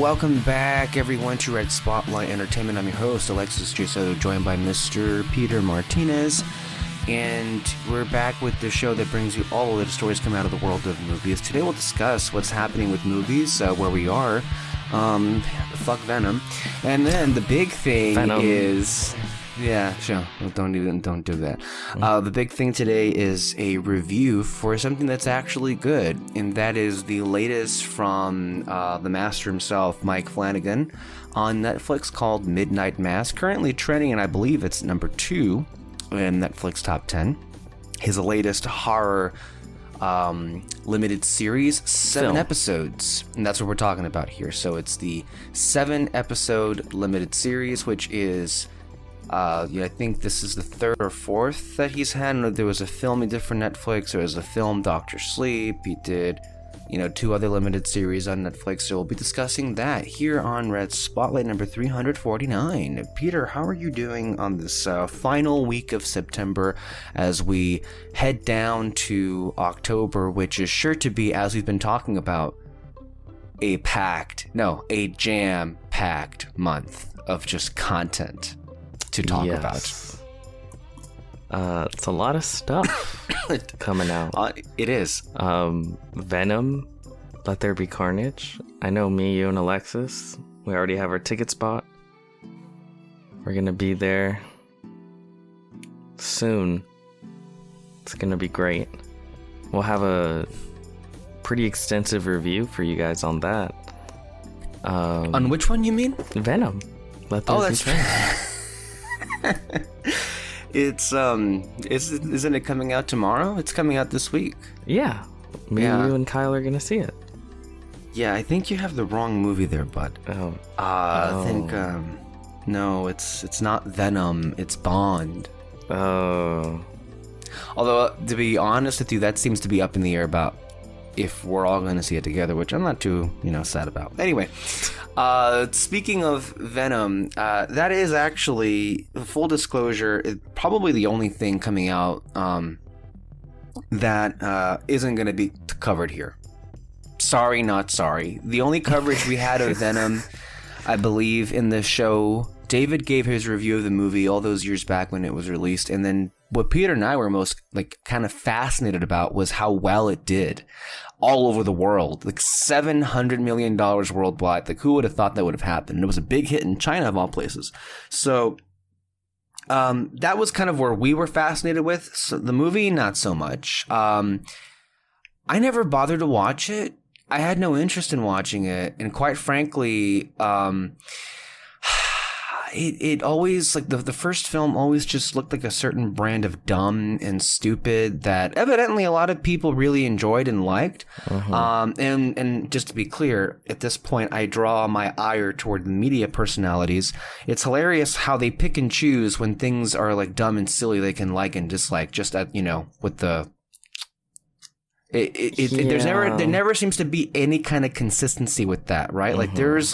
Welcome back, everyone, to Red Spotlight Entertainment. I'm your host, Alexis J. Soto, joined by Mr. Peter Martinez. And we're back with the show that brings you all of the stories coming out of the world of movies. Today we'll discuss what's happening with movies, where we are. Fuck Venom. And then the big thing is... Yeah, sure. Don't do that. The big thing today is a review for something that's actually good, and that is the latest from the master himself, Mike Flanagan, on Netflix called Midnight Mass. Currently trending, and I believe it's number 2 in Netflix top 10. His latest horror limited series, 7 episodes, and that's what we're talking about here. So it's the 7-episode limited series, which is I think this is the 3rd or 4th that he's had. There was a film he did for Netflix. There was a film, Dr. Sleep. He did, 2 other limited series on Netflix. So we'll be discussing that here on Red Spotlight number 349. Peter, how are you doing on this final week of September as we head down to October, which is sure to be, as we've been talking about, a jam-packed month of just content to talk about. It's a lot of stuff coming out. It is. Venom, Let There Be Carnage. I know me, you, and Alexis, we already have our ticket spot. We're gonna be there soon. It's gonna be great. We'll have a pretty extensive review for you guys on that. On which one you mean? Venom. Let There Be Carnage. Isn't it coming out tomorrow? It's coming out this week. Yeah. You and Kyle are gonna see it. Yeah, I think you have the wrong movie there, bud. I think no, it's not Venom, it's Bond. Oh. Although, to be honest with you, that seems to be up in the air about if we're all going to see it together, which I'm not too, sad about. Anyway, speaking of Venom, that is actually, full disclosure, probably the only thing coming out that isn't going to be covered here. Sorry, not sorry. The only coverage we had of Venom, I believe, in the show, David gave his review of the movie all those years back when it was released, and then what Peter and I were most kind of fascinated about was how well it did all over the world. $700 million worldwide. Who would have thought that would have happened? And it was a big hit in China, of all places. So that was kind of where we were fascinated with. So the movie, not so much. I never bothered to watch it. I had no interest in watching it. And quite frankly, it always, the first film always just looked like a certain brand of dumb and stupid that evidently a lot of people really enjoyed and liked. And just to be clear, at this point, I draw my ire toward the media personalities. It's hilarious how they pick and choose when things are dumb and silly they can like and dislike, just at, with the... There never seems to be any kind of consistency with that, right? There's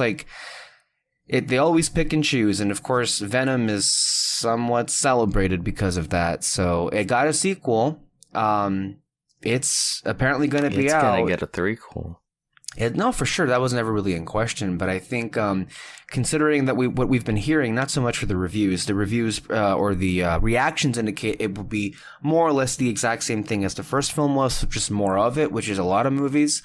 they always pick and choose, and of course, Venom is somewhat celebrated because of that. So it got a sequel. It's apparently going to be out. It's going to get a threequel. No, for sure. That was never really in question. But I think, considering that what we've been hearing, not so much for the reviews or the reactions indicate it will be more or less the exact same thing as the first film was, just more of it, which is a lot of movies.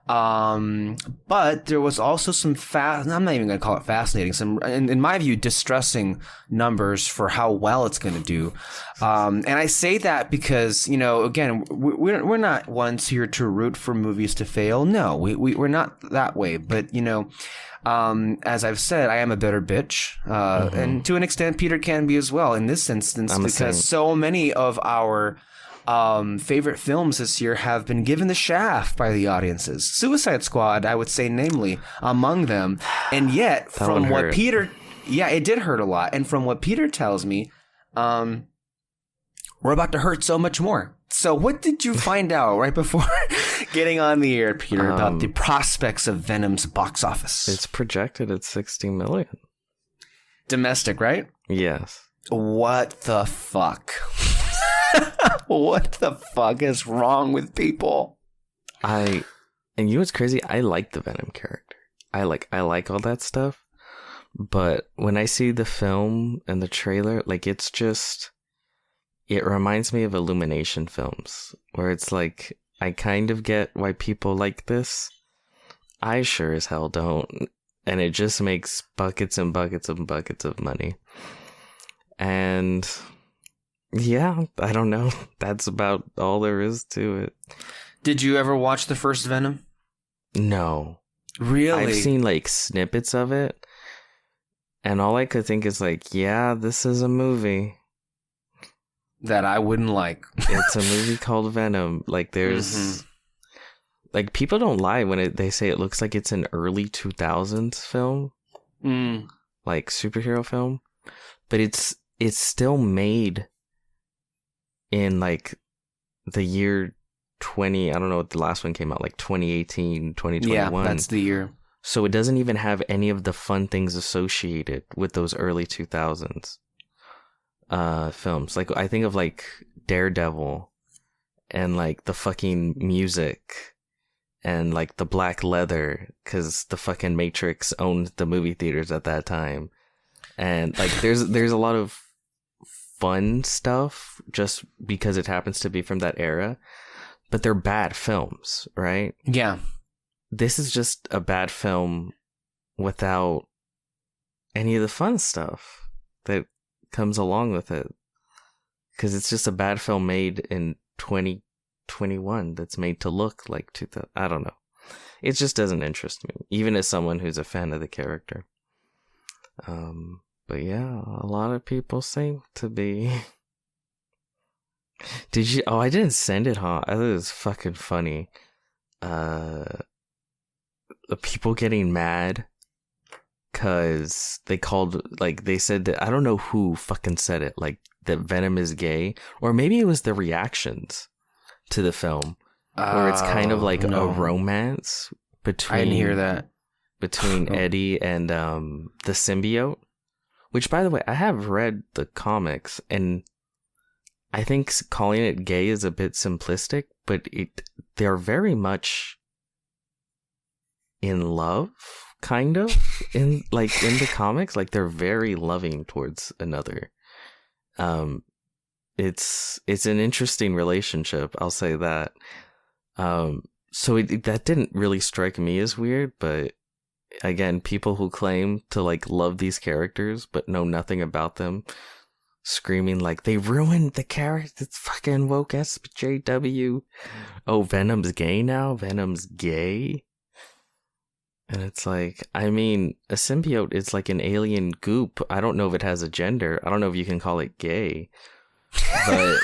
But there was also some I'm not even going to call it fascinating, some, in my view, distressing numbers for how well it's going to do. And I say that because, again, we're not ones here to root for movies to fail. No, we're not that way. But, as I've said, I am a bitter bitch. And to an extent, Peter can be as well in this instance, because so many of our favorite films this year have been given the shaft by the audiences. Suicide Squad, I would say, namely, among them. And yet, from what Peter... Yeah, it did hurt a lot. And from what Peter tells me, we're about to hurt so much more. So what did you find out right before getting on the air, Peter, about the prospects of Venom's box office? It's projected at 60 million. Domestic, right? Yes. What the fuck? What the fuck is wrong with people? And you know what's crazy? I like the Venom character. I like all that stuff. But when I see the film and the trailer, like it reminds me of Illumination films, where it's like, I kind of get why people like this. I sure as hell don't. And it just makes buckets and buckets and buckets of money. And yeah, I don't know. That's about all there is to it. Did you ever watch the first Venom? No. Really? I've seen like snippets of it. And all I could think is like, yeah, this is a movie that I wouldn't like. It's a movie called Venom. Like there's like people don't lie when they say it looks like it's an early 2000s film. Like superhero film. But it's still made in like the year 20, I don't know what the last one came out, like 2018, 2021. Yeah, that's the year. So it doesn't even have any of the fun things associated with those early 2000s films. Like I think of like Daredevil and like the fucking music and like the black leather, because the fucking Matrix owned the movie theaters at that time. And like there's a lot of fun stuff just because it happens to be from that era, but they're bad films, right? Yeah. This is just a bad film without any of the fun stuff that comes along with it. Because it's just a bad film made in 2021 that's made to look like 2000. I don't know. It just doesn't interest me, even as someone who's a fan of the character. But yeah, a lot of people seem to be. Did you? Oh, I didn't send it, huh? I thought it was fucking funny. The people getting mad because they said that, I don't know who fucking said it, like that Venom is gay, or maybe it was the reactions to the film where it's kind of like a romance between. I didn't hear that. Between Eddie and the symbiote, which, by the way, I have read the comics, and I think calling it gay is a bit simplistic, but they're very much in love, kind of, in the comics. Like they're very loving towards another. It's an interesting relationship, I'll say that. So that didn't really strike me as weird, but again, people who claim to like love these characters but know nothing about them, screaming like they ruined the character. It's fucking woke SJW. Oh, Venom's gay now? Venom's gay? And it's like, I mean, a symbiote is like an alien goop. I don't know if it has a gender. I don't know if you can call it gay. But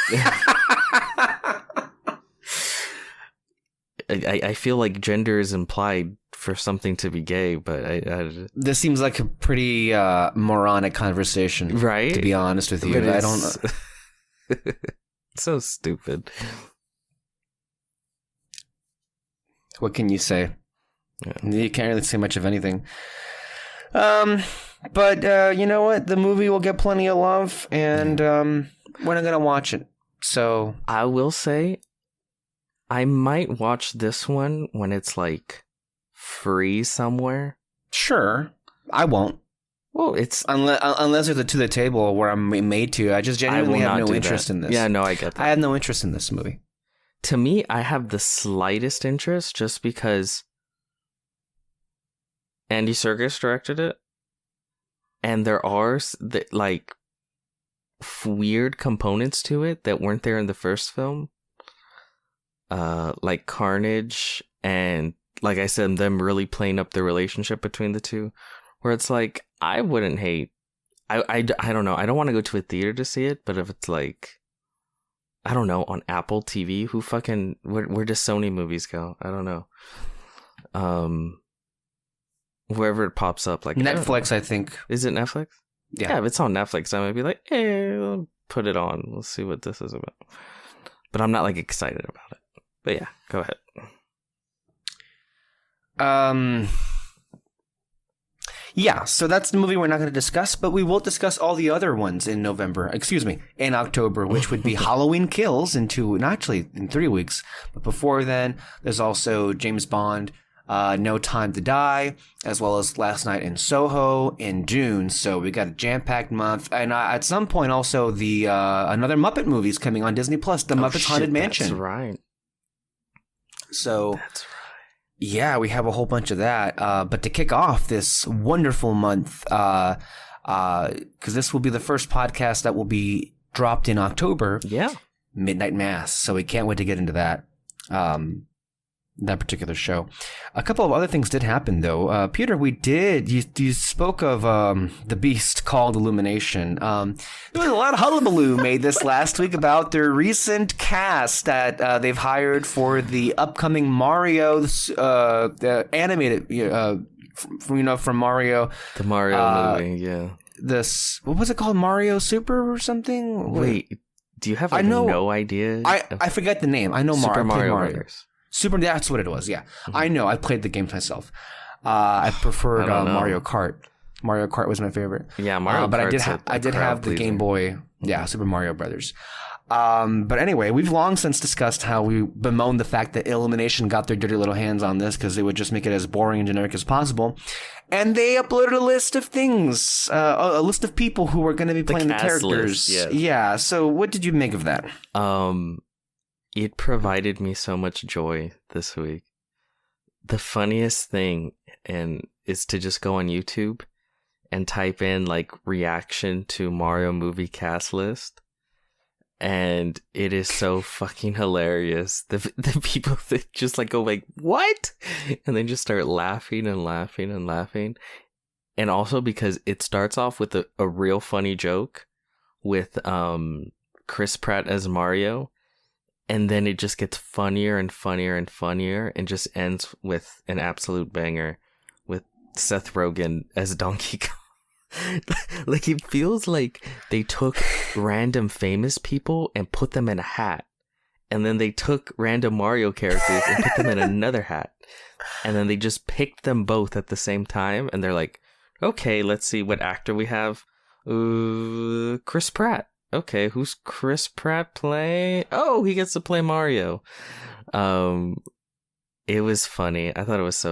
I feel like gender is implied for something to be gay, but this seems like a pretty moronic conversation, right? To be honest with you, I don't know. So stupid. What can you say? Yeah. You can't really say much of anything. But you know what? The movie will get plenty of love, and we're not gonna watch it. So I will say, I might watch this one when it's like free somewhere. Sure, I won't. Well, it's unless there's a To the Table where I'm made to. I just genuinely have no interest in this. Yeah, no, I get that. I have no interest in this movie. To me, I have the slightest interest just because Andy Serkis directed it, and there are like weird components to it that weren't there in the first film, like Carnage, and like I said, them really playing up the relationship between the two, where it's like I wouldn't hate. I don't know. I don't want to go to a theater to see it, but if it's like, I don't know, on Apple TV, who fucking where does Sony movies go? I don't know. Wherever it pops up, like Netflix, I think. Is it Netflix? Yeah, if it's on Netflix, I might be like, hey, I'll put it on. We'll see what this is about. But I'm not like excited about it. But yeah, go ahead. Yeah, so that's the movie we're not going to discuss, but we will discuss all the other ones in in October, which would be Halloween Kills in 3 weeks. But before then, there's also James Bond, No Time to Die, as well as Last Night in Soho in June. So we got a jam-packed month, and at some point also the another Muppet movie is coming on Disney Plus, The Muppets Haunted Mansion. That's right. So that's right. Yeah, we have a whole bunch of that. But to kick off this wonderful month, because this will be the first podcast that will be dropped in October. Yeah. Midnight Mass. So we can't wait to get into that. That particular show. A couple of other things did happen, though. Peter, you spoke of the beast called Illumination. There was a lot of hullabaloo made this last week about their recent cast that they've hired for the upcoming Mario, the animated, from Mario. The Mario movie, yeah. What was it called? Mario Super or something? Wait, do you have no idea? I forget the name. I know Super Mario Brothers. That's what it was, yeah. Mm-hmm. I know. I played the game myself. I preferred Mario Kart. Mario Kart was my favorite. Yeah, Mario Kart. But I did have the Game Boy. Yeah, Super Mario Brothers. But anyway, we've long since discussed how we bemoaned the fact that Illumination got their dirty little hands on this because they would just make it as boring and generic as possible. And they uploaded a list of things, a list of people who were going to be playing the characters. List, yes. Yeah, so what did you make of that? It provided me so much joy this week. The funniest thing is to just go on YouTube and type in like reaction to Mario movie cast list. And it is so fucking hilarious. The people that just like go like, what? And then just start laughing and laughing and laughing. And also because it starts off with a real funny joke with Chris Pratt as Mario. And then it just gets funnier and funnier and funnier and just ends with an absolute banger with Seth Rogen as Donkey Kong. Like, it feels like they took random famous people and put them in a hat. And then they took random Mario characters and put them in another hat. And then they just picked them both at the same time. And they're like, okay, let's see what actor we have. Chris Pratt. Okay, who's Chris Pratt play? Oh, he gets to play Mario. It was funny. I thought it was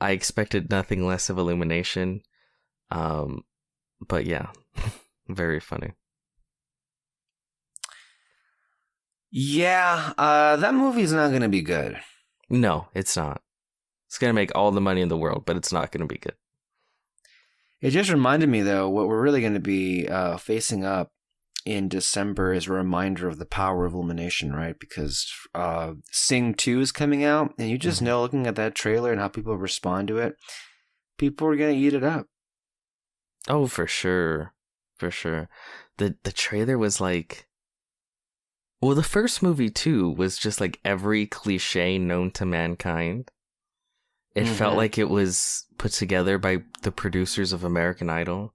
I expected nothing less of Illumination. But yeah, very funny. Yeah, that movie's not going to be good. No, it's not. It's going to make all the money in the world, but it's not going to be good. It just reminded me, though, what we're really going to be facing up in December is a reminder of the power of Illumination, right? Because Sing 2 is coming out, and you just know, looking at that trailer and how people respond to it, people are going to eat it up. Oh, for sure. For sure. The trailer was like... Well, the first movie, too, was just like every cliche known to mankind. It felt like it was put together by the producers of American Idol.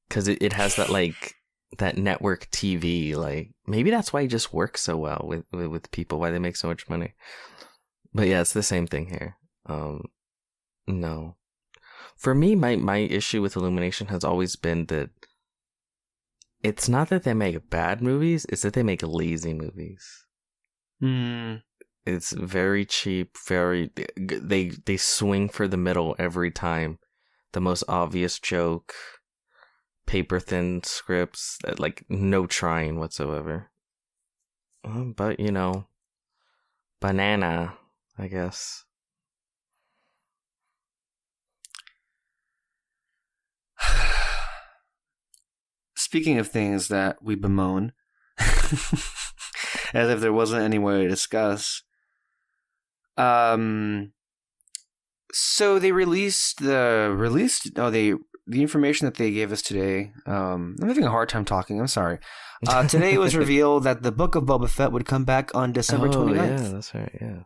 Because it has that, like... that network TV, like maybe that's why it just works so well with people, why they make so much money. But yeah, it's the same thing here. No, for me, my issue with Illumination has always been that it's not that they make bad movies, it's that they make lazy movies. It's very cheap, they swing for the middle every time. The most obvious joke, paper thin scripts, like no trying whatsoever. But banana, I guess. Speaking of things that we bemoan, as if there wasn't any way to discuss. So they released the information that they gave us today. I'm having a hard time talking. I'm sorry. Today it was revealed that the Book of Boba Fett would come back on December 29th. Yeah, that's right. Yeah,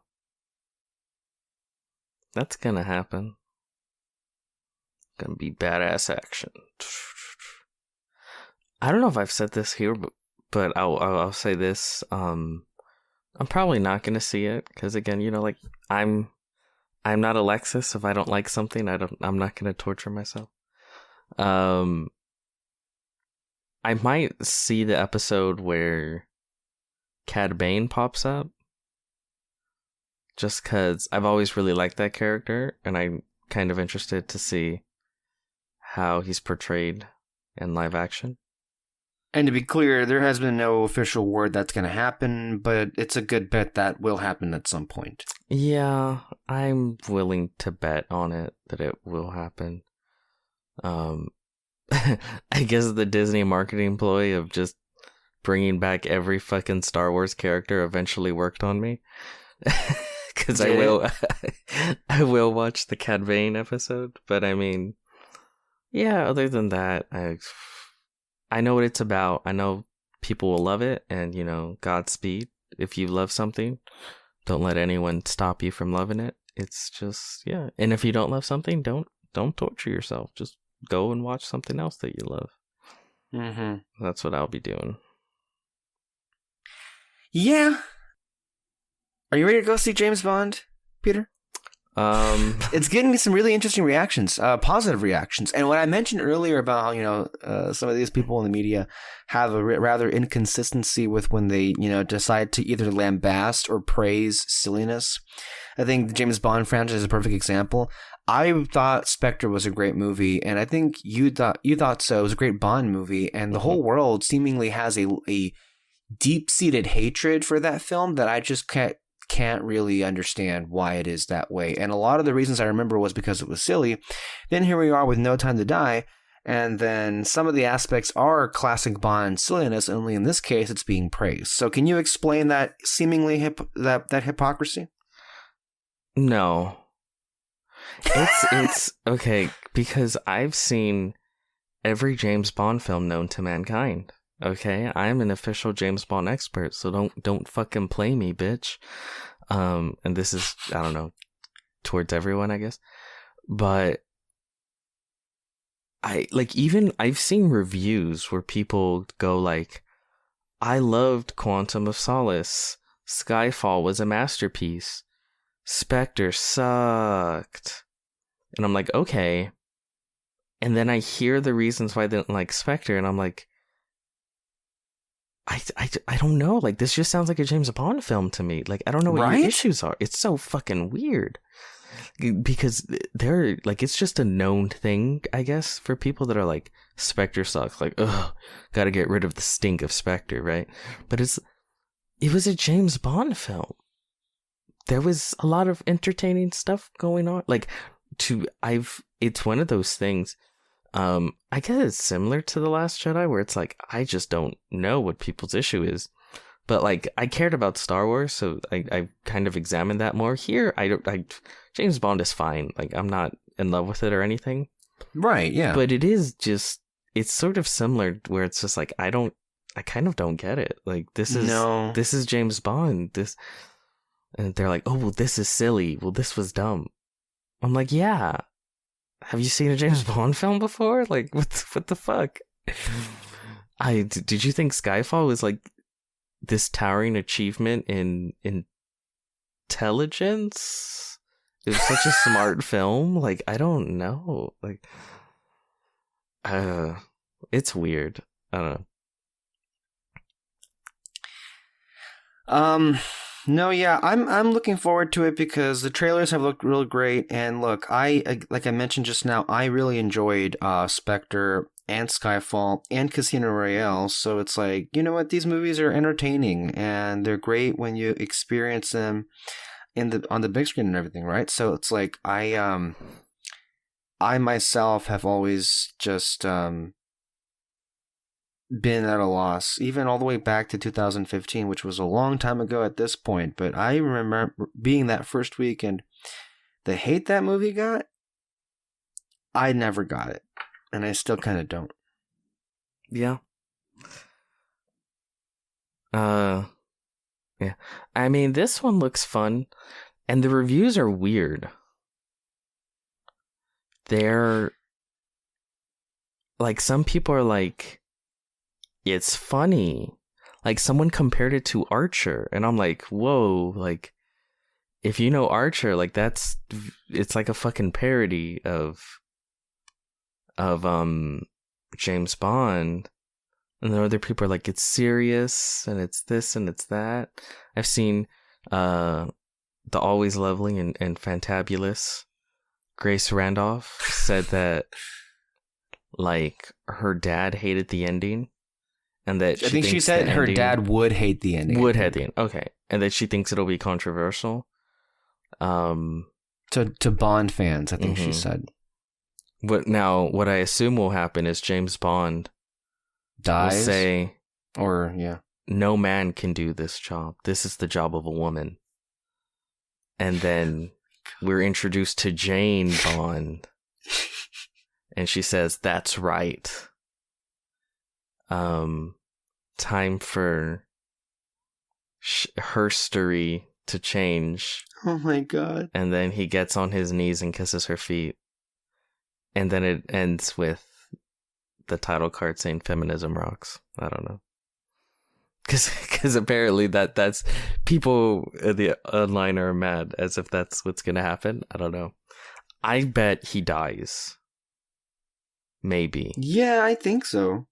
that's gonna happen. Gonna be badass action. I don't know if I've said this here, but I'll say this. I'm probably not gonna see it because, again, like I'm not Alexis. If I don't like something, I'm not gonna torture myself. I might see the episode where Cad Bane pops up. just because I've always really liked that character, and I'm kind of interested to see how he's portrayed in live action. And to be clear, there has been no official word that's going to happen, but it's a good bet that will happen at some point. Yeah, I'm willing to bet on it that it will happen. I guess the Disney marketing ploy of just bringing back every fucking Star Wars character eventually worked on me. Because I will watch the Cad Bane episode, but I mean, yeah, other than that, I know what it's about. I know people will love it, and, you know, Godspeed. If you love something, don't let anyone stop you from loving it. It's just, yeah. And if you don't love something, don't torture yourself. Just go and watch something else that you love. Mm-hmm. That's what I'll be doing. Yeah. Are you ready to go see James Bond, Peter? It's getting me some really interesting reactions, positive reactions. And what I mentioned earlier about how, you know, some of these people in the media have a rather inconsistency with when they, you know, decide to either lambast or praise silliness. I think the James Bond franchise is a perfect example. I thought Spectre was a great movie, and I think you thought so. It was a great Bond movie, and the whole world seemingly has a deep-seated hatred for that film that I just can't really understand why it is that way. And a lot of the reasons I remember was because it was silly. Then here we are with No Time to Die, and then some of the aspects are classic Bond silliness, only in this case it's being praised. So can you explain that seemingly that hypocrisy? No. It's okay, because I've seen every James Bond film known to mankind. Okay, I'm an official James Bond expert, so don't fucking play me, bitch. And this is, I don't know, towards everyone, I guess. But I've seen reviews where people go like, I loved Quantum of Solace. Skyfall was a masterpiece. Spectre sucked. And I'm like, okay. And then I hear the reasons why they didn't like Spectre, and I'm like, I don't know. Like, this just sounds like a James Bond film to me. Like, I don't know what your issues are. It's so fucking weird. Because they're, like, it's just a known thing, I guess, for people that are like, Spectre sucks. Like, ugh, gotta get rid of the stink of Spectre, right? But it was a James Bond film. There was a lot of entertaining stuff going on. Like, it's one of those things. I guess it's similar to The Last Jedi, where it's like, I just don't know what people's issue is. But, like, I cared about Star Wars, so I kind of examined that more. Here, James Bond is fine. Like, I'm not in love with it or anything. Right, yeah. But it is just, it's sort of similar, where it's just like, I kind of don't get it. Like, this is James Bond. And they're like, oh, well, this is silly. Well, this was dumb. I'm like, yeah. Have you seen a James Bond film before? Like, what the fuck? Did you think Skyfall was like this towering achievement in intelligence? It was such a smart film. Like, I don't know. Like, it's weird. I don't know. No, yeah, I'm looking forward to it because the trailers have looked real great, and look, like I mentioned just now, I really enjoyed Spectre and Skyfall and Casino Royale. So it's like, you know what, these movies are entertaining and they're great when you experience them on the big screen and everything, right? So it's like I myself have always just been at a loss, even all the way back to 2015, which was a long time ago at this point. But I remember being that first week, and the hate that movie got, I never got it, and I still kind of don't. Yeah. Yeah. I mean, this one looks fun, and the reviews are weird. They're like, some people are like, it's funny. Like, someone compared it to Archer, and I'm like, whoa, like, if you know Archer, like, it's like a fucking parody of James Bond. And then other people are like, it's serious, and it's this and it's that. I've seen the always lovely and fantabulous Grace Randolph said that like her dad hated the ending, and that I think she said her dad would hate the ending. Would hate the end. Okay, and that she thinks it'll be controversial. To Bond fans, I think she said. What I assume will happen is James Bond dies, will say, or yeah, no man can do this job. This is the job of a woman. And then we're introduced to Jane Bond, and she says, "That's right. Time for herstory to change." Oh my god! And then he gets on his knees and kisses her feet, and then it ends with the title card saying "Feminism rocks." I don't know. Because apparently that's people the online are mad as if that's what's gonna happen. I don't know. I bet he dies. Maybe. Yeah, I think so.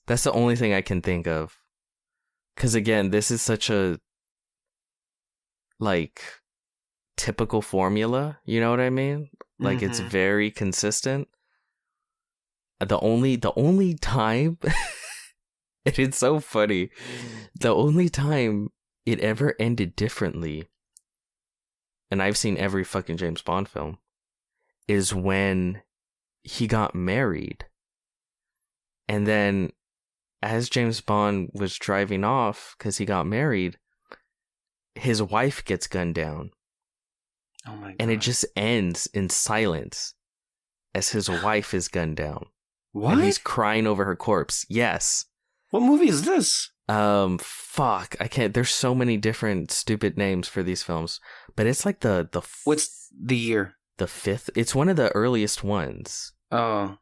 That's the only thing I can think of. Because again, this is such a like typical formula. You know what I mean? Like it's very consistent. The only time. And it's so funny. The only time it ever ended differently, and I've seen every fucking James Bond film, is when he got married. And then as James Bond was driving off because he got married, his wife gets gunned down. Oh my god. And it just ends in silence as his wife is gunned down. What? And he's crying over her corpse. Yes. What movie is this? Fuck. I can't. There's so many different stupid names for these films, but it's like the what's the year? The fifth. It's one of the earliest ones. Oh.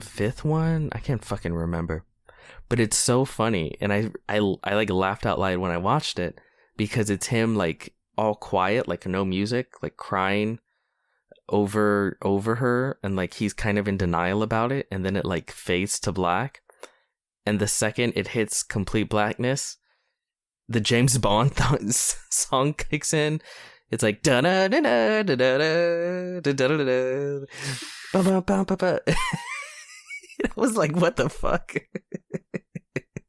Fifth one. I can't fucking remember, but it's so funny, and I like laughed out loud when I watched it because it's him like all quiet, like no music, like crying over her, and like he's kind of in denial about it, and then it like fades to black. And the second it hits complete blackness, the James Bond song kicks in. It's like da da da da da da da da da da. It was like, what the fuck?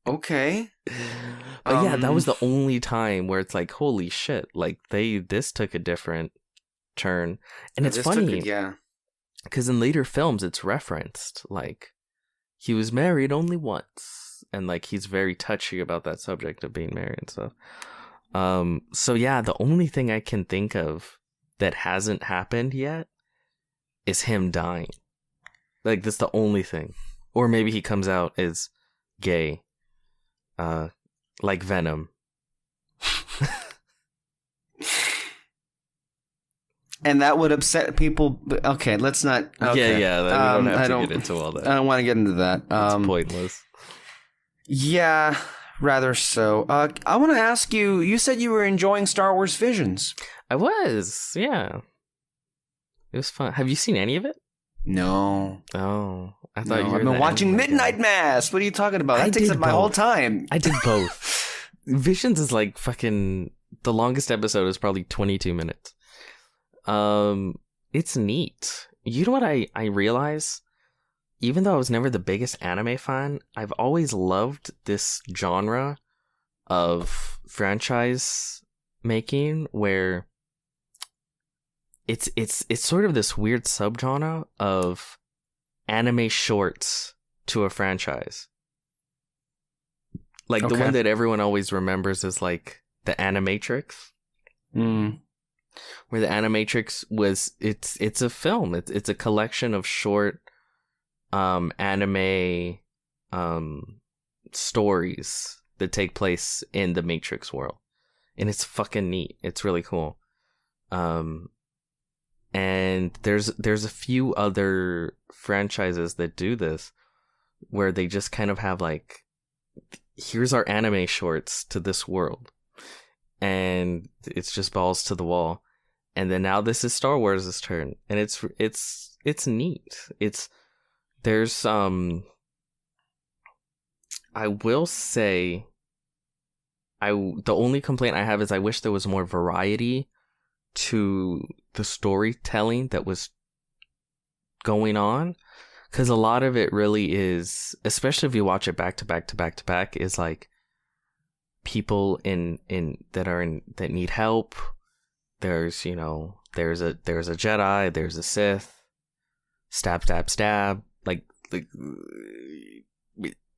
Okay. But yeah, that was the only time where it's like, holy shit! Like this took a different turn, and it's funny, yeah, because in later films it's referenced like. He was married only once, and like he's very touchy about that subject of being married and stuff. So yeah, the only thing I can think of that hasn't happened yet is him dying. Like that's the only thing. Or maybe he comes out as gay, like Venom. And that would upset people. Okay, let's not. Okay. Yeah. We don't have to get into all that. I don't want to get into that. It's pointless. Yeah, rather so. I want to ask you. You said you were enjoying Star Wars Visions. I was. Yeah. It was fun. Have you seen any of it? No. Oh, I thought you were. I've been watching Midnight Mass. What are you talking about? That takes up my whole time. I did both. Visions is like fucking. The longest episode is probably 22 minutes. It's neat. You know what I realize? Even though I was never the biggest anime fan, I've always loved this genre of franchise making where it's sort of this weird subgenre of anime shorts to a franchise. Like the one that everyone always remembers is like the Animatrix. Where the Animatrix was it's a film. It's a collection of short anime stories that take place in the Matrix world. And it's fucking neat. It's really cool. And there's a few other franchises that do this where they just kind of have like, here's our anime shorts to this world. And it's just balls to the wall. And then now this is Star Wars' turn. And it's neat. There's I will say the only complaint I have is I wish there was more variety to the storytelling that was going on, because a lot of it really is, especially if you watch it back to back to back to back, is like people that need help. There's there's a Jedi, there's a Sith, stab stab stab, like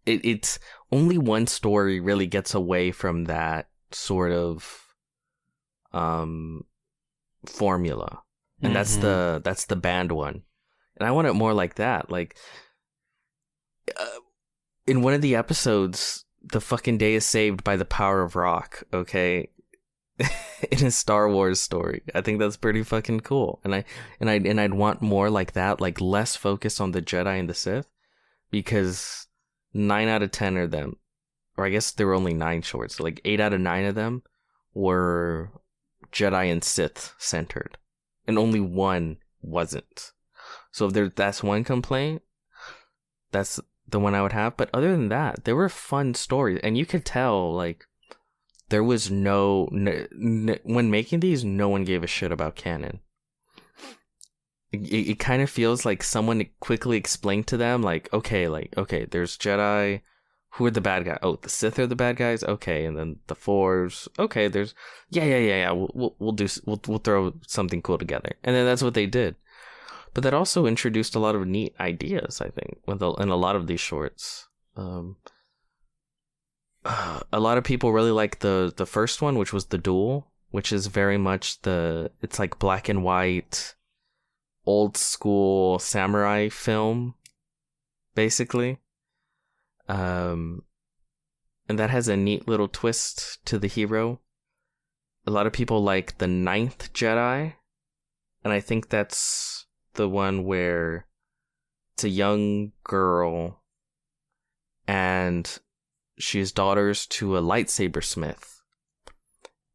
it's only one story really gets away from that sort of formula, and that's the band one, and I want it more like that. Like in one of the episodes, the fucking day is saved by the power of rock. Okay. In a Star Wars story, I think that's pretty fucking cool, and I'd want more like that, like less focus on the Jedi and the Sith, because 9 out of 10 of them, or I guess there were only 9 shorts, so like 8 out of 9 of them were Jedi and Sith centered, and only one wasn't. So if that's one complaint, that's the one I would have. But other than that, there were fun stories, and you could tell like there was when making these, no one gave a shit about canon. It kind of feels like someone quickly explained to them, like, okay, there's Jedi. Who are the bad guys? Oh, the Sith are the bad guys. Okay, and then the Force. Okay, there's yeah. We'll throw something cool together, and then that's what they did. But that also introduced a lot of neat ideas, I think, in a lot of these shorts. A lot of people really like the first one, which was The Duel, which is very much it's like black and white, old school samurai film, basically. And that has a neat little twist to the hero. A lot of people like The Ninth Jedi, and I think that's the one where it's a young girl and she's daughters to a lightsaber smith,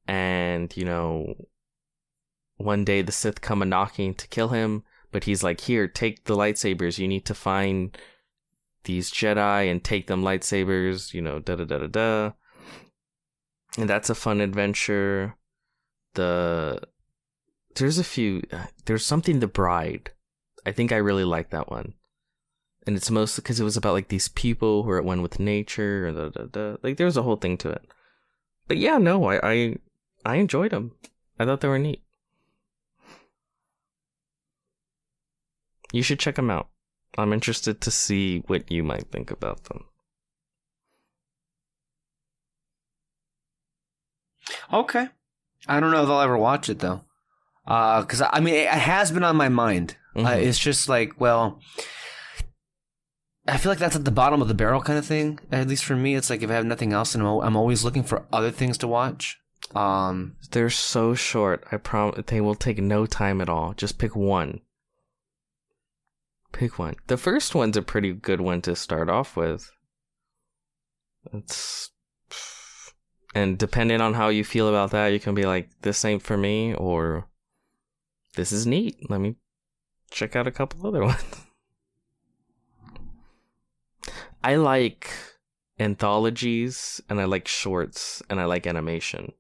and one day the Sith come a knocking to kill him, but he's like, here, take the lightsabers, you need to find these Jedi and take them lightsabers, da da da da da. And that's a fun adventure. There's something, The Bride. I think I really like that one. And it's mostly because it was about like these people who are at one with nature, and like there's a whole thing to it. But yeah, no, I enjoyed them. I thought they were neat. You should check them out. I'm interested to see what you might think about them. Okay. I don't know if I'll ever watch it though. Because I mean, it has been on my mind. It's just like, well, I feel like that's at the bottom of the barrel kind of thing. At least for me, it's like if I have nothing else, and I'm always looking for other things to watch. They're so short. I promise they will take no time at all. Just pick one. Pick one. The first one's a pretty good one to start off with. And depending on how you feel about that, you can be like, this ain't for me, or this is neat. Let me check out a couple other ones. I like anthologies, and I like shorts, and I like animation.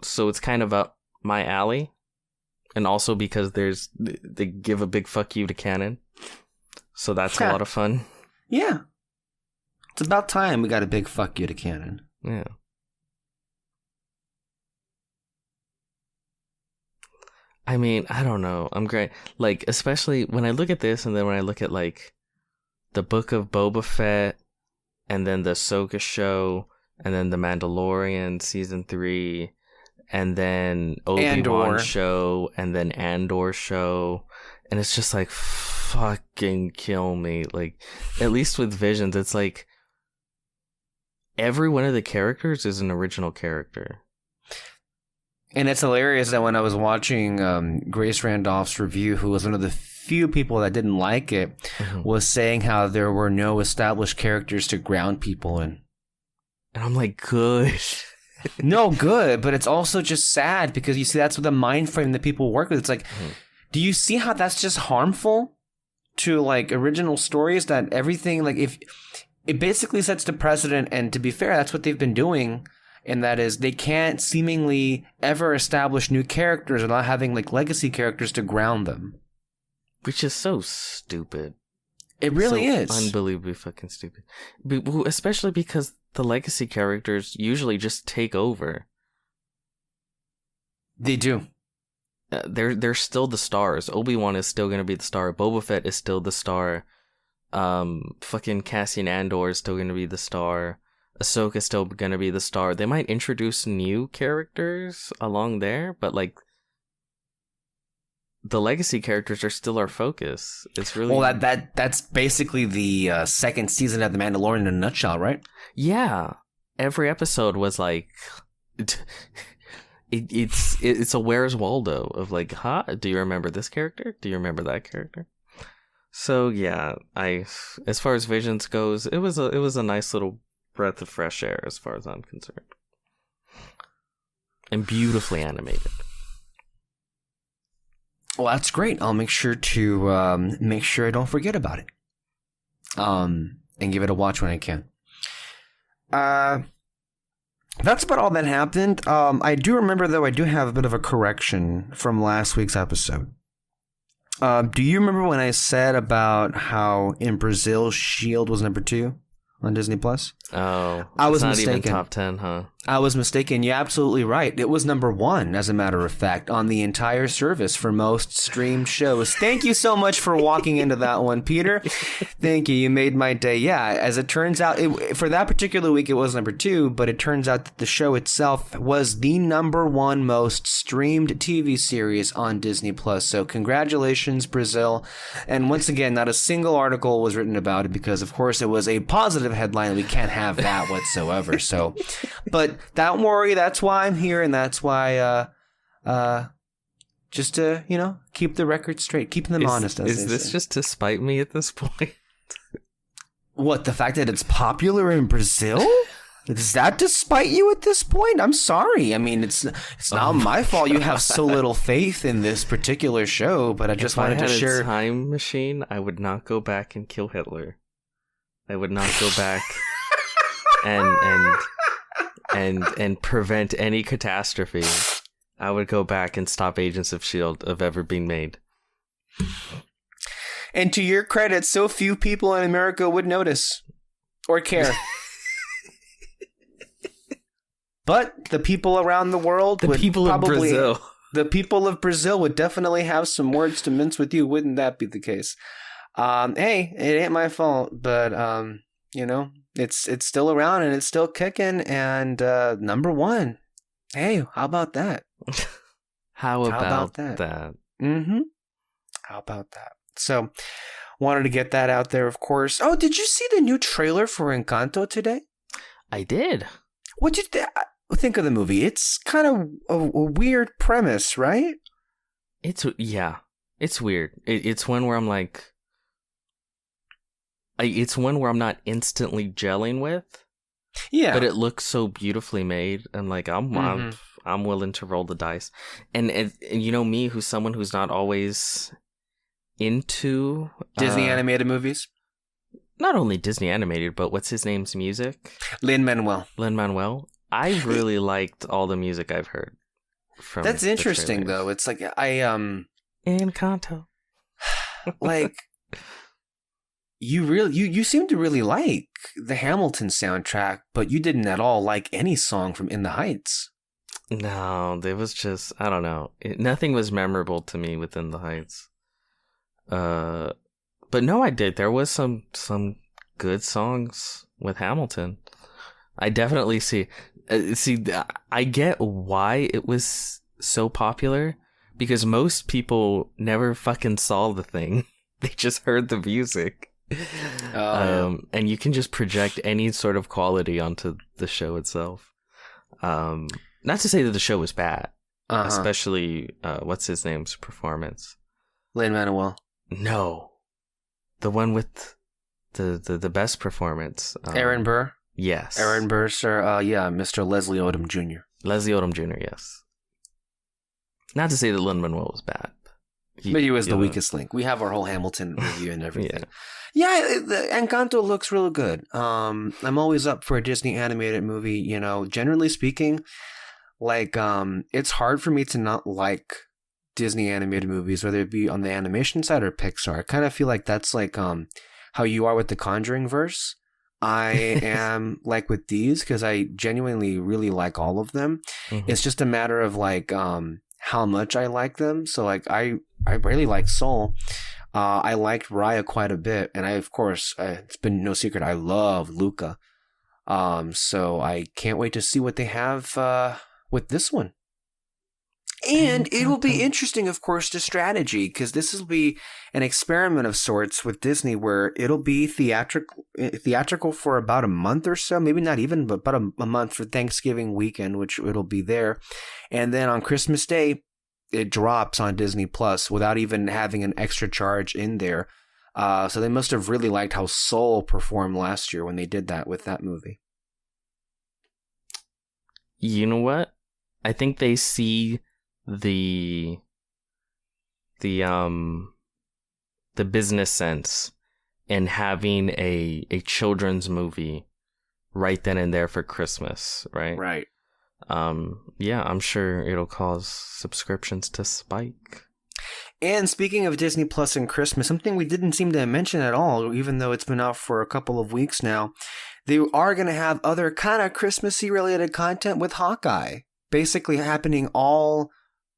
So it's kind of up my alley. And also because they give a big fuck you to canon. So that's a lot of fun. Yeah. It's about time we got a big fuck you to canon. Yeah. I mean, I don't know. I'm great. Like, especially when I look at this, and then when I look at like the Book of Boba Fett, and then the Ahsoka show, and then the Mandalorian season 3, and then Obi-Wan show, and then Andor show, and it's just like, fucking kill me. Like, at least with Visions, it's like every one of the characters is an original character. And it's hilarious that when I was watching Grace Randolph's review, who was one of the few people that didn't like it, was saying how there were no established characters to ground people in. And I'm like, good. No, good, but it's also just sad because you see that's what the mind frame that people work with. It's like, do you see how that's just harmful to like original stories? That everything, like, if it basically sets the precedent, and to be fair, that's what they've been doing, and that is they can't seemingly ever establish new characters without having like legacy characters to ground them. Which is so stupid. It really is. Unbelievably fucking stupid. Especially because the legacy characters usually just take over. They do. They're still the stars. Obi-Wan is still going to be the star. Boba Fett is still the star. Fucking Cassian Andor is still going to be the star. Ahsoka is still going to be the star. They might introduce new characters along there, but like the legacy characters are still our focus. It's really well that's basically the second season of The Mandalorian in a nutshell, right? Yeah, every episode was like, it's a Where's Waldo of like, huh? Do you remember this character? Do you remember that character? So yeah, as far as Visions goes, it was a nice little breath of fresh air as far as I'm concerned, and beautifully animated. Well, that's great. I'll make sure to make sure I don't forget about it. And give it a watch when I can. That's about all that happened. I do remember, though, I do have a bit of a correction from last week's episode. Do you remember when I said about how in Brazil, S.H.I.E.L.D. was number 2 on Disney Plus? Oh, I was not mistaken. Even top 10, huh? I was mistaken. You're absolutely right. It was number 1, as a matter of fact, on the entire service for most streamed shows. Thank you so much for walking into that one, Peter. Thank you. You made my day. Yeah, as it turns out, for that particular week, it was number 2, but it turns out that the show itself was the number 1 most streamed TV series on Disney Plus. So congratulations, Brazil. And once again, not a single article was written about it because, of course, it was a positive headline. We can't have that whatsoever. So, but don't worry, that's why I'm here, and that's why, just to, keep the record straight, keeping them honest. Is this just to spite me at this point? What, the fact that it's popular in Brazil? Does that despite you at this point? I'm sorry. I mean, it's not my fault you have so little faith in this particular show, but I just wanted to share. If I had a time machine, I would not go back and kill Hitler. I would not go back and prevent any catastrophe. I would go back and stop Agents of S.H.I.E.L.D. of ever being made. And to your credit, so few people in America would notice or care. But the people around the world the people of Brazil would definitely have some words to mince with you. Wouldn't that be the case? Hey, it ain't my fault, but it's still around and it's still kicking, and number 1. Hey, how about that? How about that? Mm-hmm. How about that? So, wanted to get that out there, of course. Oh, did you see the new trailer for Encanto today? I did. What did you think of the movie? It's kind of a weird premise, right? It's weird. It's one where I'm like, it's one where I'm not instantly gelling with. Yeah. But it looks so beautifully made, and like I'm willing to roll the dice. And me, who's someone who's not always into Disney animated movies. Not only Disney animated, but what's his name's music? Lin-Manuel. I really liked all the music I've heard from. That's interesting, though. It's like Encanto. Like, you seem to really like the Hamilton soundtrack, but you didn't at all like any song from In the Heights. No, it was just, I don't know. Nothing was memorable to me within the Heights. But no, I did. There was some good songs with Hamilton. I definitely see. I get why it was so popular, because most people never fucking saw the thing. They just heard the music. And you can just project any sort of quality onto the show itself. Not to say that the show was bad, especially what's his name's performance. Lin-Manuel. No, the one with the best performance. Aaron Burr. Yes, Aaron Burr, sir. Mr. Leslie Odom Jr. Leslie Odom Jr. Yes. Not to say that Lin-Manuel was bad. But he was the weakest link. We have our whole Hamilton review and everything. Yeah, the Encanto looks really good. I'm always up for a Disney animated movie. You know, generally speaking, like it's hard for me to not like Disney animated movies, whether it be on the animation side or Pixar. I kind of feel like that's like how you are with the Conjuring verse. I am like with these because I genuinely really like all of them. Mm-hmm. It's just a matter of like how much I like them. So like I really like Soul. I liked Raya quite a bit, and I of course it's been no secret I love Luca. So I can't wait to see what they have with this one. And it will be interesting, of course, the strategy, because this will be an experiment of sorts with Disney where it'll be theatrical for about a month or so, maybe not even, but about a month for Thanksgiving weekend, which it'll be there. And then on Christmas Day, it drops on Disney Plus without even having an extra charge in there. So they must have really liked how Soul performed last year when they did that with that movie. You know what? I think they see the business sense in having a children's movie right then and there for Christmas, right? Right. Yeah, I'm sure it'll cause subscriptions to spike. And speaking of Disney Plus and Christmas, something we didn't seem to mention at all, even though it's been out for a couple of weeks now, they are going to have other kind of Christmassy related content with Hawkeye, basically happening all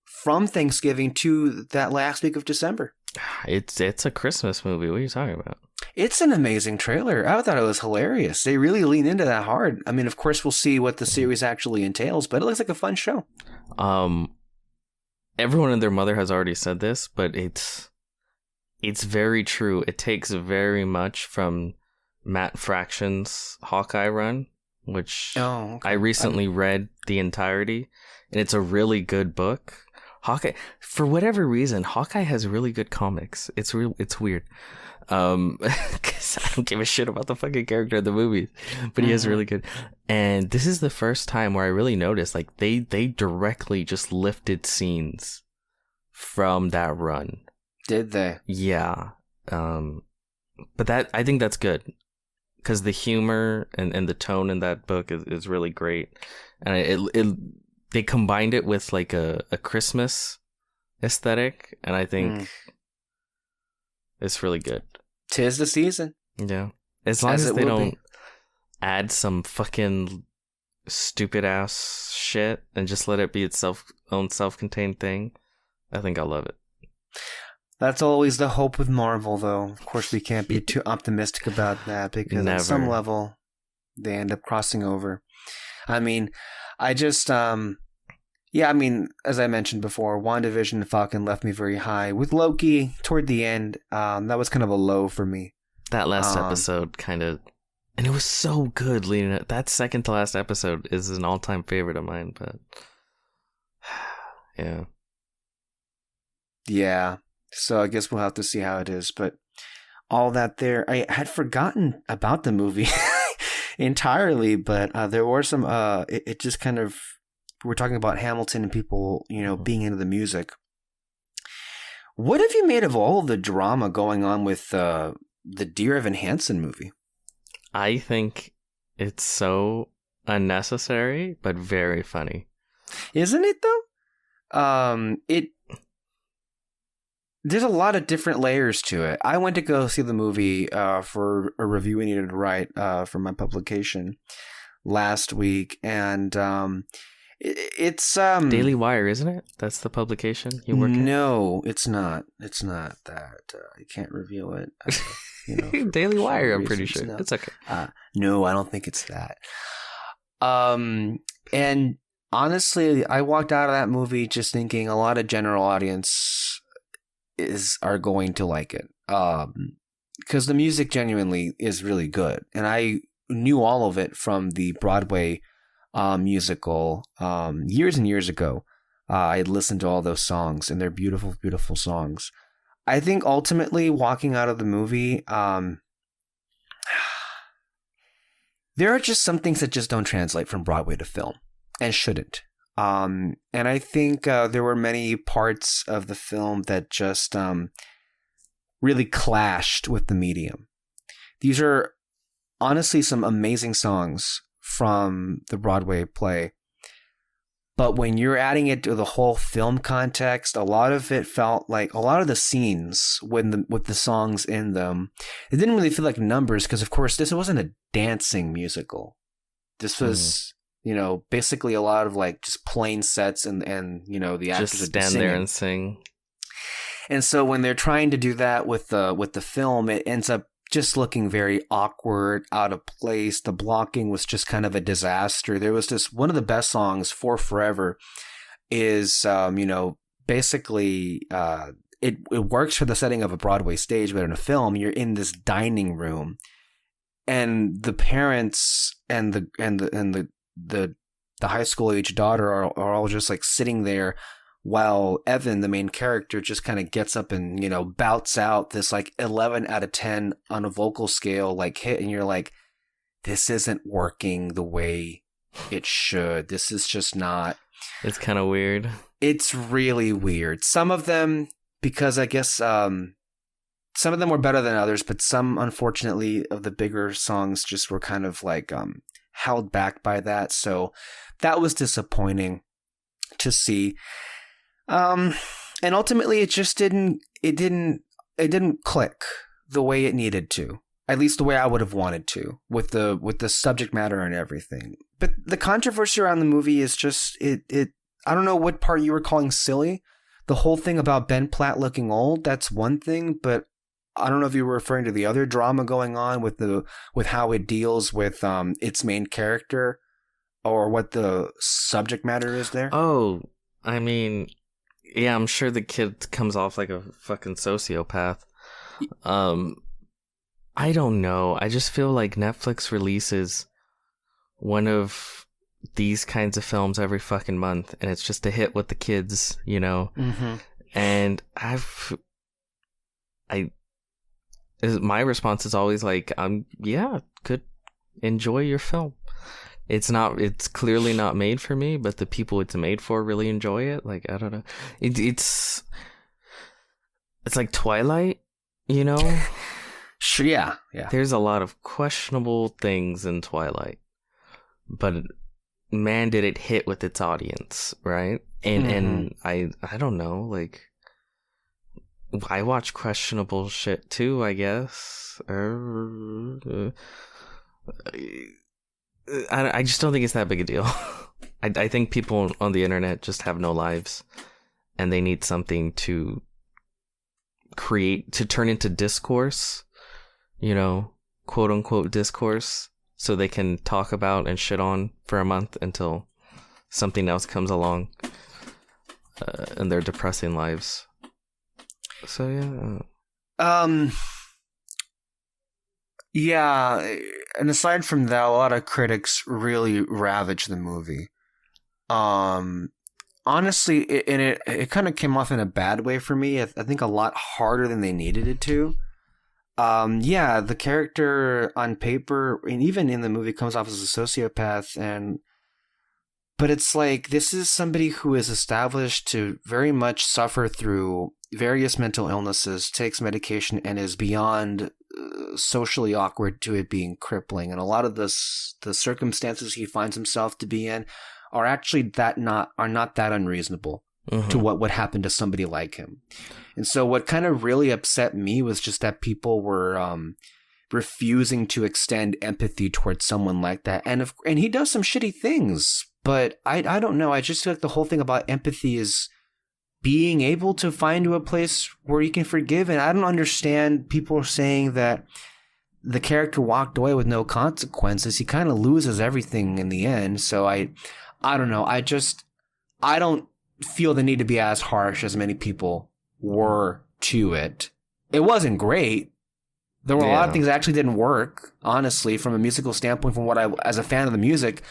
from Thanksgiving to that last week of December. It's a Christmas movie. What are you talking about? It's an amazing trailer. I thought it was hilarious. They really lean into that hard. I mean, of course, we'll see what the series actually entails, but it looks like a fun show. Everyone and their mother has already said this, but it's very true. It takes very much from Matt Fraction's Hawkeye run, which I recently read the entirety, and it's a really good book. Hawkeye, for whatever reason, Hawkeye has really good comics. It's weird. Because I don't give a shit about the fucking character in the movies, but he is really good. And this is the first time where I really noticed, like, they directly just lifted scenes from that run. Did they? Yeah. But I think that's good, because the humor and the tone in that book is really great, and they combined it with like a Christmas aesthetic, and I think it's really good. 'Tis the season. Yeah. As long as they don't add some fucking stupid ass shit and just let it be its own self-contained thing, I think I'll love it. That's always the hope with Marvel, though. Of course, we can't be too optimistic about that, because at some level, they end up crossing over. I mean, I just, as I mentioned before, WandaVision and Falcon left me very high. With Loki, toward the end, that was kind of a low for me. That last episode kind of, and it was so good leading up. That second to last episode is an all-time favorite of mine, but yeah. Yeah, so I guess we'll have to see how it is, but all that there, I had forgotten about the movie entirely, but there were some, it just kind of, we're talking about Hamilton and people, being into the music. What have you made of all of the drama going on with the Dear Evan Hansen movie? I think it's so unnecessary, but very funny. Isn't it, though? There's a lot of different layers to it. I went to go see the movie for a review I needed to write for my publication last week, and it's Daily Wire, isn't it? That's the publication you work at? No, it's not. It's not that. I can't reveal it. Daily Wire, I'm pretty sure. No. It's okay. No, I don't think it's that. And honestly, I walked out of that movie just thinking a lot of general audience are going to like it. Because the music genuinely is really good. And I knew all of it from the Broadway musical years and years ago. I had listened to all those songs, and they're beautiful, beautiful songs. I think ultimately, walking out of the movie, there are just some things that just don't translate from Broadway to film, and shouldn't. And I think there were many parts of the film that just really clashed with the medium. These are honestly some amazing songs from the Broadway play. But when you're adding it to the whole film context, a lot of it felt like a lot of the scenes with the songs in them, it didn't really feel like numbers because, of course, this wasn't a dancing musical. This was, basically a lot of like just plain sets and the actors just stand there and sing. And so when they're trying to do that with the film, it ends up just looking very awkward, out of place. The blocking was just kind of a disaster. There was this one of the best songs, For Forever, is basically it works for the setting of a Broadway stage, but in a film, you're in this dining room, and the parents and the high school age daughter are all just like sitting there, while Evan, the main character, just kind of gets up and, bouts out this like 11 out of 10 on a vocal scale like hit. And you're like, this isn't working the way it should. This is just not. It's kind of weird. It's really weird. Some of them, because I guess some of them were better than others, but some, unfortunately, of the bigger songs just were kind of like held back by that. So that was disappointing to see. And ultimately it just didn't click the way it needed to, at least the way I would have wanted to, with the subject matter and everything. But the controversy around the movie is just, I don't know what part you were calling silly. The whole thing about Ben Platt looking old, that's one thing, but I don't know if you were referring to the other drama going on with how it deals with, its main character, or what the subject matter is there. Oh, I mean, yeah, I'm sure the kid comes off like a fucking sociopath. I don't know. I just feel like Netflix releases one of these kinds of films every fucking month, and it's just a hit with the kids, Mm-hmm. And my response is always like, could enjoy your film. It's clearly not made for me, but the people it's made for really enjoy it. Like, I don't know. It's like Twilight, Sure, yeah. There's a lot of questionable things in Twilight, but man, did it hit with its audience, right? And I don't know, like, I watch questionable shit too, I guess. I just don't think it's that big a deal. I think people on the internet just have no lives, and they need something to turn into discourse, quote unquote discourse, so they can talk about and shit on for a month until something else comes along in their depressing lives. So yeah. Yeah, and aside from that, a lot of critics really ravaged the movie. Honestly, it kind of came off in a bad way for me. I think a lot harder than they needed it to. Yeah, the character on paper and even in the movie comes off as a sociopath, but it's like, this is somebody who is established to very much suffer through various mental illnesses, takes medication, and is beyond socially awkward to it being crippling. And a lot of the circumstances he finds himself to be in are actually not that unreasonable to what would happen to somebody like him. And so what kind of really upset me was just that people were refusing to extend empathy towards someone like that. And he does some shitty things, but I don't know. I just feel like the whole thing about empathy is being able to find a place where you can forgive. And I don't understand people saying that the character walked away with no consequences. He kind of loses everything in the end. So I don't know. I don't feel the need to be as harsh as many people were to it. It wasn't great. There were a lot of things that actually didn't work, honestly, from a musical standpoint, from what as a fan of the music.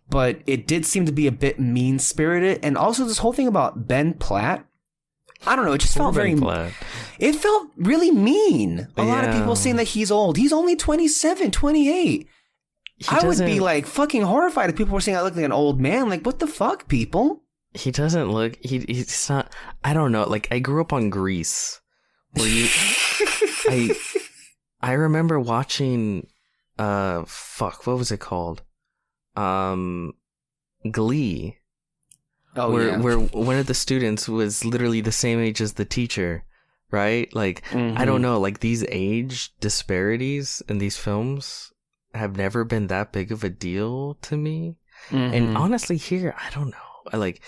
But it did seem to be a bit mean-spirited. And also this whole thing about Ben Platt, I don't know, it just felt it felt really mean. A lot of people saying that he's old. He's only 27, 28. I would be like fucking horrified if people were saying I look like an old man. Like, what the fuck, people? He doesn't look. He's not. I don't know. Like, I grew up on Grease, where I remember watching. What was it called? Glee. Oh, where one of the students was literally the same age as the teacher, right? Like, I don't know, like these age disparities in these films have never been that big of a deal to me. And honestly, here, I don't know. I like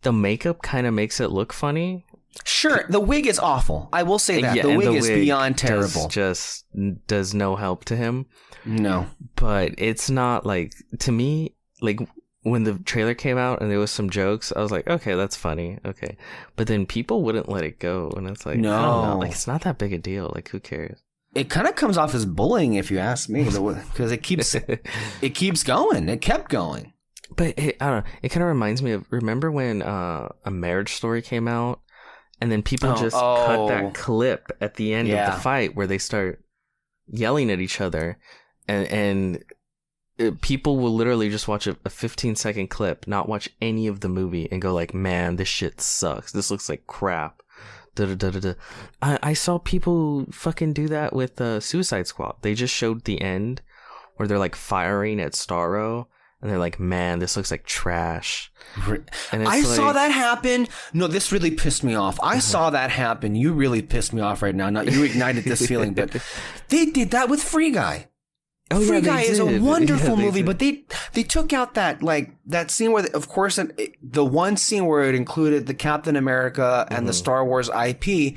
the makeup kind of makes it look funny. Sure, the wig is awful. I will say that. The wig is beyond terrible. Just does no help to him. No. But it's not like, to me, like when the trailer came out and there was some jokes, I was like, okay, that's funny. Okay. But then people wouldn't let it go. And it's like, no. I don't know. Like, it's not that big a deal. Like, who cares? It kind of comes off as bullying, if you ask me, because it keeps going. It kept going. But I don't know. It kind of reminds me of, remember when A Marriage Story came out? And then people cut that clip at the end of the fight where they start yelling at each other. And people will literally just watch a 15-second clip, not watch any of the movie, and go like, man, this shit sucks. This looks like crap. I saw people fucking do that with Suicide Squad. They just showed the end where they're like firing at Starro, and they're like, man, this looks like trash. And I saw that happen. No, this really pissed me off. I saw that happen. You really pissed me off right now. Not you ignited this feeling, but they did that with Free Guy. Free Guy is a wonderful movie, but they took out that scene where, of course, the one scene where it included the Captain America and the Star Wars IP,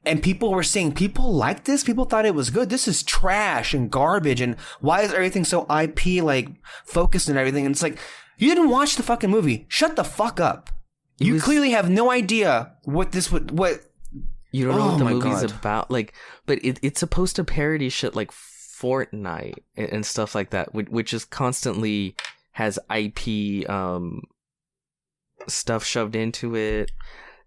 and people were saying people liked this. People thought it was good. This is trash and garbage, and why is everything so IP focused and everything? And it's like, you didn't watch the fucking movie. Shut the fuck up. You clearly have no idea what this would. What you don't know what the movie's about. Like, but it's supposed to parody shit like Fortnite and stuff like that, which is constantly has IP stuff shoved into it,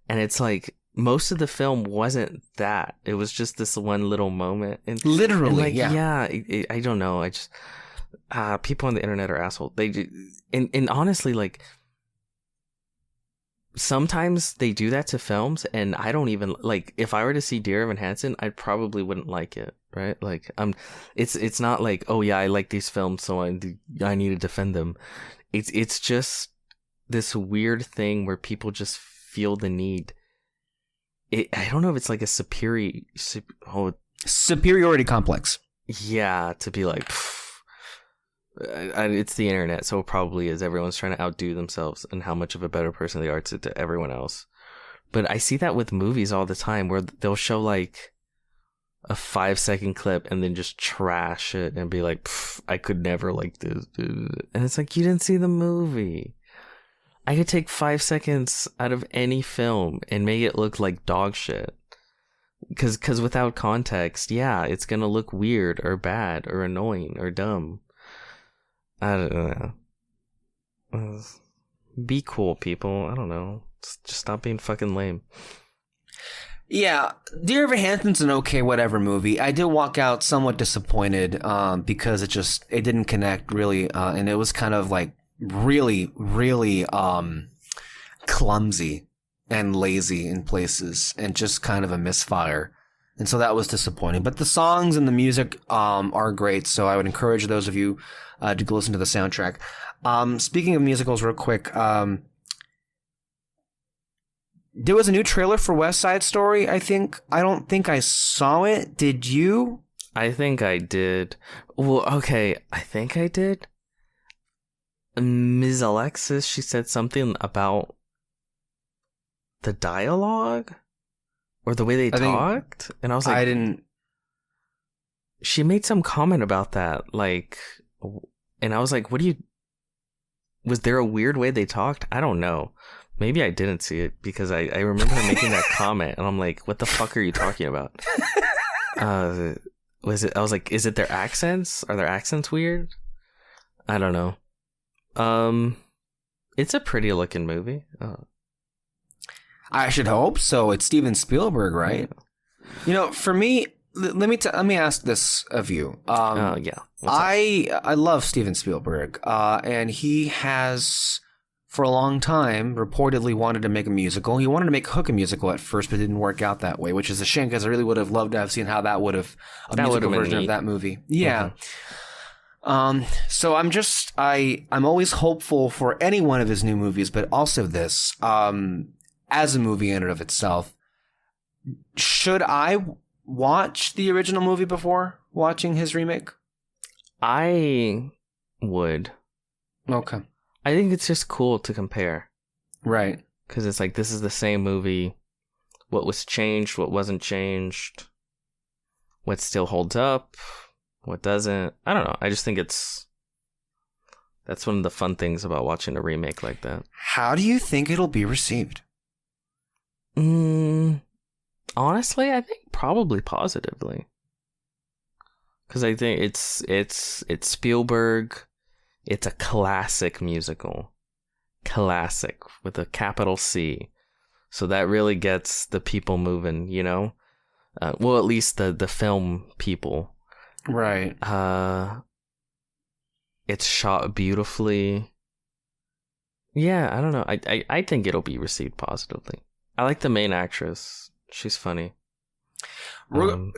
and it's like most of the film wasn't that. It was just this one little moment, and literally, I don't know. I just people on the internet are assholes. And honestly, like, sometimes they do that to films, and I don't even like. If I were to see Dear Evan Hansen, I probably wouldn't like it. Right? Like, it's not like, oh yeah, I like these films, so I need to defend them. It's just this weird thing where people just feel the need. I don't know if it's like a superiority complex. Yeah, to be like, it's the internet, so it probably is. Everyone's trying to outdo themselves and how much of a better person they are to everyone else. But I see that with movies all the time, where they'll show like a 5-second clip and then just trash it and be like, I could never like this. And it's like, you didn't see the movie. I could take 5 seconds out of any film and make it look like dog shit. Because without context, yeah, it's going to look weird or bad or annoying or dumb. I don't know. Be cool, people. I don't know. Just stop being fucking lame. Yeah, Dear Evan Hansen's an okay whatever movie. I did walk out somewhat disappointed because it didn't connect really, and it was kind of like really, really clumsy and lazy in places, and just kind of a misfire. And so that was disappointing. But the songs and the music are great, so I would encourage those of you to go listen to the soundtrack. Speaking of musicals real quick, there was a new trailer for West Side Story, I think. I don't think I saw it. Did you? I think I did. Well, okay, I think I did. Ms. Alexis, she said something about the dialogue or the way they talked, and I was like, I didn't. She made some comment about that, like, and I was like, was there a weird way they talked? I don't know. Maybe I didn't see it because I remember her making that comment, and I'm like, what the fuck are you talking about? I was like, is it their accents? Are their accents weird? I don't know. It's a pretty looking movie. I should hope so. It's Steven Spielberg, right? Yeah. You know, for me, let me ask this of you. Yeah. What's up? I love Steven Spielberg, and he has for a long time reportedly wanted to make a musical. He wanted to make Hook a musical at first, but it didn't work out that way, which is a shame because I really would have loved to have seen how that would have musical version of that movie. Yeah. So I'm always hopeful for any one of his new movies, but also this, as a movie in and of itself. Should I watch the original movie before watching his remake? I would. Okay. I think it's just cool to compare. Right. Because it's like, this is the same movie. What was changed, what wasn't changed, what still holds up, what doesn't. I don't know. I just think that's one of the fun things about watching a remake like that. How do you think it'll be received? Honestly, I think probably positively. Because I think it's Spielberg. It's a classic musical. Classic with a capital C. So that really gets the people moving, you know? Well, at least the film people. Right. It's shot beautifully. Yeah, I don't know. I think it'll be received positively. I like the main actress. She's funny.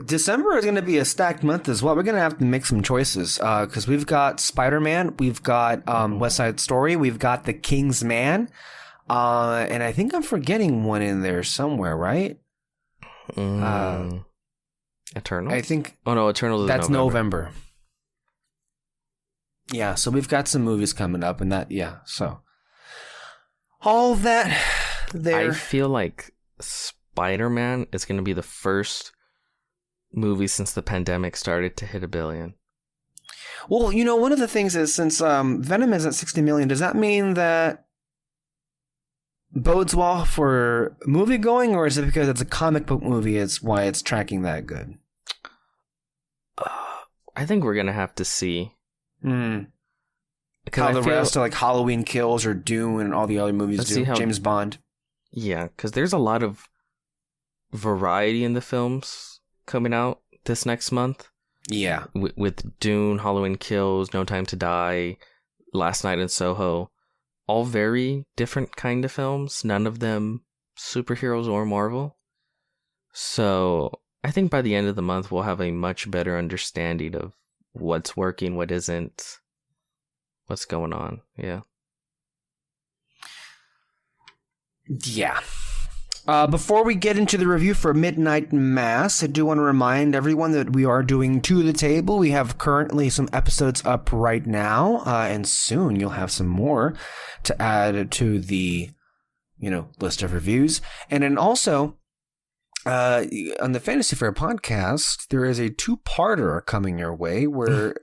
December is going to be a stacked month as well. We're going to have to make some choices because we've got Spider-Man, we've got West Side Story, we've got The King's Man, and I think I'm forgetting one in there somewhere, right? Eternals? I think. Oh no, Eternals is that's November. Yeah, so we've got some movies coming up, and that so all that there. I feel like Spider-Man is going to be the first movie since the pandemic started to hit $1 billion. Well, you know, one of the things is since Venom is at 60 million, does that mean that bodes well for movie going, or is it because it's a comic book movie? It's why it's tracking that good. I think we're gonna have to see. How the rest of like Halloween Kills or Dune and all the other movies do. James Bond. Yeah, because there's a lot of variety in the films coming out this next month. Yeah. With Dune, Halloween Kills, No Time to Die, Last Night in Soho. All very different kind of films. None of them superheroes or Marvel. So I think by the end of the month, we'll have a much better understanding of what's working, what isn't, what's going on. Yeah. Yeah. Before we get into the review for Midnight Mass, I do want to remind everyone that we are doing To the Table. We have currently some episodes up right now, and soon you'll have some more to add to the, list of reviews. And then also, on the Fantasy Fair podcast, there is a 2-parter coming your way where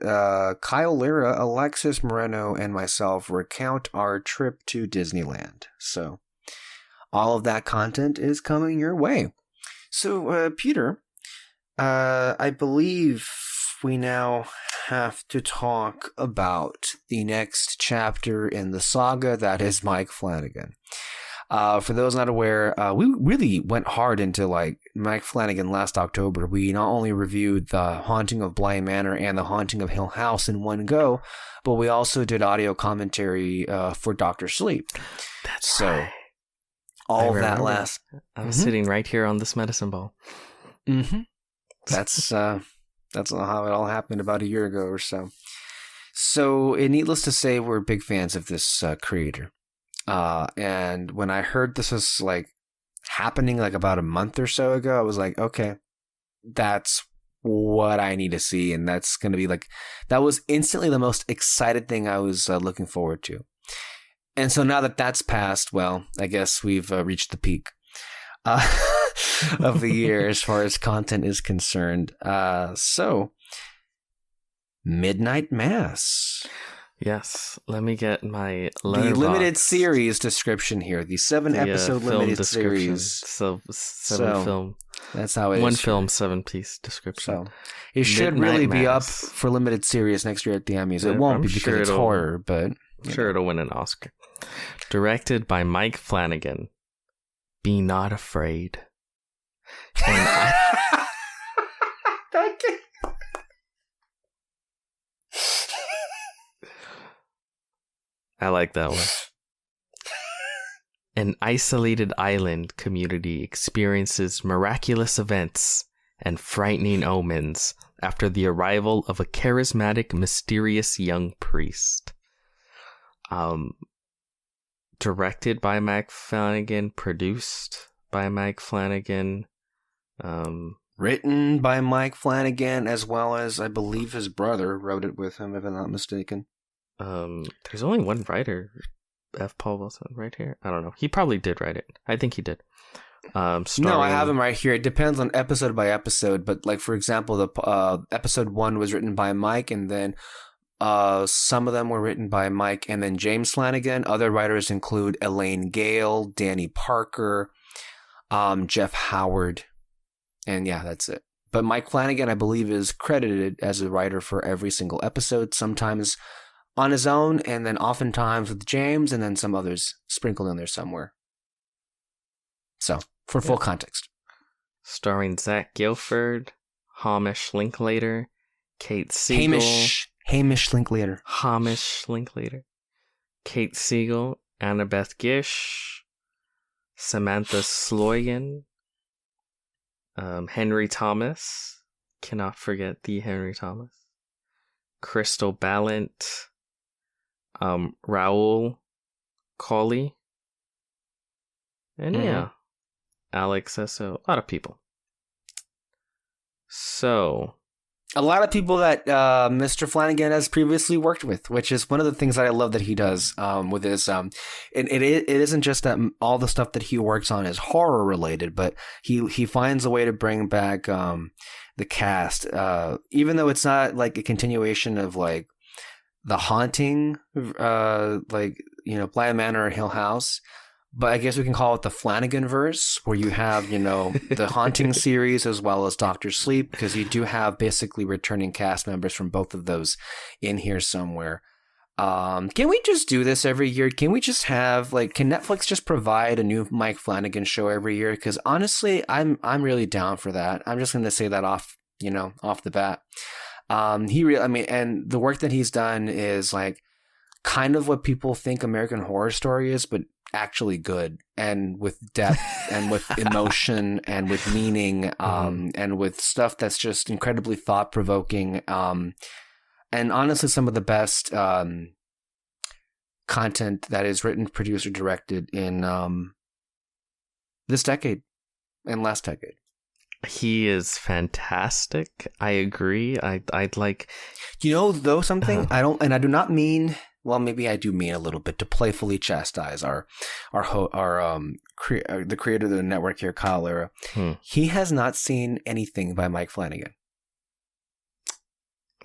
Kyle Lira, Alexis Moreno, and myself recount our trip to Disneyland. So all of that content is coming your way. So, Peter, I believe we now have to talk about the next chapter in the saga that is Mike Flanagan. For those not aware, we really went hard into Mike Flanagan last October. We not only reviewed The Haunting of Bly Manor and The Haunting of Hill House in one go, but we also did audio commentary for Dr. Sleep. That's right. All that last. I was sitting right here on this medicine ball. Mm-hmm. That's how it all happened about a year ago or so. So, needless to say, we're big fans of this creator. And when I heard this was happening about a month or so ago, I was like, okay, that's what I need to see. And that's going to be that was instantly the most excited thing I was looking forward to. And so now that that's passed, well, I guess we've reached the peak of the year as far as content is concerned. So, Midnight Mass. Yes, let me get my the limited series description here. The 7-episode limited series. So 7 film. That's how it is. 1 film, 7-piece description. So it should really be up for limited series next year at the Emmys. It won't be because it's horror, but I'm sure it'll win an Oscar. Directed by Mike Flanagan. Be Not Afraid. And I like that one. An isolated island community experiences miraculous events and frightening omens after the arrival of a charismatic, mysterious young priest. Directed by Mike Flanagan, produced by Mike Flanagan, written by Mike Flanagan, as well as I believe his brother wrote it with him, if I'm not mistaken. There's only one writer, F. Paul Wilson, right here. I don't know. He probably did write it. I think he did. No, I have him right here. It depends on episode by episode, but like for example, the episode 1 was written by Mike, and then some of them were written by Mike and then James Flanagan. Other writers include Elaine Gale, Danny Parker, Jeff Howard, and yeah, that's it. But Mike Flanagan, I believe, is credited as a writer for every single episode, sometimes on his own, and then oftentimes with James, and then some others sprinkled in there somewhere. So, for full context. Starring Zach Gilford, Hamish Linklater, Kate Siegel. Hamish Linklater. Kate Siegel, Annabeth Gish, Samantha Sloyan, Henry Thomas. Cannot forget the Henry Thomas. Crystal Ballant, Raoul Colley, and yeah, Alex Esso. A lot of people. So, a lot of people that Mr. Flanagan has previously worked with, which is one of the things that I love that he does with his. It isn't just that all the stuff that he works on is horror related, but he finds a way to bring back the cast, even though it's not like a continuation of like The Haunting, like Bly Manor or Hill House. But I guess we can call it the Flanagan verse, where you have, the Haunting series as well as Doctor Sleep, because you do have basically returning cast members from both of those in here somewhere. Can we just do this every year? Can we just have can Netflix just provide a new Mike Flanagan show every year? Because honestly, I'm really down for that. I'm just going to say that off the bat. And the work that he's done is like kind of what people think American Horror Story is, but actually good, and with depth and with emotion and with meaning, and with stuff that's just incredibly thought-provoking, and honestly some of the best content that is written, produced, or directed in this decade and last decade. He is fantastic. I agree. I'd like, though something I do not mean. Well, maybe I do mean a little bit to playfully chastise the creator of the network here, Kyle Lira. He has not seen anything by Mike Flanagan.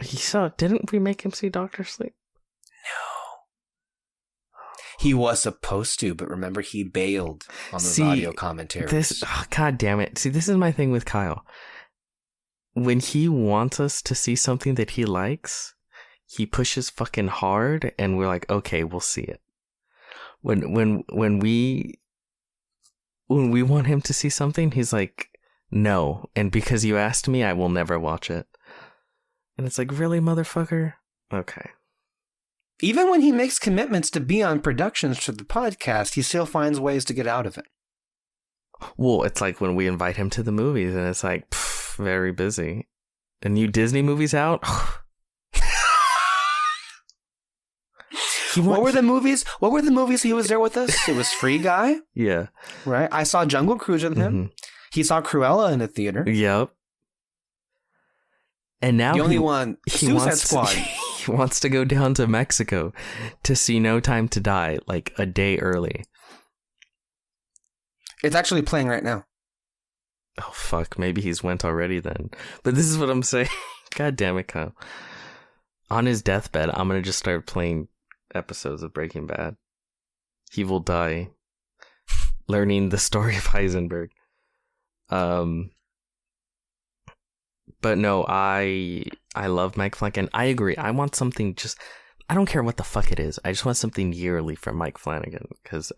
Didn't we make him see Doctor Sleep? No. He was supposed to, but remember he bailed on those audio commentaries. God damn it. See, this is my thing with Kyle. When he wants us to see something that he likes, he pushes fucking hard, and we're like, okay, we'll see it. When we want him to see something, he's like, no, and because you asked me, I will never watch it. And it's like, really, motherfucker? Okay. Even when he makes commitments to be on productions for the podcast, he still finds ways to get out of it. Well, it's like when we invite him to the movies, and it's like, very busy. A new Disney movie's out? What were the movies he was there with us? It was Free Guy. Yeah. Right? I saw Jungle Cruise with him. Mm-hmm. He saw Cruella in the theater. Yep. And now the only one, Suicide Squad. He wants to go down to Mexico to see No Time to Die, like a day early. It's actually playing right now. Oh, fuck. Maybe he's went already then. But this is what I'm saying. God damn it, Kyle. On his deathbed, I'm going to just start playing episodes of Breaking Bad. He will die learning the story of Heisenberg. But no, I love Mike Flanagan. I agree. I want something I don't care what the fuck it is. I just want something yearly from Mike Flanagan, because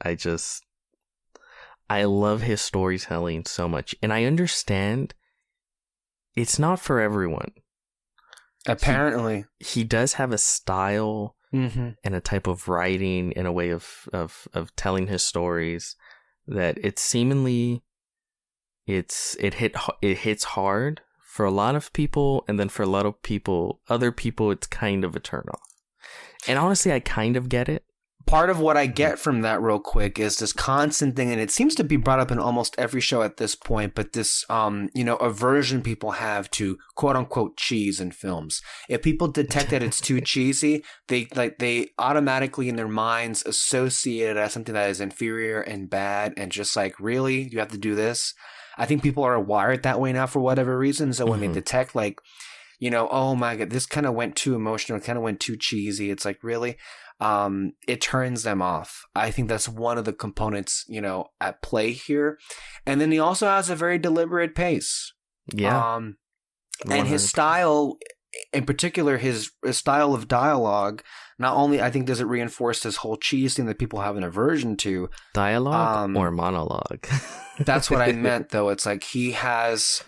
I love his storytelling so much. And I understand it's not for everyone. Apparently. He does have a style Mm-hmm. and a type of writing and a way of telling his stories that it seemingly it hits hard for a lot of people, and then for a lot of people, other people, it's kind of a turnoff. And honestly, I kind of get it. Part of what I get from that real quick is this constant thing, and it seems to be brought up in almost every show at this point, but this, aversion people have to quote unquote cheese in films. If people detect that it's too cheesy, they automatically in their minds associate it as something that is inferior and bad, and just like, really? You have to do this? I think people are wired that way now for whatever reason. So when they detect oh my God, this kind of went too emotional, kind of went too cheesy, it's like, really? It turns them off. I think that's one of the components, at play here. And then he also has a very deliberate pace. Yeah. And his style, in particular, his style of dialogue, not only I think does it reinforce this whole cheese thing that people have an aversion to. Dialogue or monologue? That's what I meant, though. It's like he has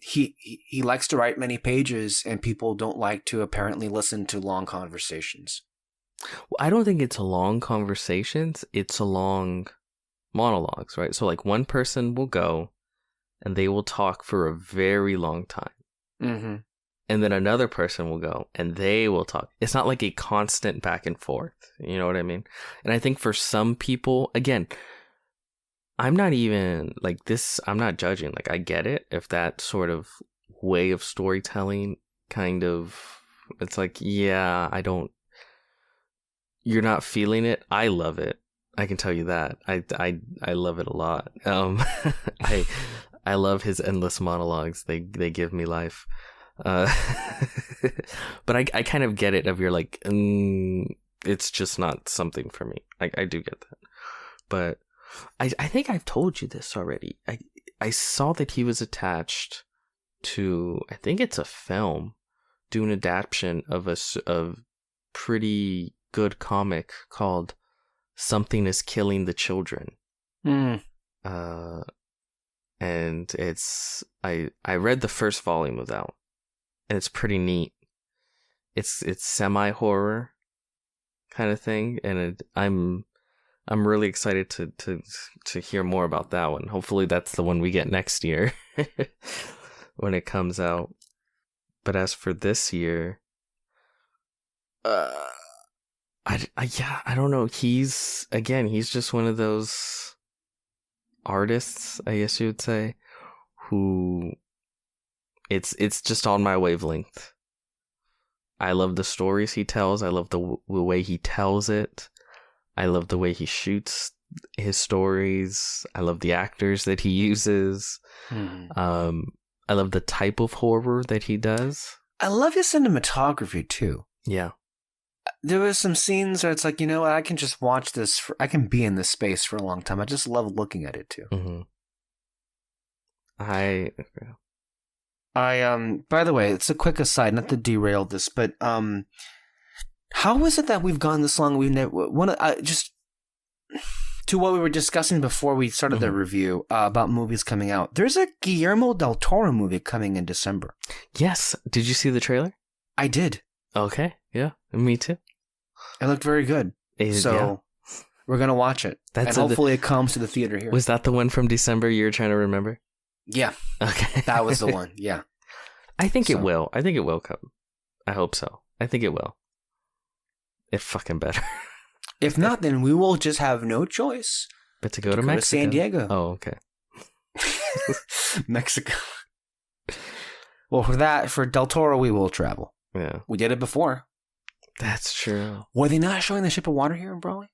he likes to write many pages, and people don't like to apparently listen to long conversations. Well, I don't think it's long conversations. It's a long monologues, right? So like one person will go and they will talk for a very long time. Mm-hmm. And then another person will go and they will talk. It's not like a constant back and forth. You know what I mean? And I think for some people, again, I'm not even like this. I'm not judging. Like, I get it. If that sort of way of storytelling kind of, it's like, yeah, you're not feeling it. I love it. I can tell you that. I love it a lot. I love his endless monologues. They give me life. But I kind of get it. If you're like, it's just not something for me. I do get that. But I think I've told you this already. I saw that he was attached to, I think it's a film, do an adaptation of a pretty good comic called Something is Killing the Children. And it's I read the first volume of that one, and it's pretty neat. It's semi horror kind of thing, and I'm really excited to hear more about that one. Hopefully that's the one we get next year when it comes out. But as for this year, I don't know. He's just one of those artists, I guess you would say, who it's just on my wavelength. I love the stories he tells. I love the way he tells it. I love the way he shoots his stories. I love the actors that he uses. I love the type of horror that he does. I love his cinematography too. Yeah. There was some scenes where it's like, I can just watch this. I can be in this space for a long time. I just love looking at it too. Mm-hmm. By the way, it's a quick aside, not to derail this, but how is it that we've gone this long? We've never just to what we were discussing before we started the review about movies coming out. There's a Guillermo del Toro movie coming in December. Yes. Did you see the trailer? I did. Okay. Yeah. Me too. It looked very good. We're gonna watch it, and hopefully it comes to the theater here. Was that the one from December you were trying to remember? Yeah. Okay. That was the one. Yeah. I think it will. I think it will come. I hope so. I think it will. It fucking better. If not, then we will just have no choice but to go to Mexico. To San Diego. Oh, okay. Mexico. Well, for Del Toro, we will travel. Yeah. We did it before. That's true. Were they not showing the Ship of Water here in Brawley?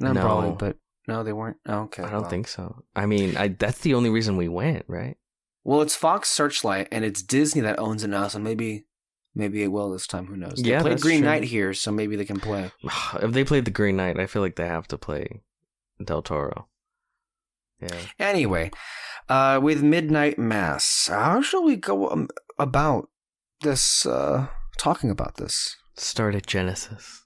Not in Brawley, but no, they weren't. Oh, okay. I don't think so. I mean, that's the only reason we went, right? Well, it's Fox Searchlight, and it's Disney that owns it now, so maybe it will this time. Who knows? They played Green Knight here, so maybe they can play. If they played the Green Knight, I feel like they have to play Del Toro. Yeah. Anyway, with Midnight Mass, how shall we go about this? Talking about this. Start at Genesis.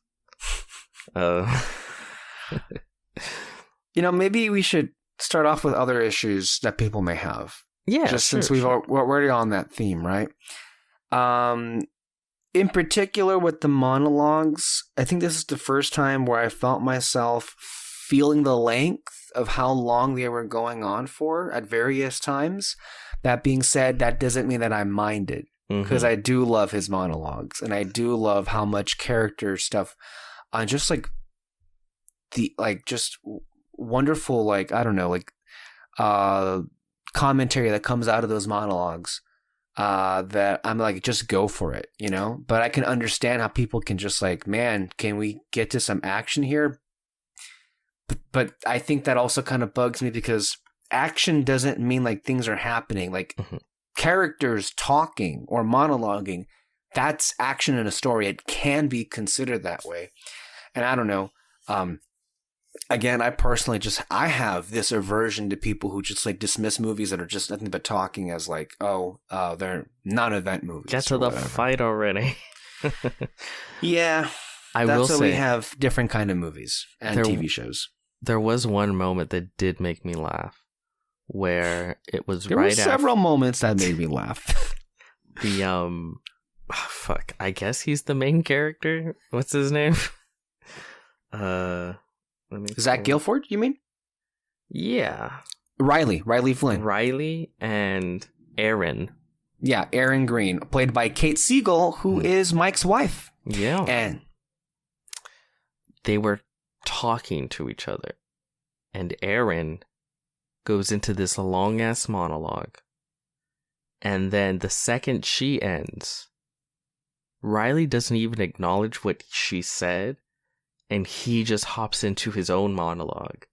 Maybe we should start off with other issues that people may have. Yeah, just since we're already on that theme, right? in particular with the monologues, I think this is the first time where I felt myself feeling the length of how long they were going on for at various times. That being said, that doesn't mean that I minded, because I do love his monologues, and I do love how much character stuff on just like the just wonderful, I don't know, commentary that comes out of those monologues. That I'm like, just go for it, but I can understand how people can just man, can we get to some action here? But I think that also kind of bugs me, because action doesn't mean things are happening, characters talking or monologuing. That's action in a story. It can be considered that way. And I don't know. Again, I personally I have this aversion to people who just dismiss movies that are just nothing but talking as they're non-event movies. Get to the fight already. Yeah. That's why we have different kind of movies and TV shows. There was one moment that did make me laugh, where it was there right were several moments that made me laugh. I guess he's the main character. What's his name? Zach Gilford, you mean? Yeah. Riley Flynn. Riley and Aaron. Yeah, Aaron Green, played by Kate Siegel, who is Mike's wife. Yeah. And they were talking to each other, and Aaron goes into this long-ass monologue, and then the second she ends, Riley doesn't even acknowledge what she said, and he just hops into his own monologue.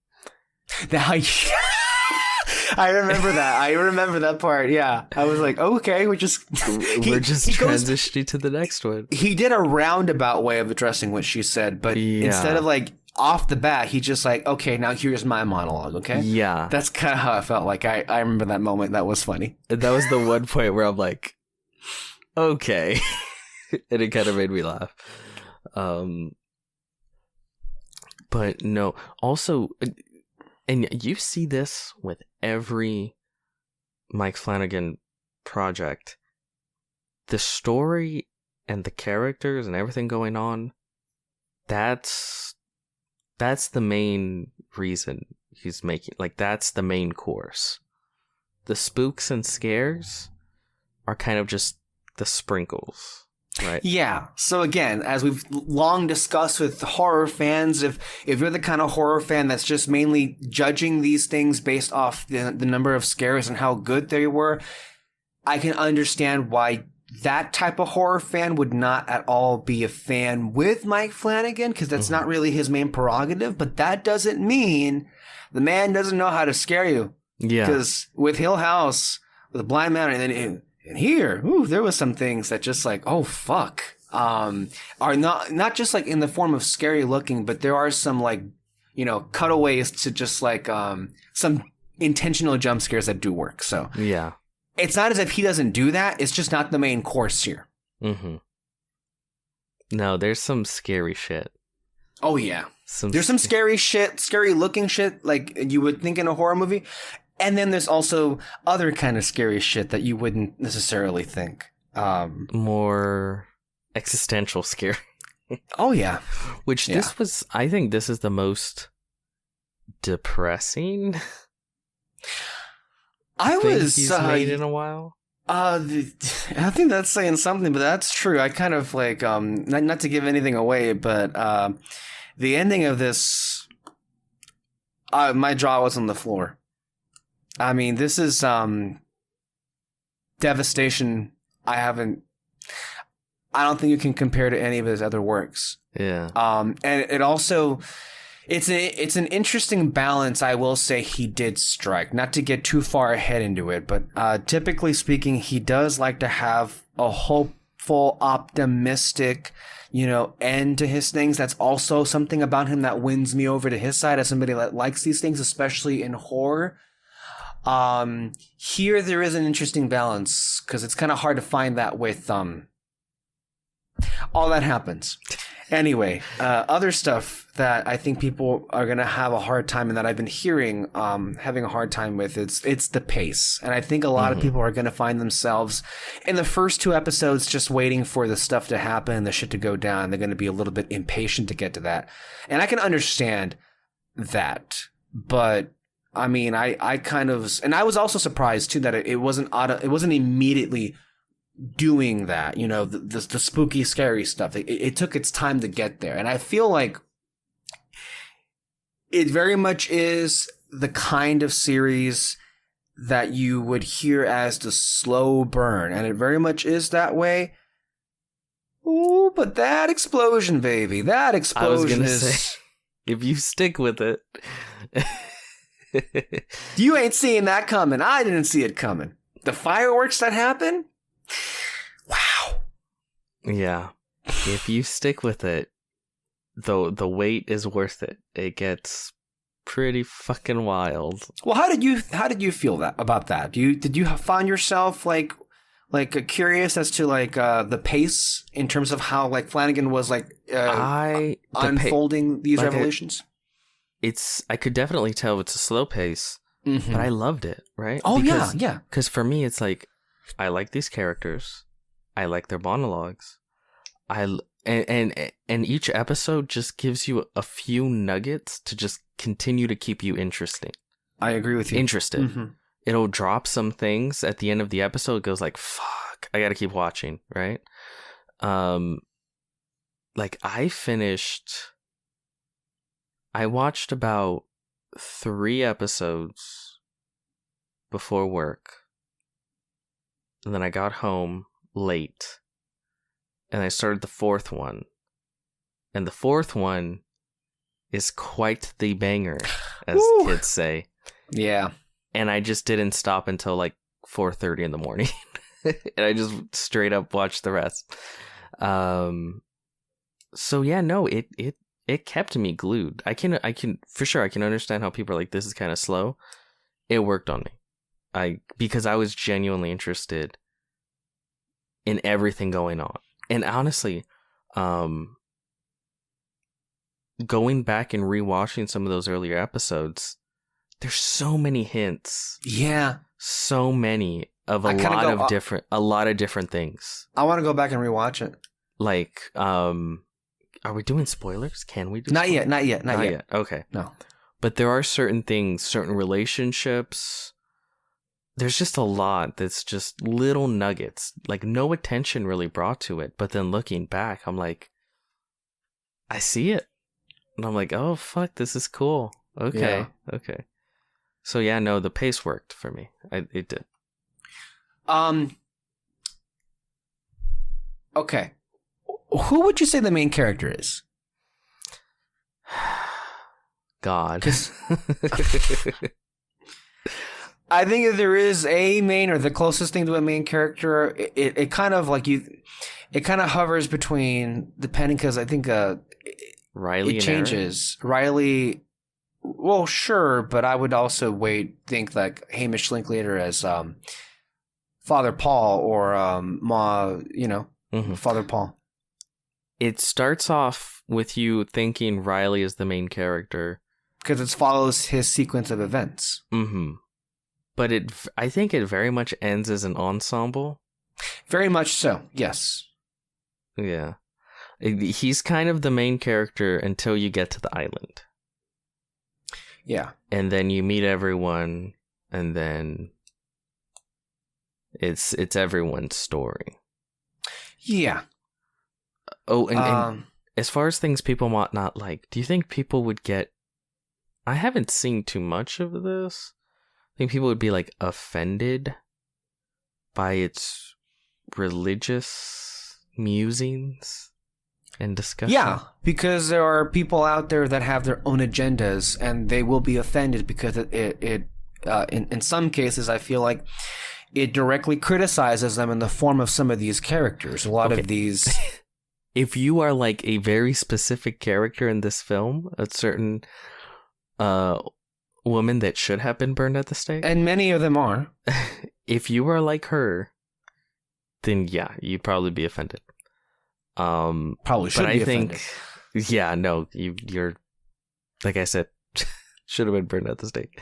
I remember that. I remember that part. Yeah, I was like, okay, we're just transitioning to the next one. He did a roundabout way of addressing what she said, but instead of off the bat, he just okay, now here's my monologue. Okay, yeah, that's kind of how I felt. I remember that moment. That was funny. That was the one point where I'm like, okay, and it kind of made me laugh. But no, also, and you see this with every Mike Flanagan project, the story and the characters and everything going on, that's the main reason he's making, that's the main course. The spooks and scares are kind of just the sprinkles. Right. Yeah. So again, as we've long discussed with horror fans, if you're the kind of horror fan that's just mainly judging these things based off the number of scares and how good they were, I can understand why that type of horror fan would not at all be a fan with Mike Flanagan, because that's not really his main prerogative. But that doesn't mean the man doesn't know how to scare you. Yeah. Because with Hill House, with the Blind Manor, and then and here, there was some things that just oh fuck, are not just in the form of scary looking, but there are some cutaways to just some intentional jump scares that do work. So yeah, it's not as if he doesn't do that. It's just not the main course here. No, there's some scary shit. Oh yeah, there's some scary shit, scary looking shit you would think in a horror movie. And then there's also other kind of scary shit that you wouldn't necessarily think. More existential scary. Oh, yeah. This was, I think this is the most depressing he's made in a while. I think that's saying something, but that's true. I kind of not to give anything away, but the ending of this, my jaw was on the floor. I mean, this is devastation. I don't think you can compare to any of his other works. Yeah. And it also, it's an interesting balance, I will say, he did strike. Not to get too far ahead into it, but typically speaking, he does like to have a hopeful, optimistic, end to his things. That's also something about him that wins me over to his side as somebody that likes these things, especially in horror. Here there is an interesting balance, because it's kind of hard to find that with all that happens. Anyway, other stuff that I think people are going to have a hard time and that I've been hearing having a hard time with, it's the pace. And I think a lot of people are going to find themselves in the first 2 episodes just waiting for the stuff to happen, the shit to go down. They're going to be a little bit impatient to get to that. And I can understand that. But I mean, I kind of, and I was also surprised too that it wasn't immediately doing that, you know, the spooky, scary stuff. It took its time to get there. And I feel like it very much is the kind of series that you would hear as the slow burn. And it very much is that way. Ooh, but that explosion, baby, that explosion I was gonna say, if you stick with it. You ain't seeing that coming. I didn't see it coming. The fireworks that happen? Wow. Yeah. If you stick with it, the wait is worth it. It gets pretty fucking wild. Well, how did you feel about that? Did you find yourself like curious as to like the pace in terms of how like Flanagan was like unfolding these like revelations? I could definitely tell it's a slow pace, but I loved it, right? Oh, yeah. Because for me, it's like, I like these characters. I like their monologues. And each episode just gives you a few nuggets to just continue to keep you interested. I agree with you. Interested. Mm-hmm. It'll drop some things at the end of the episode. It goes like, fuck, I gotta keep watching, right? Like I watched about 3 episodes before work. And then I got home late. And I started the 4th one. And the 4th one is quite the banger, as kids say. Yeah. And I just didn't stop until like 4:30 in the morning. And I just straight up watched the rest. So yeah, no, it kept me glued. I can for sure, I can understand how people are like, this is kind of slow. It worked on me. Because I was genuinely interested in everything going on. And honestly, going back and rewatching some of those earlier episodes, there's so many hints. Yeah. So many of a lot of different things. I want to go back and rewatch it. Like, are we doing spoilers? Can we do Not yet. Okay. No. But there are certain things, certain relationships. There's just a lot that's just little nuggets, like no attention really brought to it. But then looking back, I'm like, I see it. And I'm like, oh, fuck, this is cool. Okay. Yeah. Okay. So yeah, no, the pace worked for me. It did. Okay. Who would you say the main character is? God. I think if there is a main or the closest thing to a main character, it kind of like it kind of hovers between, depending, because I think Riley it changes. Riley, well, sure, but I would also think like Hamish Linklater as Father Paul or Father Paul. It starts off with you thinking Riley is the main character because it follows his sequence of events. Mm-hmm. But I think it very much ends as an ensemble. Very much so, yes. Yeah. He's kind of the main character until you get to the island. Yeah. And then you meet everyone, and then it's everyone's story. Yeah. Oh, and as far as things people might not like, do you think people would get... I haven't seen too much of this. I think people would be like offended by its religious musings and discussion. Yeah, because there are people out there that have their own agendas, and they will be offended because it in some cases, I feel like it directly criticizes them in the form of some of these characters. A lot of these. If you are like a very specific character in this film, a certain woman that should have been burned at the stake, and many of them are. If you are like her, then yeah, you'd probably be offended. Probably should but be I offended. think, yeah, no, you're like I said, should have been burned at the stake.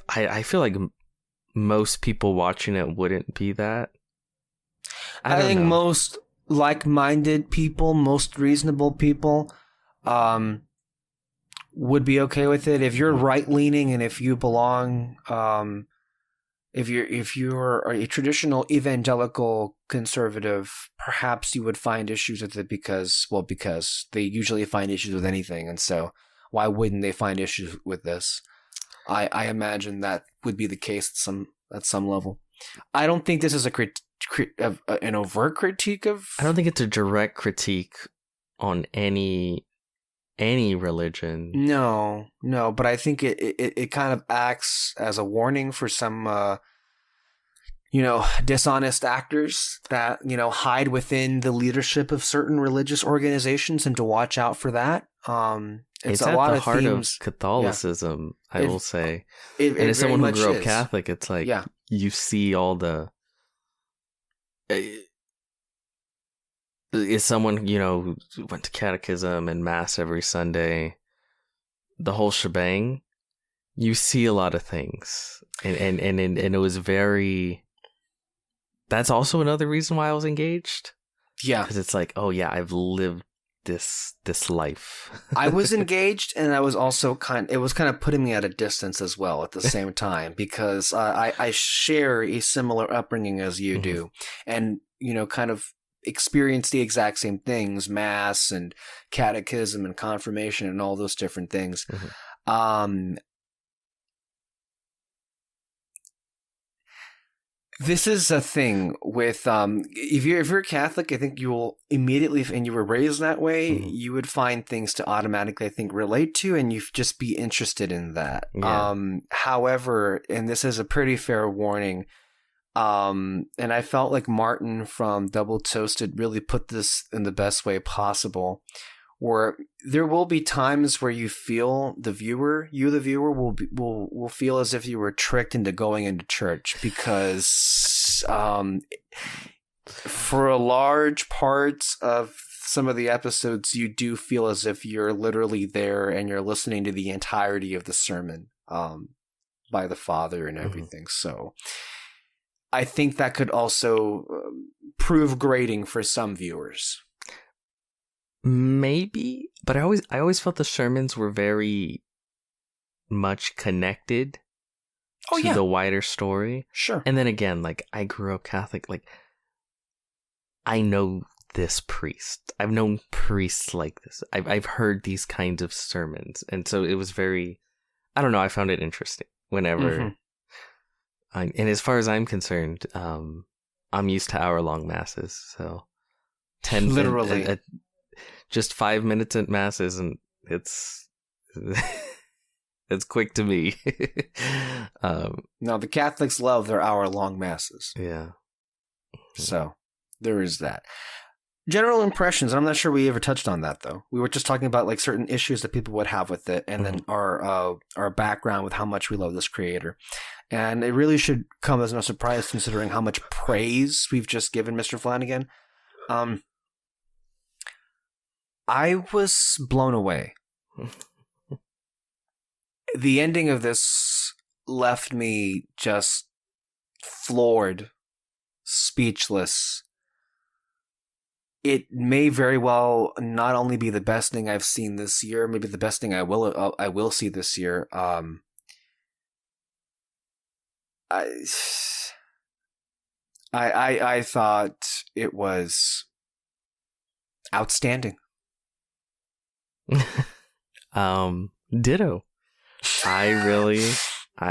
I feel like most people watching it wouldn't be that. I don't think know. most like-minded people, most reasonable people, would be okay with it. If you're right-leaning and if you belong, if you're a traditional evangelical conservative, perhaps you would find issues with it because they usually find issues with anything, and so why wouldn't they find issues with this? I imagine that would be the case at some level. I don't think this is an overt critique of. I don't think it's a direct critique on any religion. No, but I think it kind of acts as a warning for some dishonest actors that hide within the leadership of certain religious organizations, and to watch out for that. It's a at lot the of heart themes. of Catholicism, yeah. I will say. And as someone who grew up Catholic, it's like you see all the. As someone who went to catechism and mass every Sunday, the whole shebang, you see a lot of things, and it was very. That's also another reason why I was engaged. Yeah, because it's like, oh yeah, I've lived this life. I was engaged, and I was also it was kind of putting me at a distance as well at the same time, because I share a similar upbringing as you do, and kind of experience the exact same things, mass and catechism and confirmation and all those different things. This is a thing with if you're Catholic, I think you will immediately, and you were raised that way, you would find things to automatically, I think, relate to, and you just be interested in that. Yeah. However, and this is a pretty fair warning, and I felt like Martin from Double Toasted really put this in the best way possible, where there will be times where you feel the viewer will feel as if you were tricked into going into church, because for a large part of some of the episodes, you do feel as if you're literally there and you're listening to the entirety of the sermon by the Father and everything. So I think that could also prove grating for some viewers. Maybe, but I always felt the sermons were very much connected to the wider story. Sure. And then again, like, I grew up Catholic, like, I know this priest. I've known priests like this. I've heard these kinds of sermons, and so it was very, I don't know, I found it interesting whenever. And as far as I'm concerned, I'm used to hour-long masses, so 10 literally. Just 5 minutes at mass isn't, it's quick to me. No, the Catholics love their hour-long masses. Yeah. So there is that. General impressions, I'm not sure we ever touched on that, though. We were just talking about like certain issues that people would have with it, and then our background with how much we love this creator. And it really should come as no surprise, considering how much praise we've just given Mr. Flanagan. I was blown away. The ending of this left me just floored, speechless. It may very well not only be the best thing I've seen this year, maybe the best thing I will see this year. I thought it was outstanding. Ditto. I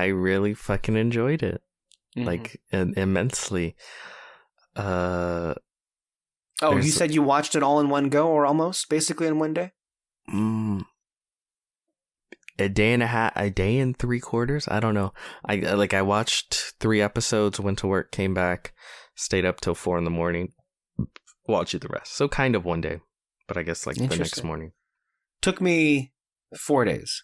really fucking enjoyed it, like immensely. You said you watched it all in one go, or almost basically in one day? A day and a half, a day and 3/4. I don't know. I watched 3 episodes, went to work, came back, stayed up till 4 a.m, watched the rest. So kind of one day, but I guess like the next morning. Took me 4 days.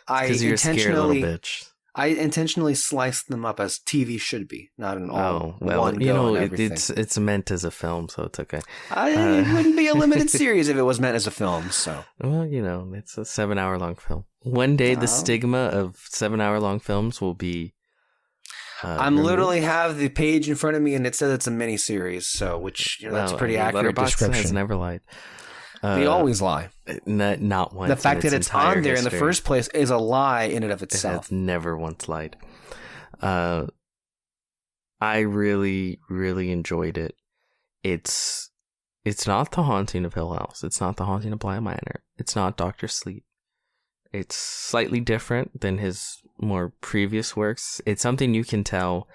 Because you're a scared little bitch. I intentionally sliced them up as TV should be, not an all one you go know, and everything. it's meant as a film, so it's okay. It wouldn't be a limited series if it was meant as a film. So, well, you know, it's a 7-hour-long film. One day, the stigma of 7-hour-long films will be. I'm literally have the page in front of me, and it says it's a mini series. So, which that's a pretty accurate description. Has never lied. They always lie. Not once. The fact that it's on there in the first place is a lie in and of itself. It has never once lied. I really, really enjoyed it. It's not The Haunting of Hill House. It's not The Haunting of Bly Manor. It's not Dr. Sleep. It's slightly different than his more previous works. It's something you can tell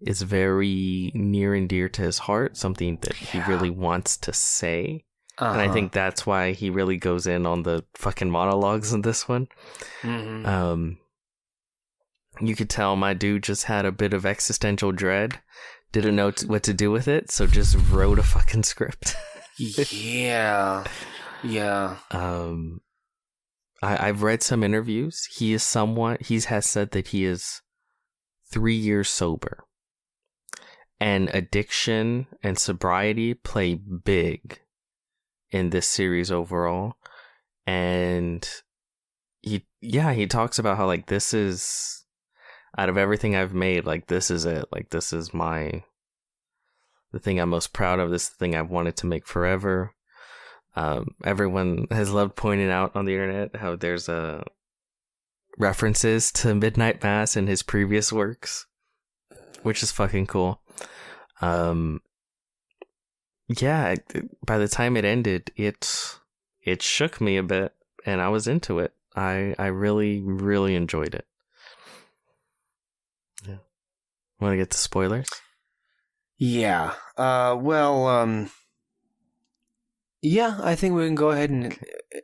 is very near and dear to his heart, something that he really wants to say. And I think that's why he really goes in on the fucking monologues in this one. Mm-hmm. You could tell my dude just had a bit of existential dread, didn't know what to do with it, so just wrote a fucking script. Yeah. I've read some interviews. He has said that he is 3 years sober. And addiction and sobriety play big in this series overall. And he talks about how, like, this is, out of everything I've made, like, this is it. Like, this is the thing I'm most proud of. This is the thing I've wanted to make forever. Everyone has loved pointing out on the internet how there's references to Midnight Mass in his previous works, which is fucking cool. By the time it ended, it shook me a bit, and I was into it. I really, really enjoyed it. Yeah. Want to get to spoilers? Yeah. Yeah, I think we can go ahead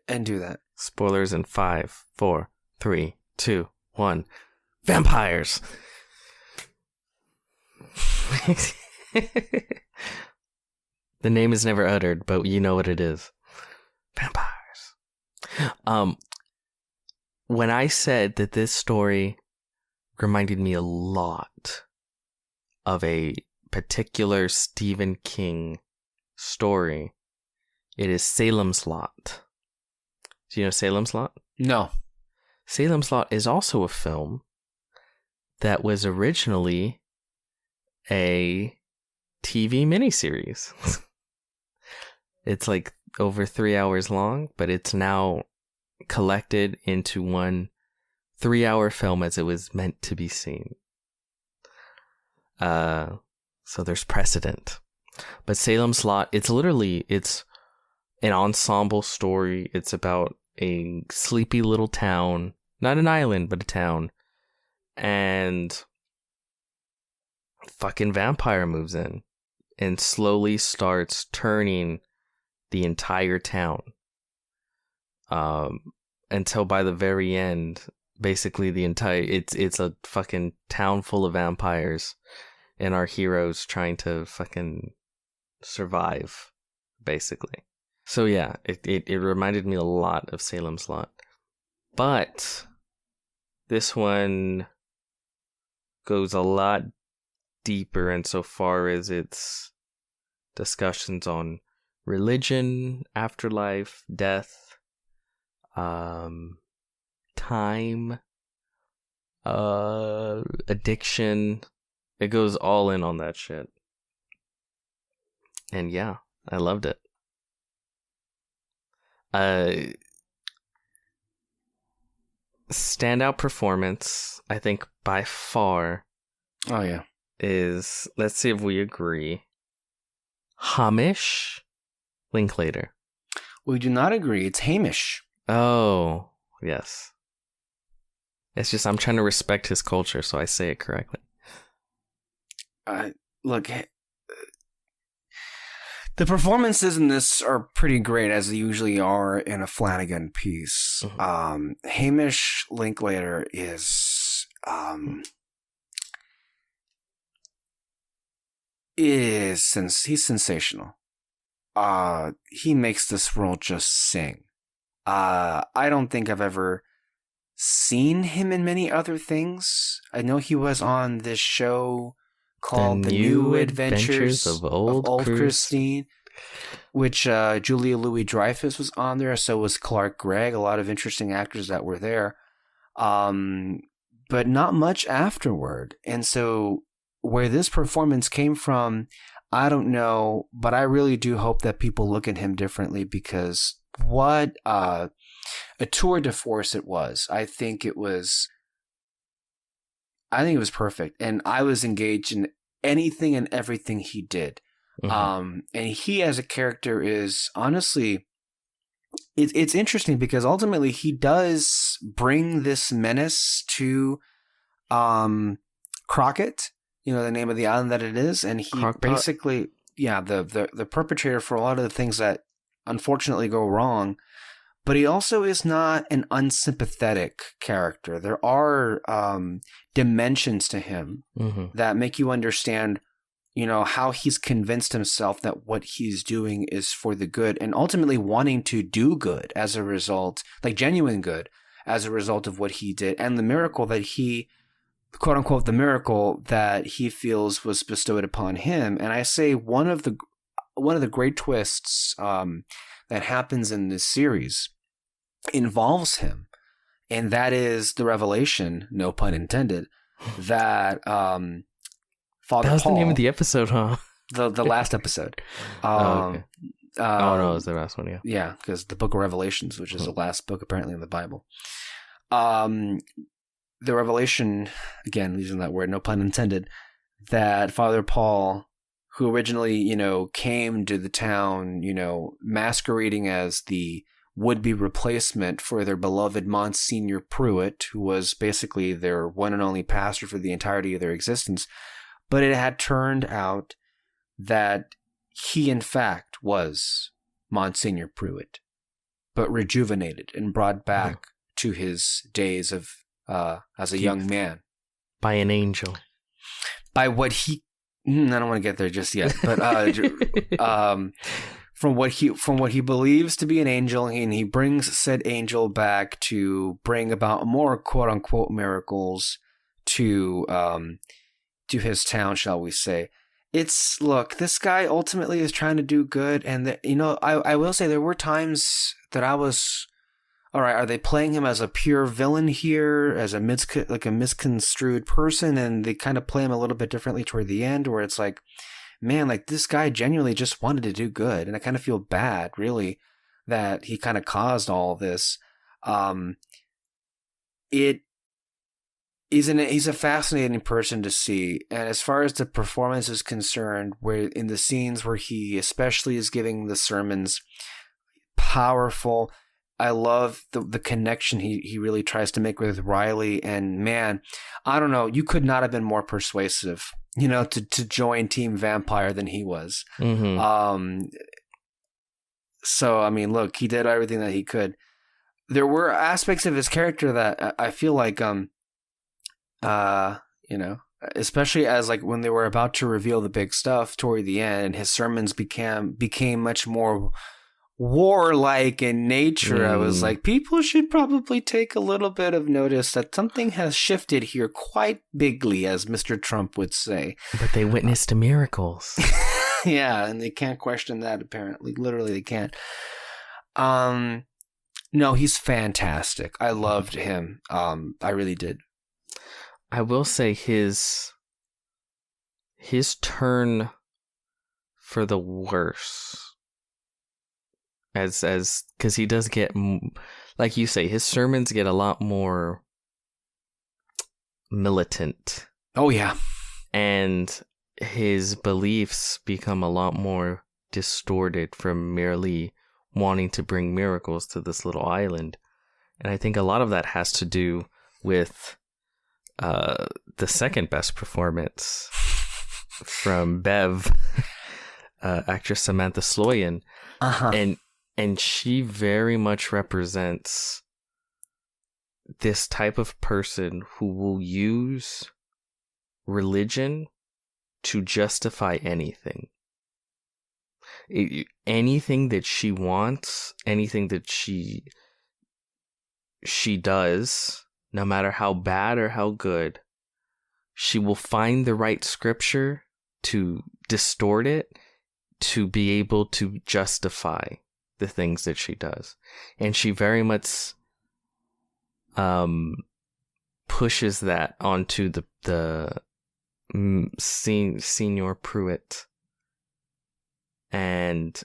and do that. Spoilers in 5, 4, 3, 2, 1. Vampires! The name is never uttered, but you know what it is. Vampires. When I said that this story reminded me a lot of a particular Stephen King story, it is Salem's Lot. Do you know Salem's Lot? No. Salem's Lot is also a film that was originally a TV miniseries. It's like over 3 hours long, but it's now collected into one 3-hour film as it was meant to be seen. So there's precedent. But Salem's Lot, it's an ensemble story. It's about a sleepy little town, not an island, but a town. And fucking vampire moves in and slowly starts turning the entire town. Until by the very end, basically it's a fucking town full of vampires and our heroes trying to fucking survive, basically. So yeah, it reminded me a lot of Salem's Lot. But this one goes a lot deeper insofar as its discussions on religion, afterlife, death, time, addiction. It goes all in on that shit. And yeah, I loved it. Standout performance, I think by far. Oh yeah. Is, let's see if we agree, Hamish Linklater. We do not agree. It's Hamish. Oh, yes. It's just I'm trying to respect his culture, so I say it correctly. Look, the performances in this are pretty great, as they usually are in a Flanagan piece. Mm-hmm. Hamish Linklater is he's sensational. He makes this world just sing. I don't think I've ever seen him in many other things. I know he was on this show called The New Adventures of Old Christine, which Julia Louis-Dreyfus was on there. So was Clark Gregg. A lot of interesting actors that were there. But not much afterward. And so where this performance came from, I don't know, but I really do hope that people look at him differently, because what a tour de force it was. I think it was perfect. And I was engaged in anything and everything he did. Mm-hmm. And he as a character is honestly, it's interesting because ultimately he does bring this menace to Crockett, the name of the island that it is. And he basically, the perpetrator for a lot of the things that unfortunately go wrong. But he also is not an unsympathetic character. There are dimensions to him that make you understand, how he's convinced himself that what he's doing is for the good, and ultimately wanting to do good as a result, like genuine good as a result of what he did, and the miracle that he, quote unquote, the miracle that he feels was bestowed upon him. And I say one of the great twists that happens in this series involves him, and that is the revelation, no pun intended, that Father That was Paul, the name of the episode, huh? The last episode. Okay. No, it was the last one, yeah. Yeah, because the Book of Revelations, which is the last book apparently in the Bible. The revelation, again, using that word, no pun intended, that Father Paul, who originally, came to the town, masquerading as the would-be replacement for their beloved Monsignor Pruitt, who was basically their one and only pastor for the entirety of their existence. But it had turned out that he, in fact, was Monsignor Pruitt, but rejuvenated and brought back to his days of as a young man. By an angel. By what he... I don't want to get there just yet, but from what he believes to be an angel, and he brings said angel back to bring about more quote unquote miracles to his town, shall we say. Look, this guy ultimately is trying to do good, and I will say there were times that I was, all right, are they playing him as a pure villain here, as a misconstrued person, and they kind of play him a little bit differently toward the end, where it's like, man, like this guy genuinely just wanted to do good, and I kind of feel bad, really, that he kind of caused all of this. He's a fascinating person to see, and as far as the performance is concerned, where in the scenes where he especially is giving the sermons, powerful. I love the connection he really tries to make with Riley, and man, I don't know, you could not have been more persuasive, to join Team Vampire than he was. Mm-hmm. So I mean, look, he did everything that he could. There were aspects of his character that I feel like especially as like when they were about to reveal the big stuff toward the end, and his sermons became much more warlike in nature. I was like, people should probably take a little bit of notice that something has shifted here quite bigly, as Mr. Trump would say. But they witnessed miracles. Yeah, and they can't question that, apparently. Literally, they can't. No, he's fantastic. I loved him. I really did. I will say his turn for the worse, as because he does get, like you say, his sermons get a lot more militant. Oh yeah, and his beliefs become a lot more distorted from merely wanting to bring miracles to this little island, and I think a lot of that has to do with the second best performance from Bev, actress Samantha Sloyan, and she very much represents this type of person who will use religion to justify anything. Anything that she wants, anything that she does, no matter how bad or how good, she will find the right scripture to distort it to be able to justify the things that she does. And she very much pushes that onto the Senior Pruitt. And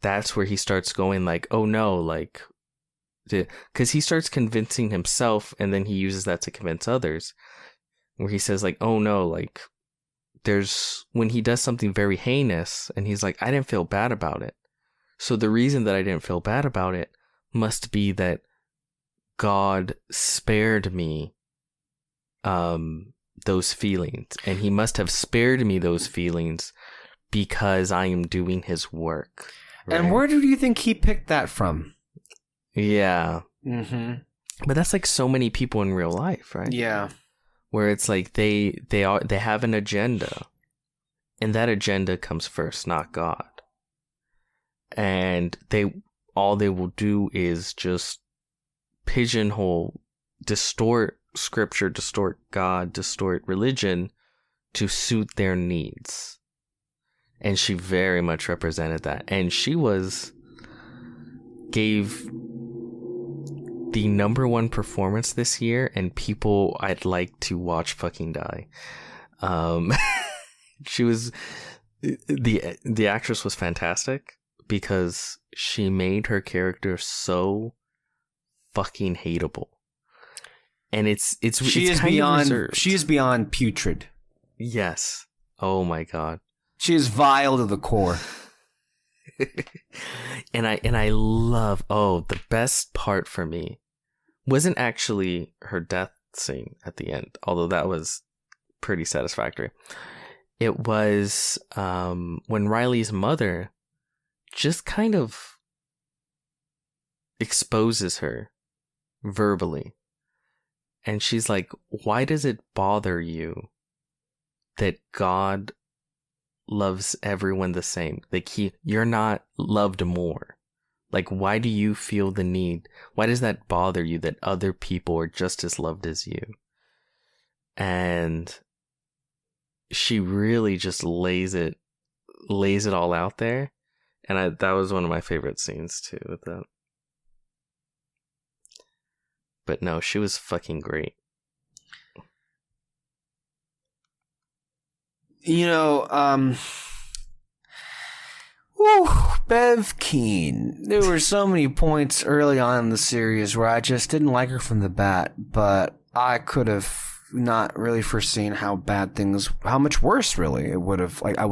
that's where he starts going like, oh no, like, because he starts convincing himself, and then he uses that to convince others, where he says like, oh no, like, there's when he does something very heinous, and he's like, I didn't feel bad about it. So the reason that I didn't feel bad about it must be that God spared me those feelings, and he must have spared me those feelings because I am doing his work. Right? And where do you think he picked that from? Yeah. Mm-hmm. But that's like so many people in real life, right? Yeah. Where it's like they have an agenda, and that agenda comes first, not God. And all they will do is just pigeonhole, distort scripture, distort God, distort religion to suit their needs. And she very much represented that. And she gave the #1 performance this year, and people I'd like to watch fucking die. She was the actress was fantastic because she made her character so fucking hateable, and it's she is beyond putrid. Yes. Oh my god. She is vile to the core. And I love, the best part for me wasn't actually her death scene at the end, although that was pretty satisfactory. It was when Riley's mother just kind of exposes her verbally. And she's like, why does it bother you that God loves everyone the same? Like, you're not loved more. Like, why do you feel the need? Why does that bother you that other people are just as loved as you? And she really just lays it all out there. And that was one of my favorite scenes too with that. But no, she was fucking great. You know, Bev Keane. There were so many points early on in the series where I just didn't like her from the bat, but I could have not really foreseen how much worse really I would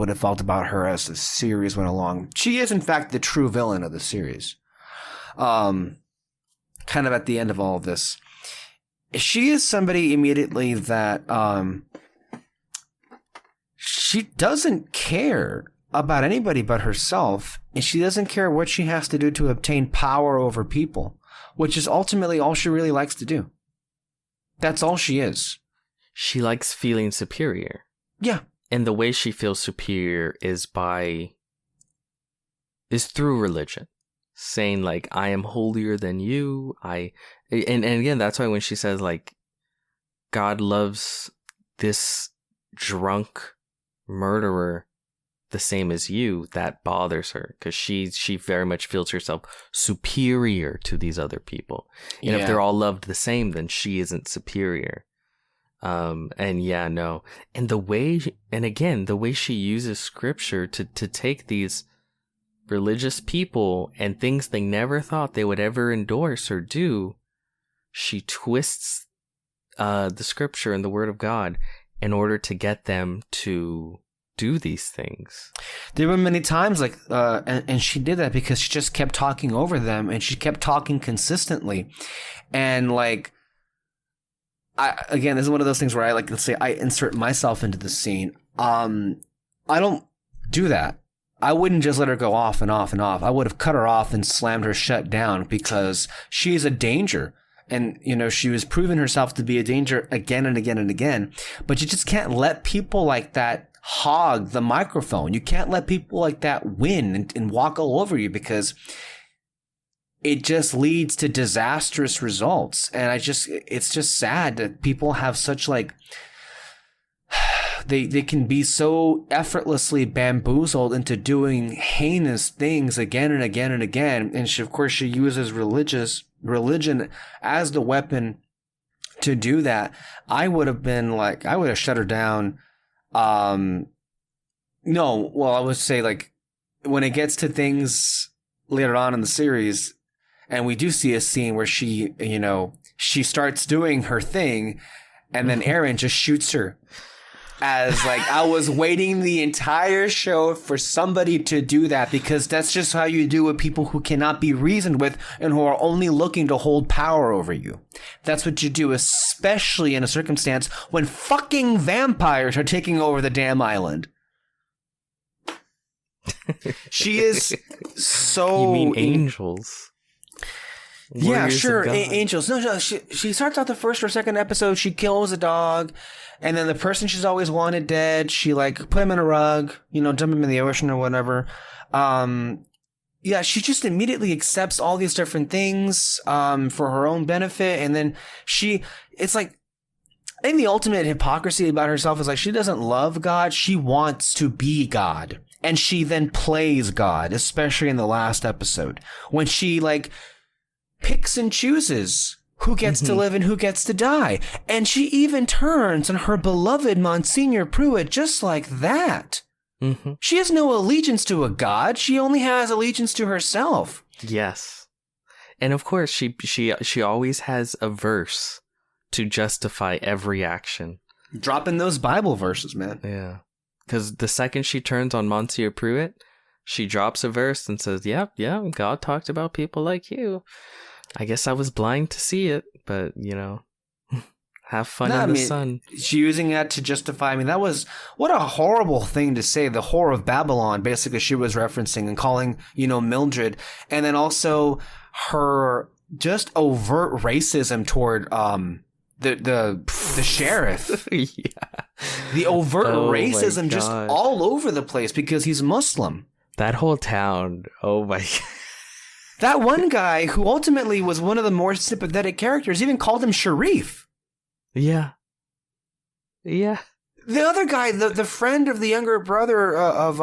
have felt about her as the series went along. She is in fact the true villain of the series. Kind of at the end of all of this. She is somebody immediately that she doesn't care about anybody but herself, and she doesn't care what she has to do to obtain power over people, which is ultimately all she really likes to do. That's all she is. She likes feeling superior. Yeah. And the way she feels superior is through religion. Saying like, I am holier than you. And again, that's why when she says like, God loves this drunk murderer the same as you, that bothers her because she very much feels herself superior to these other people. And if they're all loved the same, then she isn't superior. And the way she uses scripture to take these religious people and things they never thought they would ever endorse or do, she twists the scripture and the word of God in order to get them to do these things. There were many times like and she did that because she just kept talking over them, and she kept talking consistently. And like, this is one of those things where I like, let's say I insert myself into the scene. I don't do that. I wouldn't just let her go off and off and off. I would have cut her off and slammed her shut down because she is a danger. And, she was proving herself to be a danger again and again and again. But you just can't let people like that hog the microphone. You can't let people like that win and walk all over you, because it just leads to disastrous results. And it's just sad that people have such like, they can be so effortlessly bamboozled into doing heinous things again and again and again. And she uses religion as the weapon to do that. I would have shut her down. I would say like when it gets to things later on in the series, and we do see a scene where she starts doing her thing, and then Aaron just shoots her. As like, I was waiting the entire show for somebody to do that, because that's just how you do with people who cannot be reasoned with and who are only looking to hold power over you. That's what you do, especially in a circumstance when fucking vampires are taking over the damn island. She is so... You mean angels? Yeah, sure, angels. No, she starts out the first or second episode, she kills a dog, and then the person she's always wanted dead, she like put him in a rug, dump him in the ocean or whatever. Yeah, she just immediately accepts all these different things for her own benefit, and then it's like, I think the ultimate hypocrisy about herself is like, she doesn't love God, she wants to be God, and she then plays God, especially in the last episode, when she like picks and chooses who gets to live and who gets to die. And she even turns on her beloved Monsignor Pruitt just like that. Mm-hmm. She has no allegiance to a god. She only has allegiance to herself. Yes. And of course, she always has a verse to justify every action. Dropping those Bible verses, man. Yeah. Because the second she turns on Monsieur Pruitt, she drops a verse and says, yeah, God talked about people like you. I guess I was blind to see it, but, have fun in the sun. She's using that to justify, what a horrible thing to say. The whore of Babylon, basically, she was referencing and calling, Mildred. And then also her just overt racism toward the sheriff. Yeah. The overt racism just all over the place because he's Muslim. That whole town. Oh my God. That one guy who ultimately was one of the more sympathetic characters even called him Sharif. Yeah. Yeah. The other guy, the friend of the younger brother of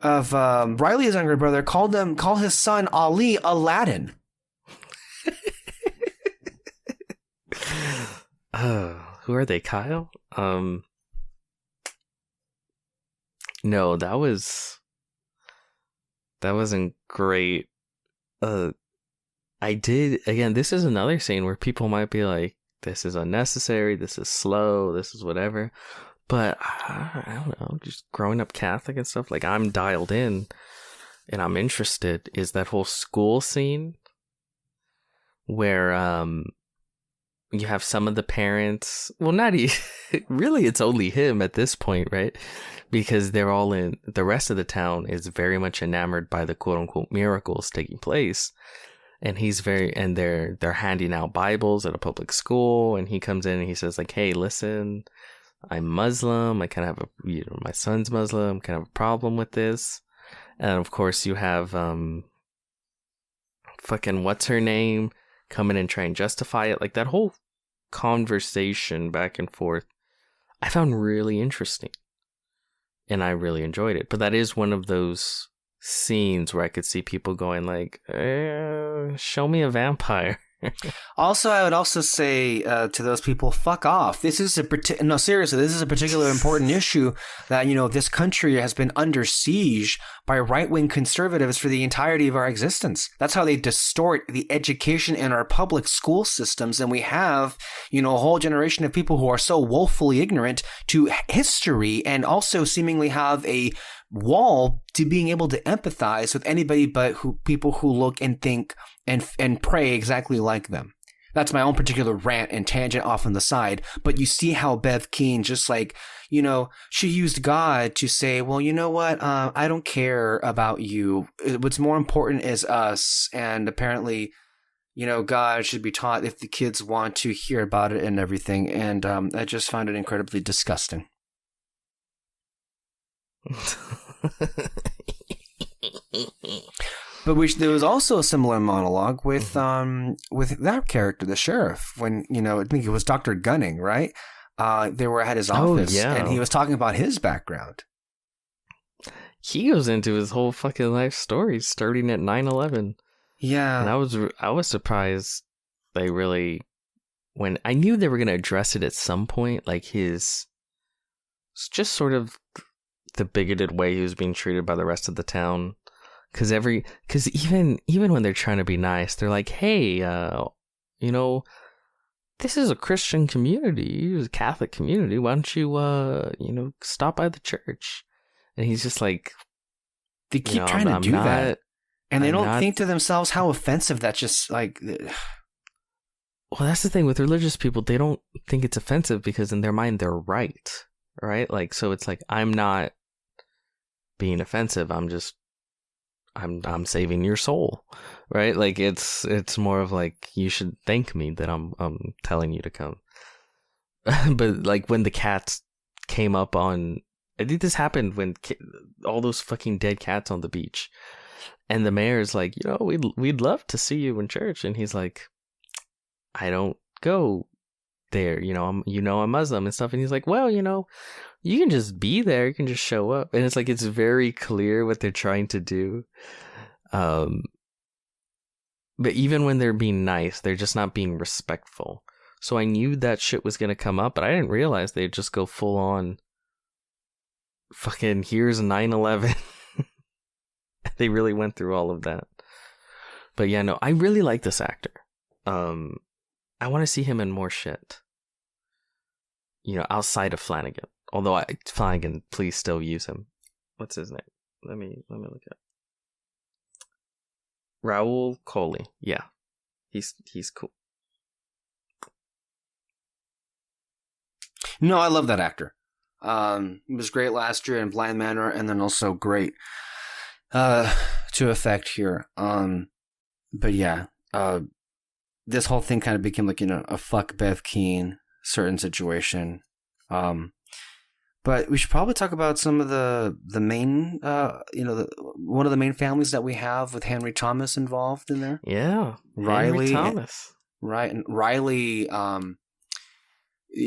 Riley's younger brother, call his son Ali Aladdin. Who are they, Kyle? No, that wasn't great. This is another scene where people might be like, this is unnecessary, this is slow, this is whatever. But I don't know, just growing up Catholic and stuff, like I'm dialed in and I'm interested, is that whole school scene where you have some of the parents, well, not really, it's only him at this point, right? Because they're all in, the rest of the town is very much enamored by the quote unquote miracles taking place. And they're handing out Bibles at a public school. And he comes in and he says like, hey, listen, I'm Muslim. I kind of have my son's Muslim, kind of a problem with this. And of course you have, fucking what's her name come in and try and justify it. Like that whole conversation back and forth, I found really interesting. And I really enjoyed it. But that is one of those scenes where I could see people going like, show me a vampire. Also, I would also say to those people, fuck off. This is seriously, this is a particularly important issue that, this country has been under siege by right-wing conservatives for the entirety of our existence. That's how they distort the education in our public school systems. And we have, a whole generation of people who are so woefully ignorant to history and also seemingly have a wall to being able to empathize with anybody but people who look and think and pray exactly like them. That's my own particular rant and tangent off on the side. But you see how Bev Keane just like, she used God to say, well, you know what? I don't care about you. What's more important is us. And apparently, God should be taught if the kids want to hear about it and everything. And I just found it incredibly disgusting. But there was also a similar monologue with that character, the sheriff, when, I think it was Dr. Gunning, right? They were at his office, and he was talking about his background. He goes into his whole fucking life story starting at 9/11. Yeah. And I was surprised they really, when I knew they were going to address it at some point, like his, just sort of the bigoted way he was being treated by the rest of the town. Because even when they're trying to be nice, they're like, hey, this is a Christian community, it's a Catholic community. Why don't you, stop by the church? And he's just like, they keep trying to do that. And they don't think to themselves how offensive that's just like. Well, that's the thing with religious people. They don't think it's offensive because in their mind, they're right? Like, so it's like, I'm not being offensive. I'm saving your soul, right? Like it's more of like, you should thank me that I'm telling you to come. But like when the cats came up on, I think this happened when all those fucking dead cats on the beach, and the mayor's like, we'd love to see you in church, and he's like, I don't go there, I'm Muslim and stuff, and he's like, well, you can just be there, you can just show up, and it's like it's very clear what they're trying to do. But even when they're being nice, they're just not being respectful. So I knew that shit was gonna come up, but I didn't realize they'd just go full on fucking here's 9/11. They really went through all of that. But yeah, no, I really like this actor. I want to see him in more shit, outside of Flanagan. Although Flanagan, please still use him. What's his name? Let me look at Raoul Coley. Yeah, he's cool. No, I love that actor. He was great last year in Blind Manor, and then also great to effect here. But yeah, this whole thing kind of became like a fuck Bev Keane certain situation. But we should probably talk about some of the main, one of the main families that we have with Henry Thomas involved in there. Yeah, Riley Henry Thomas. Right, and Riley.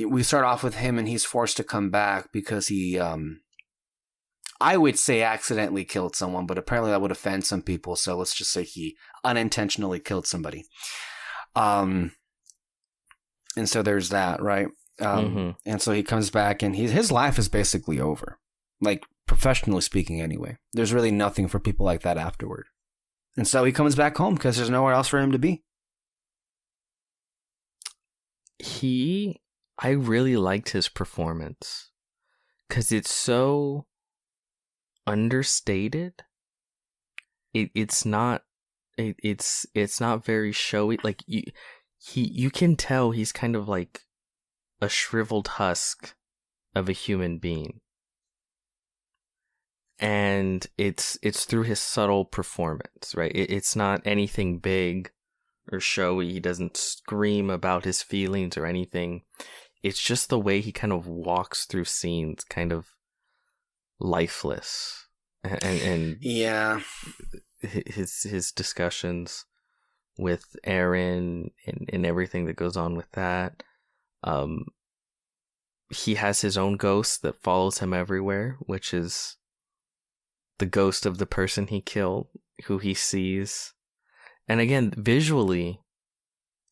We start off with him, and he's forced to come back because he, I would say, accidentally killed someone, but apparently that would offend some people. So let's just say he unintentionally killed somebody. And so there's that, right? And so he comes back, and his life is basically over, like professionally speaking. Anyway, there's really nothing for people like that afterward, and so he comes back home because there's nowhere else for him to be. I really liked his performance because it's so understated. It's not very showy. Like you can tell he's kind of like a shriveled husk of a human being, and it's through his subtle performance, right? It's not anything big or showy. He doesn't scream about his feelings or anything. It's just the way he kind of walks through scenes, kind of lifeless, and yeah, his discussions with Aaron and everything that goes on with that. He has his own ghost that follows him everywhere, which is the ghost of the person he killed, who he sees. And again, visually,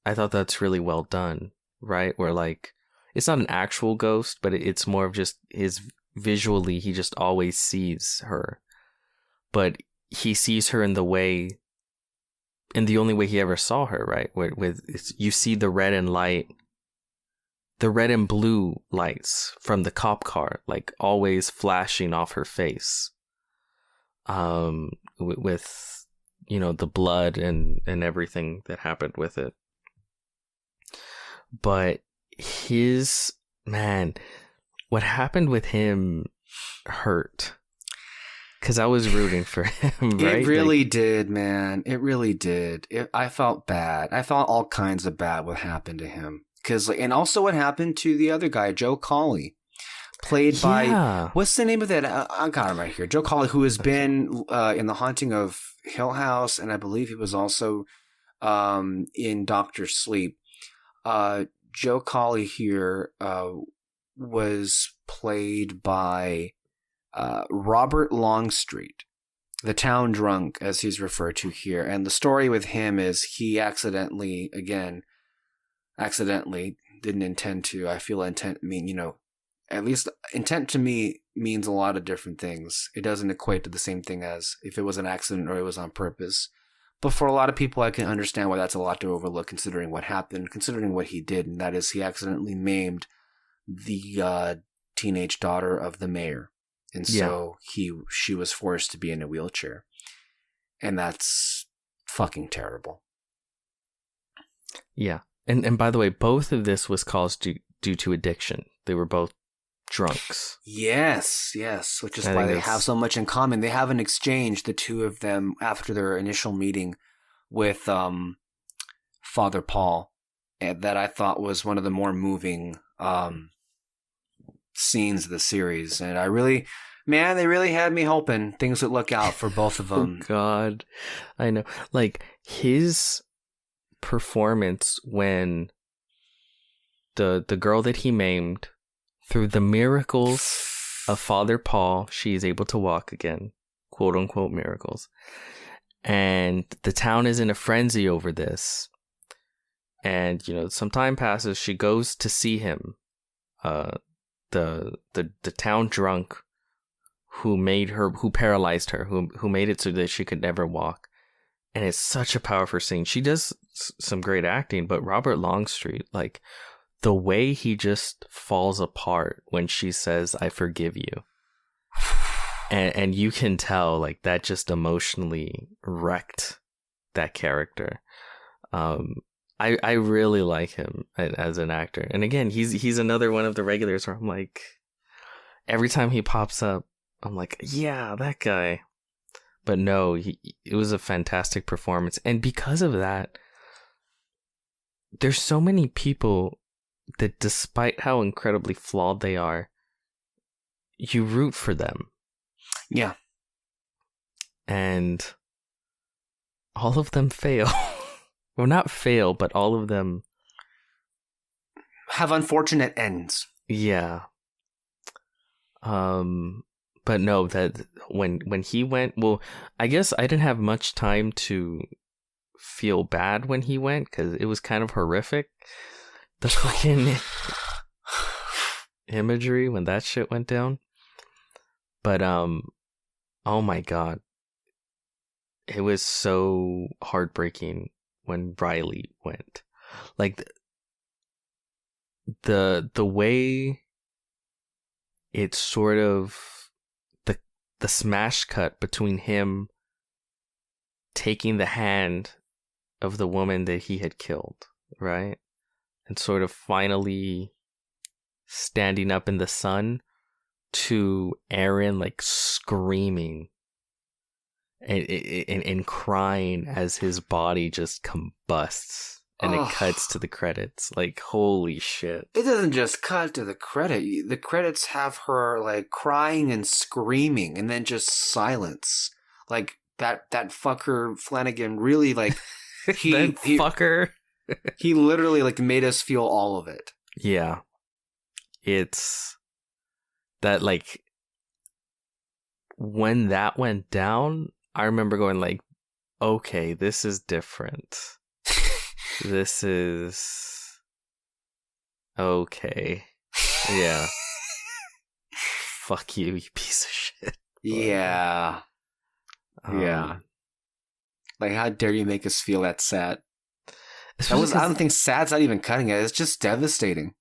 I thought that's really well done, right? Where like, it's not an actual ghost, but it's more of just visually, he just always sees her. But he sees her in the only way he ever saw her, right? You see the red and blue lights from the cop car, like always flashing off her face. With the blood and everything that happened with it. But what happened with him hurt. Because I was rooting for him, right? It really did, man. It really did. I felt bad. I felt all kinds of bad what happened to him. And also what happened to the other guy, Joe Colley. played by Yeah. what's the name of that? I got him right here. Joe Colley, who has been in The Haunting of Hill House, and I believe he was also in Doctor Sleep. Joe Colley here was played by Robert Longstreet, the town drunk, as he's referred to here. And the story with him is he accidentally didn't intend to. I feel intent at least intent to me means a lot of different things. It doesn't equate to the same thing as if it was an accident or it was on purpose. But for a lot of people, I can understand why that's a lot to overlook, considering what happened, considering what he did, and that is he accidentally maimed the teenage daughter of the mayor, and so she was forced to be in a wheelchair, and that's fucking terrible. Yeah, and by the way, both of this was caused due to addiction. They were both drunks. Yes, which is why they have so much in common. They have an exchange, the two of them, after their initial meeting with Father Paul, that I thought was one of the more moving scenes of the series. And they really had me hoping things would look out for both of them. Oh God, I know. Like his performance when the girl that he maimed, through the miracles of Father Paul, she is able to walk again, quote unquote miracles. And the town is in a frenzy over this. And, some time passes. She goes to see him, the town drunk who paralyzed her, who made it so that she could never walk. And it's such a powerful scene. She does some great acting, but Robert Longstreet, like, the way he just falls apart when she says, "I forgive you." And you can tell, like, that just emotionally wrecked that character. I really like him as an actor. And again, he's another one of the regulars where I'm like, every time he pops up, I'm like, yeah, that guy. But no, it was a fantastic performance. And because of that, there's so many people that, despite how incredibly flawed they are, you root for them. Yeah. And all of them fail. Well, not fail, but all of them have unfortunate ends. Yeah. But no, that when he went, well, I guess I didn't have much time to feel bad when he went, because it was kind of horrific. The fucking imagery when that shit went down. But oh my God, it was so heartbreaking when Riley went. Like the way it's sort of the smash cut between him taking the hand of the woman that he had killed, right? And sort of finally standing up in the sun, to Aaron like screaming and crying as his body just combusts, and it cuts to the credits. Like, holy shit. It doesn't just cut to the credit. The credits have her like crying and screaming, and then just silence. Like that fucker Flanagan really like fucker. He literally like made us feel all of it. Yeah. It's that, like, when that went down, I remember going like, okay, this is different. This is okay. Yeah. Fuck you, you piece of shit. Yeah. Yeah. Like, how dare you make us feel that sad? I don't think sad's not even cutting it. It's just devastating.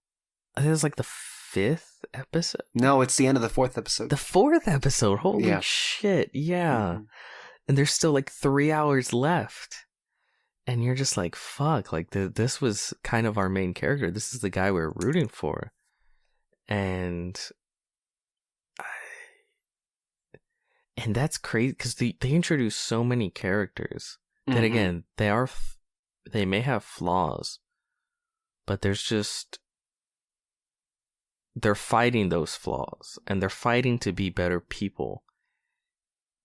I think it was like the 5th episode. No, it's the end of the 4th episode. The 4th episode. Holy shit. Yeah. Mm-hmm. And there's still like 3 hours left. And you're just like, fuck. Like, this was kind of our main character. This is the guy we're rooting for. And that's crazy, because they introduce so many characters that, again, they may have flaws, but there's just they're fighting those flaws and they're fighting to be better people.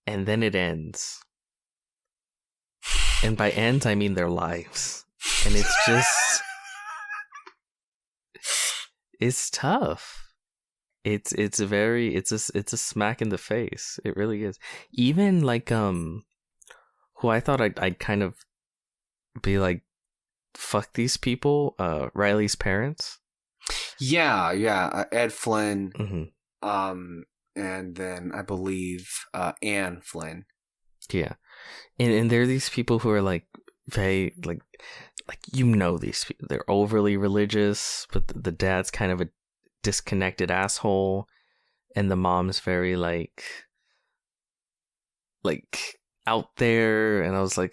And then it ends. And by ends, I mean their lives. And it's just... it's tough. It's a smack in the face. It really is. Even like who I thought I'd kind of be fuck these people, Riley's parents. Yeah, Ed Flynn, Mm-hmm. And then I believe Anne Flynn. Yeah, and there are these people who are very these people, they're overly religious, but the dad's kind of a disconnected asshole, and the mom's very out there, and I was you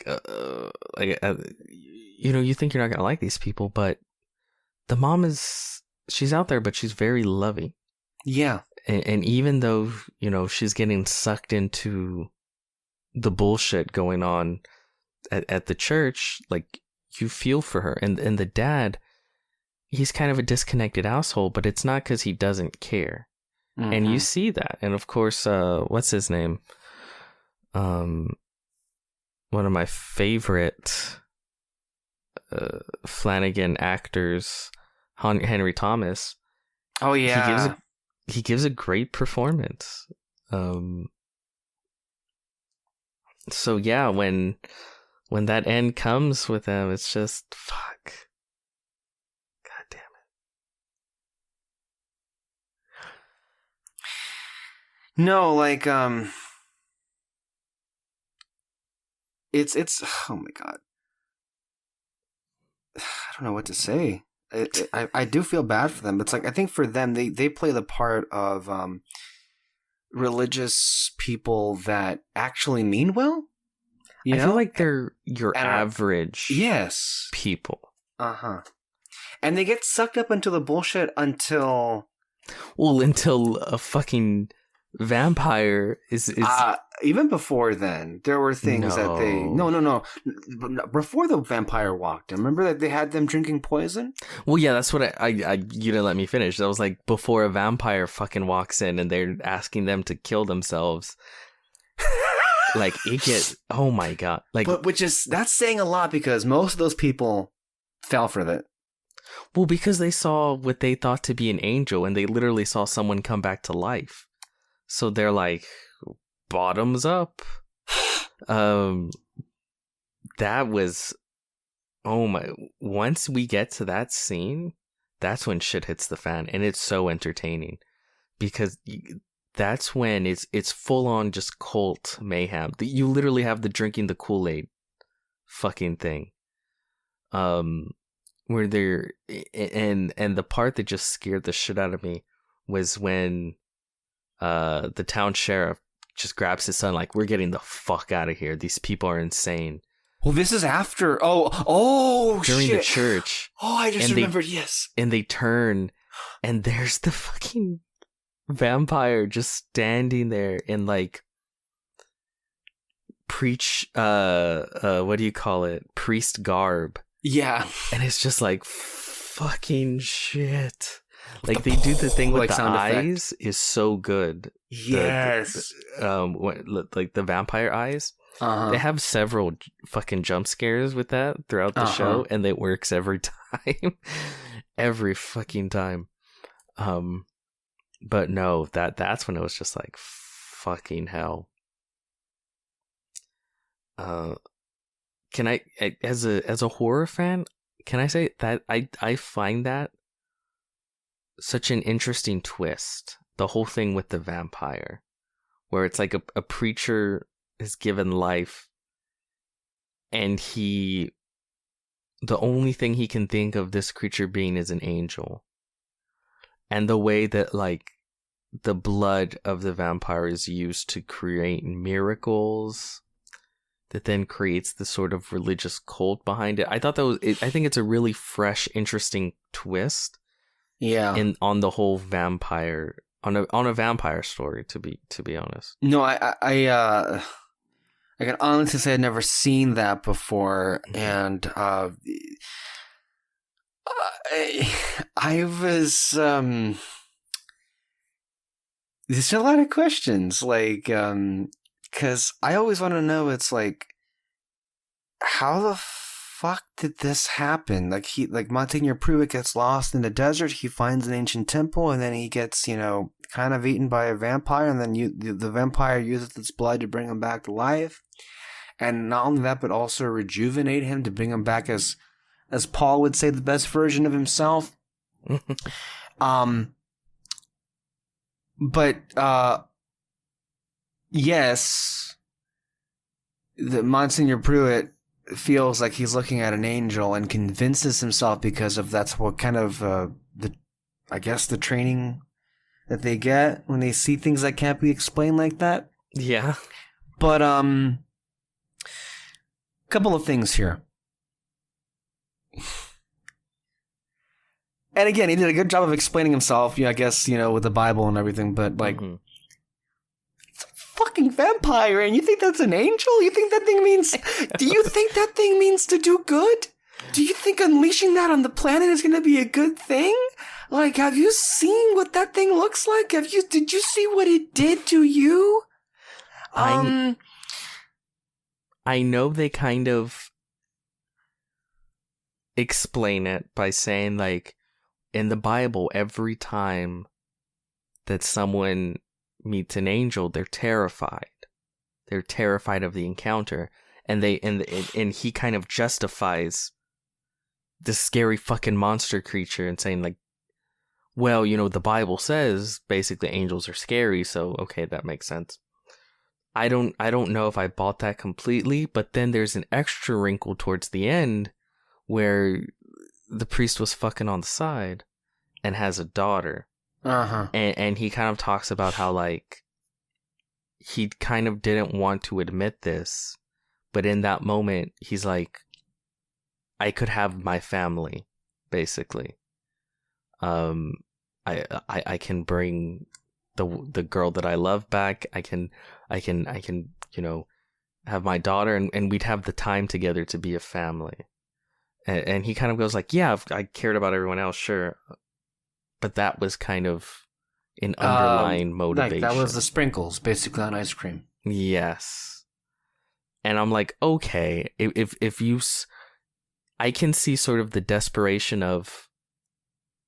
think you're not gonna like these people, but the mom she's out there, but she's very loving. Yeah. And even though, she's getting sucked into the bullshit going on at the church, you feel for her. And the dad, he's kind of a disconnected asshole, but it's not because he doesn't care. Mm-hmm. And you see that. And of course, what's his name? One of my favorite Flanagan actors, Henry Thomas. Oh yeah, he gives a great performance. So yeah, when that end comes with them, it's just fuck. God damn it. No, it's oh my god. I don't know what to say. I do feel bad for them. It's I think for them, they play the part of religious people that actually mean well. I feel like they're your average people. Uh-huh. And they get sucked up into the bullshit until a fucking vampire is even before then, there were things that they... No. Before the vampire walked in, remember that they had them drinking poison? Well, yeah, that's what I you didn't let me finish. That was before a vampire fucking walks in and they're asking them to kill themselves. It gets... Oh my god. But that's saying a lot because most of those people fell for that. Well, because they saw what they thought to be an angel and they literally saw someone come back to life. So they're bottoms up. That was, oh my, once we get to that scene, that's when shit hits the fan, and it's so entertaining because that's when it's full on just cult mayhem. You literally have the drinking the Kool-Aid fucking thing. Where they're, and the part that just scared the shit out of me was when the town sheriff just grabs his son we're getting the fuck out of here. These people are insane. Well, this is after during shit. The church. Oh, I just remembered. Yes. And they turn, and there's the fucking vampire just standing there in preach what do you call it? Priest garb. Yeah. And it's just fucking shit. They do the thing with the eyes is so good. Yes. The vampire eyes. Uh-huh. They have several fucking jump scares with that throughout the show, and it works every time. Every fucking time. But no, that's when it was just fucking hell. Can I as a horror fan, can I say that I find that such an interesting twist, the whole thing with the vampire, where it's a preacher is given life and the only thing he can think of this creature being is an angel, and the way that the blood of the vampire is used to create miracles that then creates the sort of religious cult behind it. I thought I think it's a really fresh, interesting twist. Yeah. On the whole vampire, on a vampire story, to be honest. No, I can honestly say I'd never seen that before, and I was there's a lot of questions, like, because I always want to know, it's like, how the fuck did this happen? Like Monsignor Pruitt gets lost in the desert, he finds an ancient temple, and then he gets, kind of eaten by a vampire, and then the vampire uses its blood to bring him back to life. And not only that, but also rejuvenate him to bring him back as Paul would say, the best version of himself. But yes, the Monsignor Pruitt feels like he's looking at an angel and convinces himself, because of that's what kind of the training that they get when they see things that can't be explained like that. Yeah. But couple of things here. And again, he did a good job of explaining himself, I guess, with the Bible and everything, but it's a fucking vampire, and you think that's an angel? You think that thing means... Do you think that thing means to do good? Do you think unleashing that on the planet is going to be a good thing? Like, have you seen what that thing looks like? Did you see what it did to you? I know they kind of explain it by saying, like, in the Bible, every time that someone meets an angel, they're terrified. They're terrified of the encounter, and he kind of justifies this scary fucking monster creature and saying, like, well, the Bible says basically angels are scary, so okay, that makes sense. I don't know if I bought that completely, but then there's an extra wrinkle towards the end where the priest was fucking on the side and has a daughter. And he kind of talks about how, like, he kind of didn't want to admit this, but in that moment he's like, I could have my family, basically. I can bring the girl that I love back. I can have my daughter, and we'd have the time together to be a family. And he kind of goes like, yeah, if I cared about everyone else, sure, but that was kind of an underlying motivation. Like, that was the sprinkles, basically, on ice cream. Yes. And I'm like, okay, if you, I can see sort of the desperation of,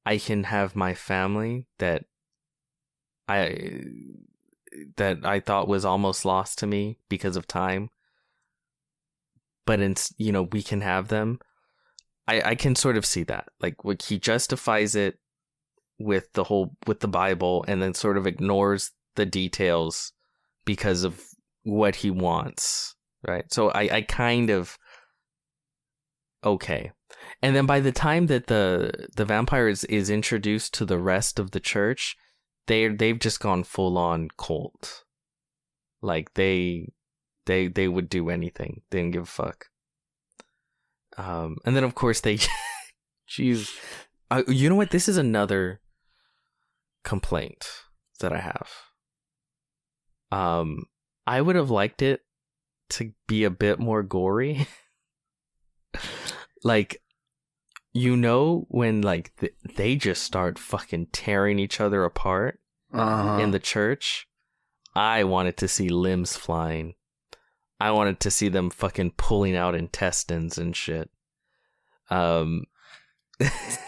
I can have my family that I thought was almost lost to me because of time, but we can have them. I can sort of see that, like, he justifies it with the Bible, and then sort of ignores the details because of what he wants, right? So I kind of, okay. And then by the time that the vampire is introduced to the rest of the church, they've just gone full on cult. Like, they would do anything. They didn't give a fuck. And then of course they, jeez, you know what? This is another complaint that I have. I would have liked it to be a bit more gory. Like, when, like, they just start fucking tearing each other apart in the church. I wanted to see limbs flying. I wanted to see them fucking pulling out intestines and shit. I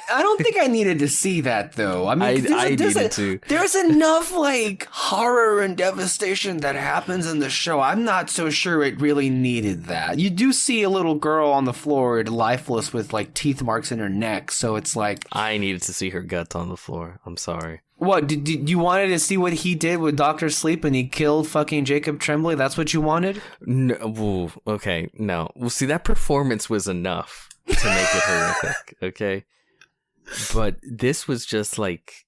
don't think I needed to see that, though. I mean, I needed to. There's enough, like, horror and devastation that happens in the show. I'm not so sure it really needed that. You do see a little girl on the floor, lifeless, with, like, teeth marks in her neck, so it's like... I needed to see her guts on the floor. I'm sorry. What, did you wanted to see what he did with Dr. Sleep and he killed fucking Jacob Tremblay? That's what you wanted? No, okay, no. Well, see, that performance was enough to make it horrific, okay? But this was just like,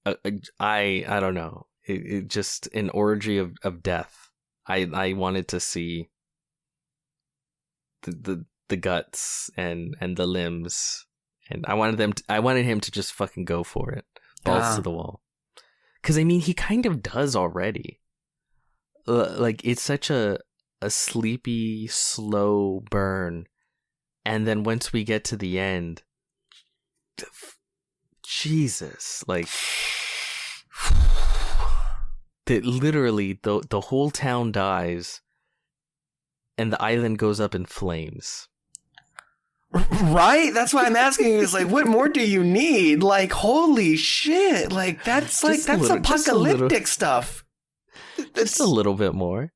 I don't know. It just an orgy of death. I wanted to see the guts and the limbs, and I wanted him to just fucking go for it, balls to the wall. Because I mean, he kind of does already. Like, it's such a sleepy, slow burn, and then once we get to the end, Jesus, like, that literally the whole town dies and the island goes up in flames. Right? That's why I'm asking you. It's like, what more do you need? Like, holy shit! Like that's apocalyptic stuff. Just a little bit more.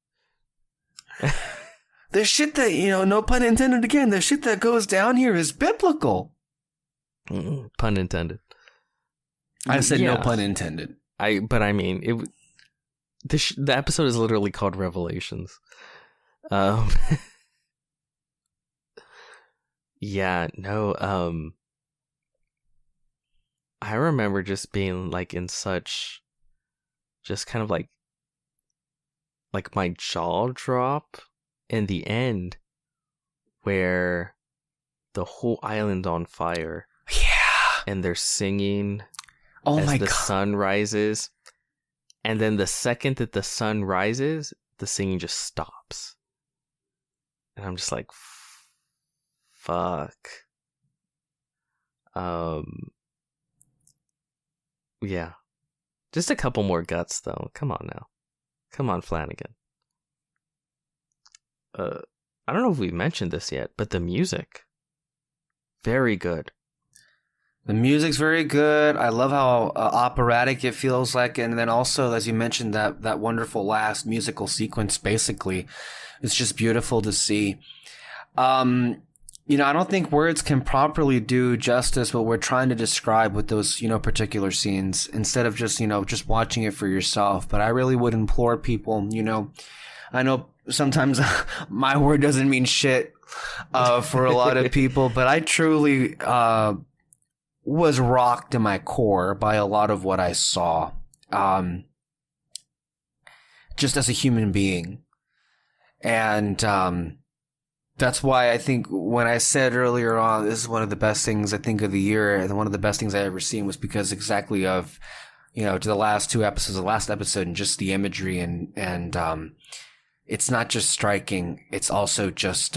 The shit that, no pun intended again, the shit that goes down here is biblical. Pun intended. I said no pun intended. But I mean, the episode is literally called Revelations. Yeah, no, I remember just being like in such, just kind of like my jaw drop in the end where the whole island's on fire. Yeah. And they're singing as the God. sun rises. And then the second that the sun rises, the singing just stops. And I'm just like, fuck. Yeah. Just a couple more guts, though. Come on now. Come on, Flanagan. I don't know if we mentioned this yet, but the music. Very good. The music's very good. I love how operatic it feels like. And then also, as you mentioned, that wonderful last musical sequence, basically. It's just beautiful to see. I don't think words can properly do justice what we're trying to describe with those, particular scenes, instead of just watching it for yourself. But I really would implore people, I know sometimes my word doesn't mean shit for a lot of people, but I truly was rocked to my core by a lot of what I saw, just as a human being. And that's why I think when I said earlier on, this is one of the best things I think of the year, and one of the best things I ever seen, was because exactly of, to the last two episodes, the last episode, and just the imagery and it's not just striking, it's also just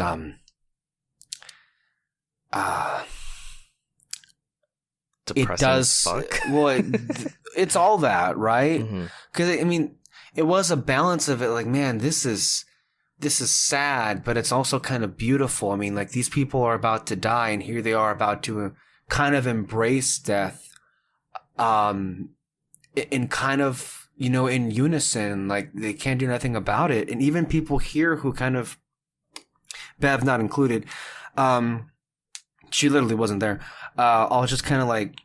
depressing it does as fuck. Well, it's all that, right? Mm-hmm. Because I mean, it was a balance of it. Like, man, this is sad, but it's also kind of beautiful. I mean, like, these people are about to die, and here they are about to kind of embrace death, in kind of, in unison. Like, they can't do nothing about it. And even people here who kind of, Bev not included, she literally wasn't there. I'll just kind of like,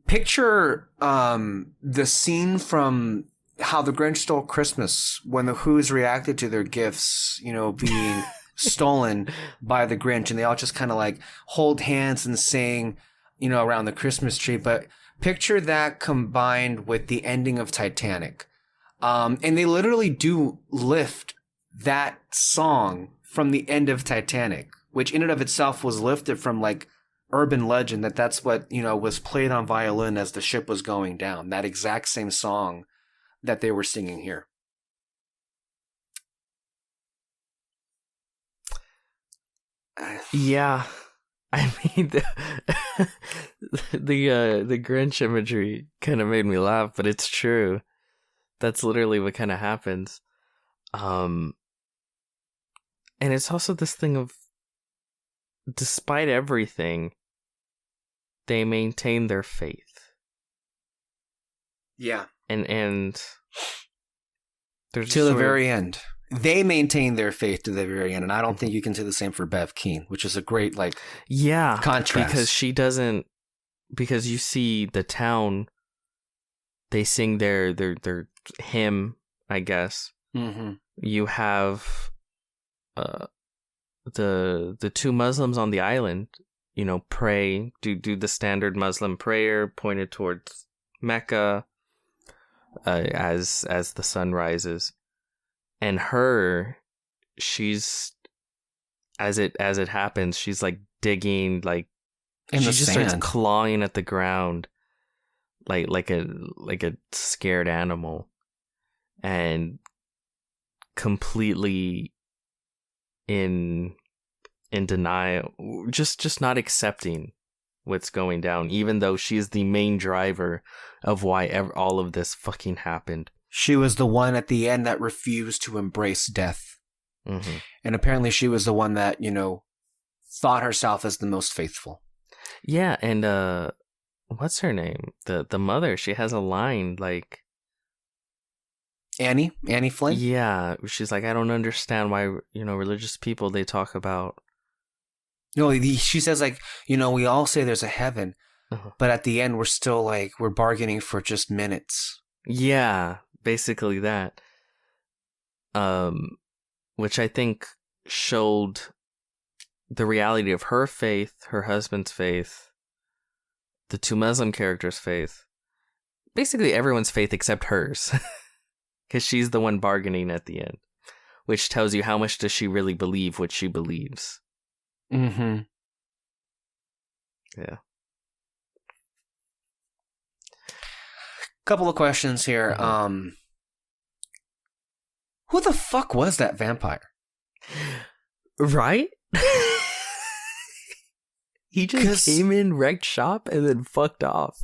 picture the scene from How the Grinch Stole Christmas, when the Who's reacted to their gifts, being stolen by the Grinch, and they all just kind of like hold hands and sing, around the Christmas tree. But picture that combined with the ending of Titanic. And they literally do lift that song from the end of Titanic, which in and of itself was lifted from like urban legend, that's what, was played on violin as the ship was going down. That exact same song that they were singing here. Yeah, I mean, the Grinch imagery kind of made me laugh, but it's true. That's literally what kind of happens. And it's also this thing of, despite everything, they maintain their faith. Yeah. And there's to the very end. They maintain their faith to the very end, and I don't think you can say the same for Bev Keane, which is a great contrast. Because she doesn't. Because you see the town, they sing their hymn, I guess. Mm-hmm. You have the two Muslims on the island, pray, do the standard Muslim prayer pointed towards Mecca, as the sun rises. And she's, as it happens, she's like digging, like in she the just sand. starts clawing at the ground, like a scared animal, and completely in denial, just not accepting what's going down, even though she's the main driver of why all of this fucking happened. She was the one at the end that refused to embrace death. Mm-hmm. And apparently she was the one that, thought herself as the most faithful. Yeah, and what's her name? The mother, she has a line like Annie Flynn? yeah, she's like, I don't understand why, religious people, they talk about She says like, we all say there's a heaven, but at the end we're still like, we're bargaining for just minutes. Yeah, basically that. Which I think showed the reality of her faith, her husband's faith, the two Muslim characters' faith, basically everyone's faith except hers, because she's the one bargaining at the end, which tells you how much does she really believe what she believes. Mm-hmm. Yeah. Couple of questions here. Mm-hmm. Who the fuck was that vampire? Right? He just came in, wrecked shop, and then fucked off.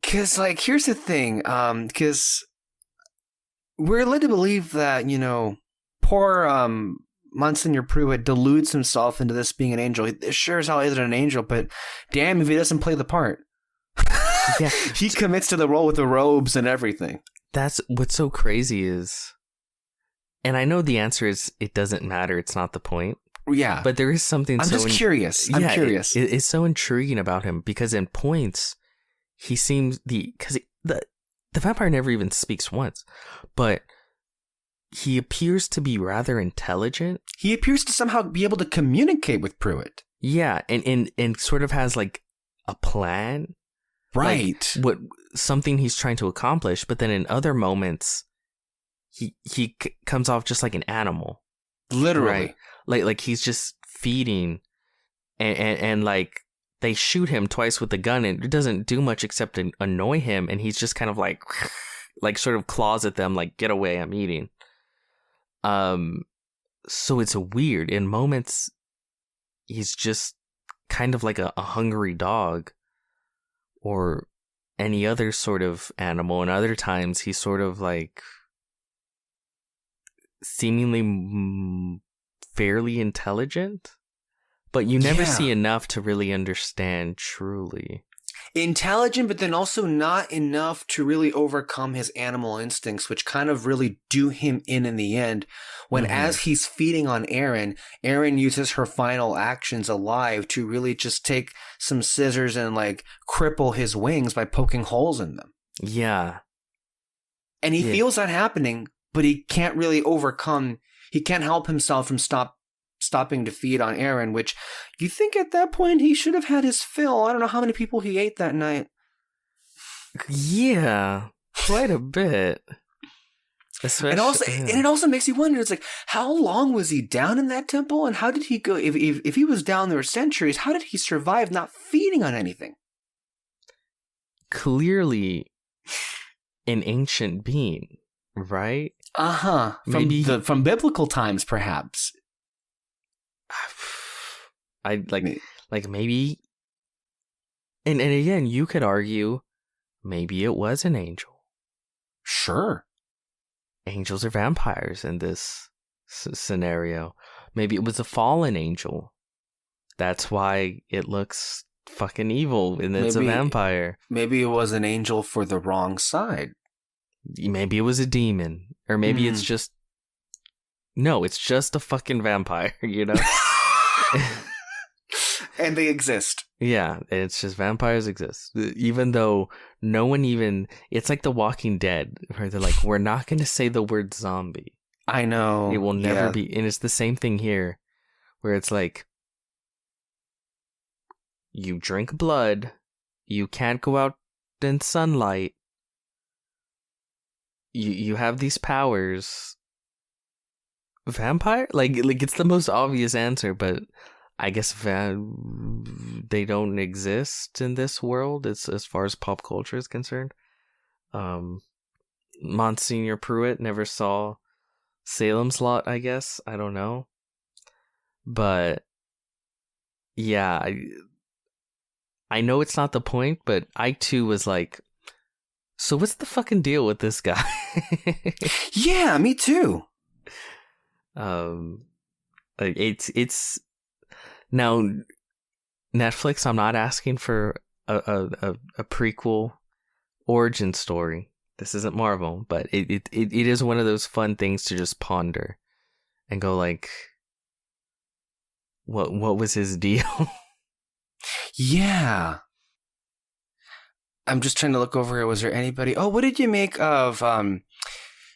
Because, like, here's the thing. Because we're led to believe that, poor Monsignor Pruitt deludes himself into this being an angel. It sure as hell isn't an angel, but damn if he doesn't play the part. Yeah, he commits to the role with the robes and everything. That's what's so crazy is, and I know the answer is it doesn't matter. It's not the point. Yeah, but there is something. I'm just curious. I'm curious. It's so intriguing about him because in points, he seems the vampire never even speaks once, but he appears to be rather intelligent. He appears to somehow be able to communicate with Pruitt. Yeah, and sort of has like a plan. Right. Like, something he's trying to accomplish, but then in other moments, he comes off just like an animal. Literally. Right? Like he's just feeding, and like they shoot him twice with the gun, and it doesn't do much except to annoy him, and he's just kind of like sort of claws at them, like, get away, I'm eating. So it's weird. In moments, he's just kind of like a hungry dog or any other sort of animal, and other times he's sort of like seemingly fairly intelligent, but you never see enough to really understand truly. Intelligent, but then also not enough to really overcome his animal instincts, which kind of really do him in the end. When as he's feeding on Erin uses her final actions alive to really just take some scissors and like cripple his wings by poking holes in them. Yeah. And he feels that happening, but he can't really overcome. He can't help himself from stopping to feed on Erin, which you think at that point he should have had his fill. I don't know how many people he ate that night. Yeah, quite a bit. And it also makes you wonder, it's like, how long was he down in that temple, and how did he go, if he was down there centuries, how did he survive not feeding on anything? Clearly an ancient being, right? Uh-huh. From biblical times, perhaps. I like maybe, and again, you could argue maybe it was an angel. Sure. Angels are vampires in this scenario. Maybe it was a fallen angel. That's why it looks fucking evil and it's a vampire. Maybe it was an angel for the wrong side. Maybe it was a demon. Or maybe it's just... No, it's just a fucking vampire, you know? And they exist. Yeah, it's just vampires exist. Even though no one even... It's like The Walking Dead, where they're like, we're not going to say the word zombie. I know. It will never be... And it's the same thing here, where it's like, you drink blood, you can't go out in sunlight, you have these powers. Vampire? Like it's the most obvious answer, but I guess they don't exist in this world as far as pop culture is concerned. Monsignor Pruitt never saw Salem's Lot, I guess. I don't know. But yeah, I know it's not the point, but I too was like, So what's the fucking deal with this guy? Yeah, me too. Like it's now Netflix. I'm not asking for a prequel origin story. This isn't Marvel, but it is one of those fun things to just ponder and go like, what was his deal? Yeah. I'm just trying to look over here. Was there anybody? Oh, what did you make of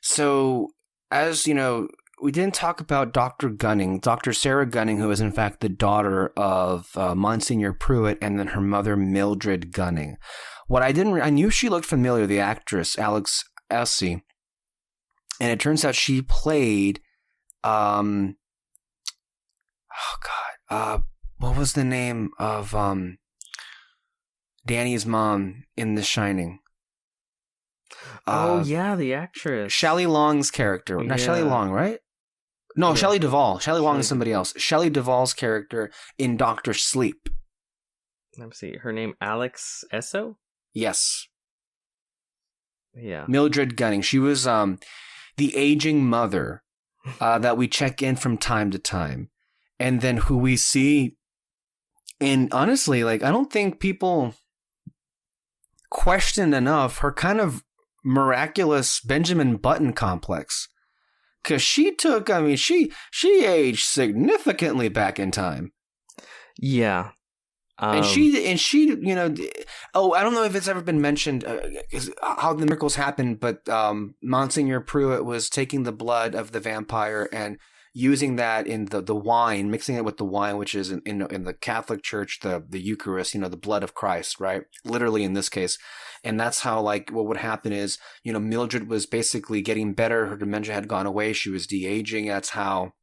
so as you know, we didn't talk about Dr. Gunning, Dr. Sarah Gunning, who is in fact the daughter of Monsignor Pruitt and then her mother Mildred Gunning. What I knew she looked familiar, the actress Alex Essie, and it turns out she played oh god, what was the name of Danny's mom in The Shining? Oh yeah, the actress Shelley Long's character. Not Shelley Long, right? No, yeah. Shelley Duvall. Shelley Long is somebody else. Shelley Duvall's character in Doctor Sleep. Let me see. Her name Alex Esso? Yes. Yeah. Mildred Gunning. She was the aging mother that we check in from time to time. And then who we see. And honestly, like, I don't think people question enough her kind of miraculous Benjamin Button complex. Because she aged significantly back in time. Yeah. And she, you know, I don't know if it's ever been mentioned how the miracles happened, but Monsignor Pruitt was taking the blood of the vampire and using that in the wine, mixing it with the wine, which is in the Catholic Church, the Eucharist, you know, the blood of Christ, right? Literally in this case. And that's how, like, what would happen is, you know, Mildred was basically getting better. Her dementia had gone away. She was de-aging. That's how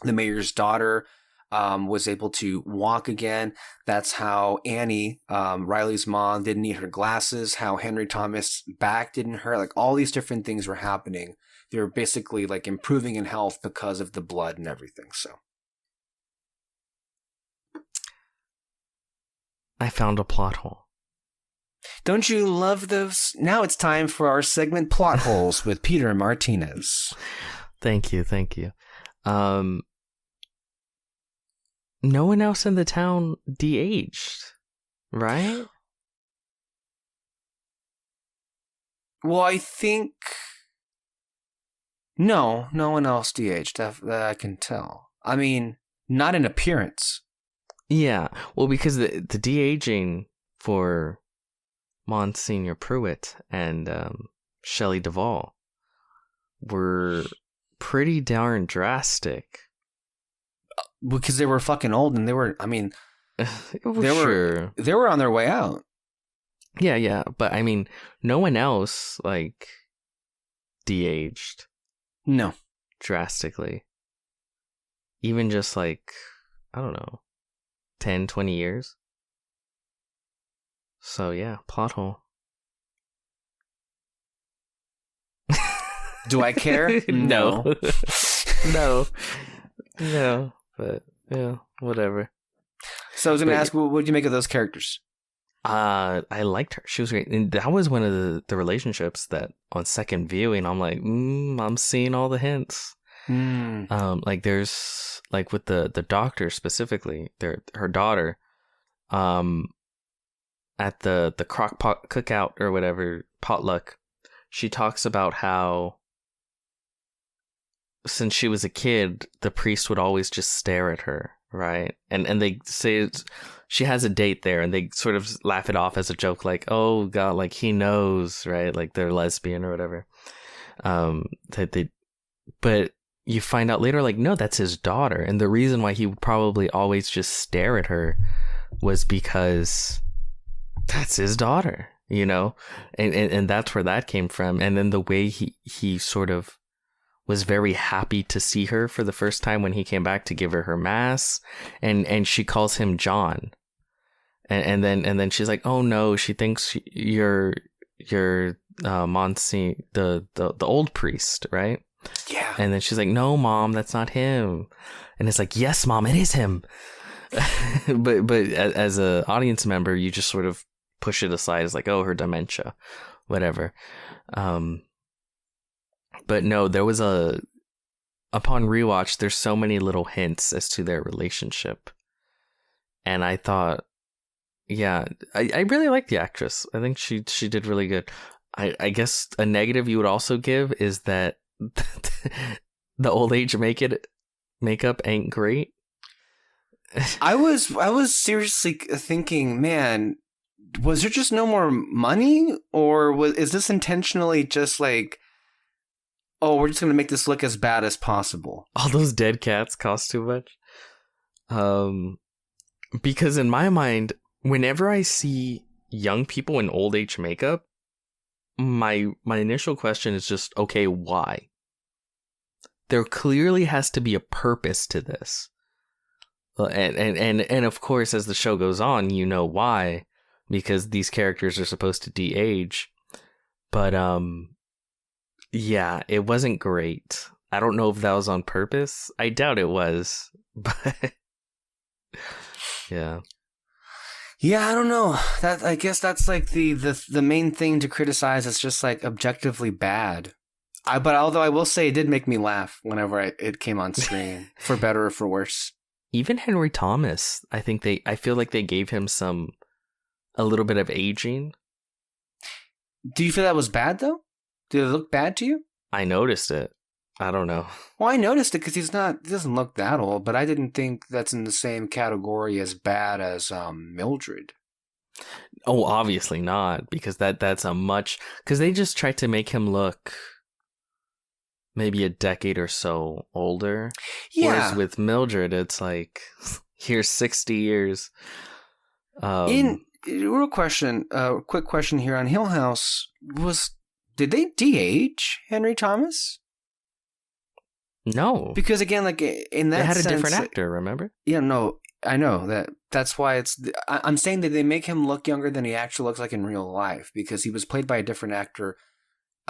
the mayor's daughter was able to walk again. That's how Annie, Riley's mom, didn't need her glasses. How Henry Thomas' back didn't hurt. Like, all these different things were happening. They were basically like improving in health because of the blood and everything. So I found a plot hole. Don't you love those? Now it's time for our segment Plot Holes with Peter Martinez. Thank you. No one else in the town de-aged, right? Well, I think no one else de-aged that I can tell. I mean, not in appearance. Yeah, well, because the de-aging for Monsignor Pruitt and Shelley Duvall were pretty darn drastic. Because they were fucking old and they were, I mean, they were on their way out. Yeah, but I mean, no one else, like, de-aged. No. Drastically. Even just, like, I don't know, 10, 20 years. So, yeah, plot hole. Do I care? No. No, but, yeah, whatever. So I was going to ask, what did you make of those characters? I liked her. She was great. And that was one of the relationships that on second viewing, I'm like, I'm seeing all the hints. Like there's, like with the doctor specifically, her daughter, at the crock pot cookout or whatever, potluck, she talks about how since she was a kid, the priest would always just stare at her, right? And they say she has a date there, and they sort of laugh it off as a joke, like, oh god, like he knows, right? Like they're lesbian or whatever. But you find out later, like, no, that's his daughter, and the reason why he would probably always just stare at her was because that's his daughter, you know, and that's where that came from. And then the way he sort of was very happy to see her for the first time when he came back to give her mass, and she calls him John, and then she's like, oh no, she thinks you're Monsignor, the old priest, right? Yeah. And then she's like, no mom, that's not him. And it's like, yes mom, it is him. but as a audience member, you just sort of push it aside as like, oh, her dementia. whatever. But no, there was upon rewatch, there's so many little hints as to their relationship. And I thought, yeah, I really like the actress. I think she did really good. I guess a negative you would also give is that the old age makeup ain't great. I was seriously thinking, man, was there just no more money, or is this intentionally just like, oh, we're just gonna make this look as bad as possible? All those dead cats cost too much. Because in my mind, whenever I see young people in old age makeup, my initial question is just, okay, why? There clearly has to be a purpose to this. And of course, as the show goes on, you know why, because these characters are supposed to de-age. But yeah, it wasn't great. I don't know if that was on purpose. I doubt it was, but yeah. Yeah, I don't know. That, I guess that's like the main thing to criticize. It's just like objectively bad. But although I will say it did make me laugh whenever it came on screen, for better or for worse. Even Henry Thomas, I feel like they gave him a little bit of aging. Do you feel that was bad though? Did it look bad to you? I noticed it. I don't know. Well, I noticed it because he doesn't look that old, but I didn't think that's in the same category as bad as Mildred. Oh, obviously not, because that's because they just tried to make him look maybe a decade or so older. Yeah. Whereas with Mildred, it's like, here's 60 years. Quick question here on Hill House did they de-age Henry Thomas? No. Because again, like in that they had sense, a different actor, remember? Yeah, no, I know that's why I'm saying that they make him look younger than he actually looks like in real life, because he was played by a different actor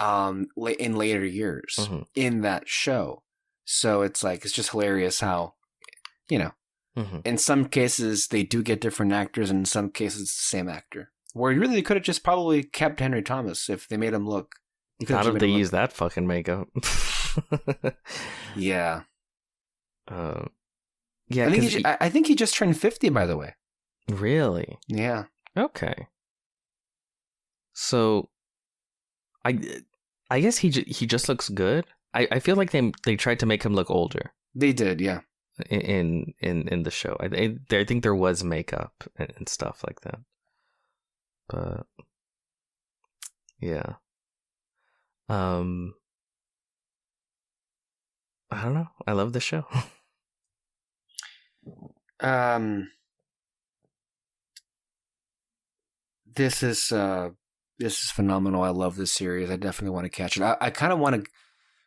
in later years in that show. So it's like, it's just hilarious how, in some cases they do get different actors, and in some cases it's the same actor. Where really they could have just probably kept Henry Thomas if they made him look. Not if they use that fucking makeup. Yeah. Yeah. I think he just turned 50, by the way. Really? Yeah. Okay. So, I guess he just looks good. I feel like they tried to make him look older. They did, yeah. In the show, I think there was makeup and stuff like that. But yeah. I don't know. I love the show. This is phenomenal. I love this series. I definitely want to catch it. I kind of want to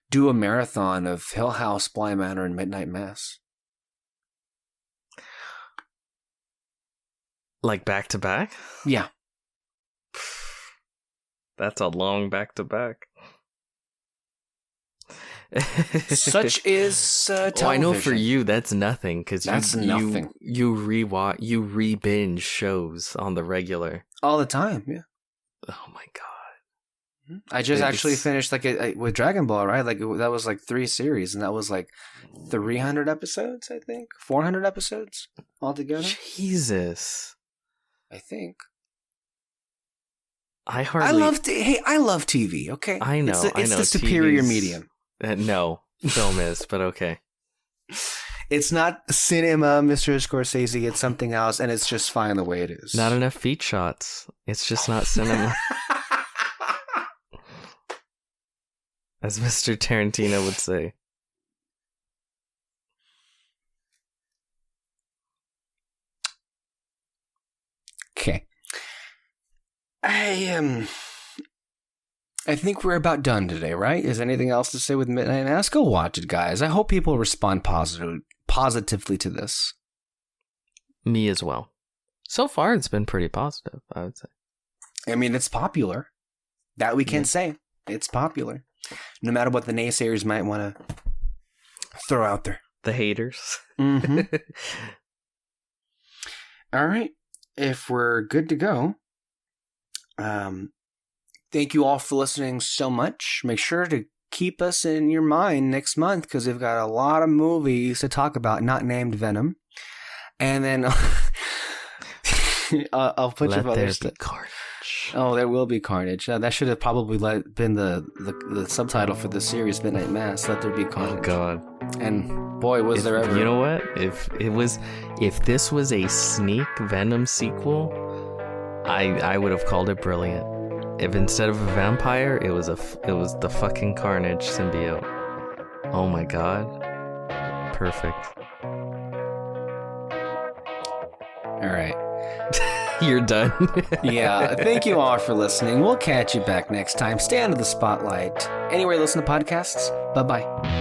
do a marathon of Hill House, Bly Manor, and Midnight Mass. Like back to back? Yeah. That's a long back to back. Such is television. Oh, I know for you that's nothing, because nothing. You re-binge shows on the regular all the time. Yeah. Oh my god! I just actually finished with Dragon Ball, right? Like that was like 3 series, and that was like 300 episodes. I think 400 episodes altogether. Jesus, I think. I love TV. Okay, I know. It's the superior medium. No, film is, but okay. It's not cinema, Mr. Scorsese. It's something else, and it's just fine the way it is. Not enough feet shots. It's just not cinema. As Mr. Tarantino would say. Okay. I think we're about done today, right? Is there anything else to say with Midnight Mass? Go watch it, guys. I hope people respond positively to this. Me as well. So far, it's been pretty positive, I would say. I mean, it's popular. That we can say. It's popular. No matter what the naysayers might want to throw out there. The haters. Mm-hmm. All right. If we're good to go, thank you all for listening so much. Make sure to keep us in your mind next month because we've got a lot of movies to talk about, not named Venom. And then I'll put Let you there other be carnage. Oh, there will be carnage. That should have probably been the subtitle for the series Midnight Mass. Let there be carnage. Oh God. And boy, was there ever. You know what? If this was a sneak Venom sequel, I would have called it brilliant. If instead of a vampire, it was the fucking Carnage symbiote. Oh my God. Perfect. All right. You're done. Yeah. Thank you all for listening. We'll catch you back next time. Stay under the spotlight. Anywhere you listen to podcasts. Bye-bye.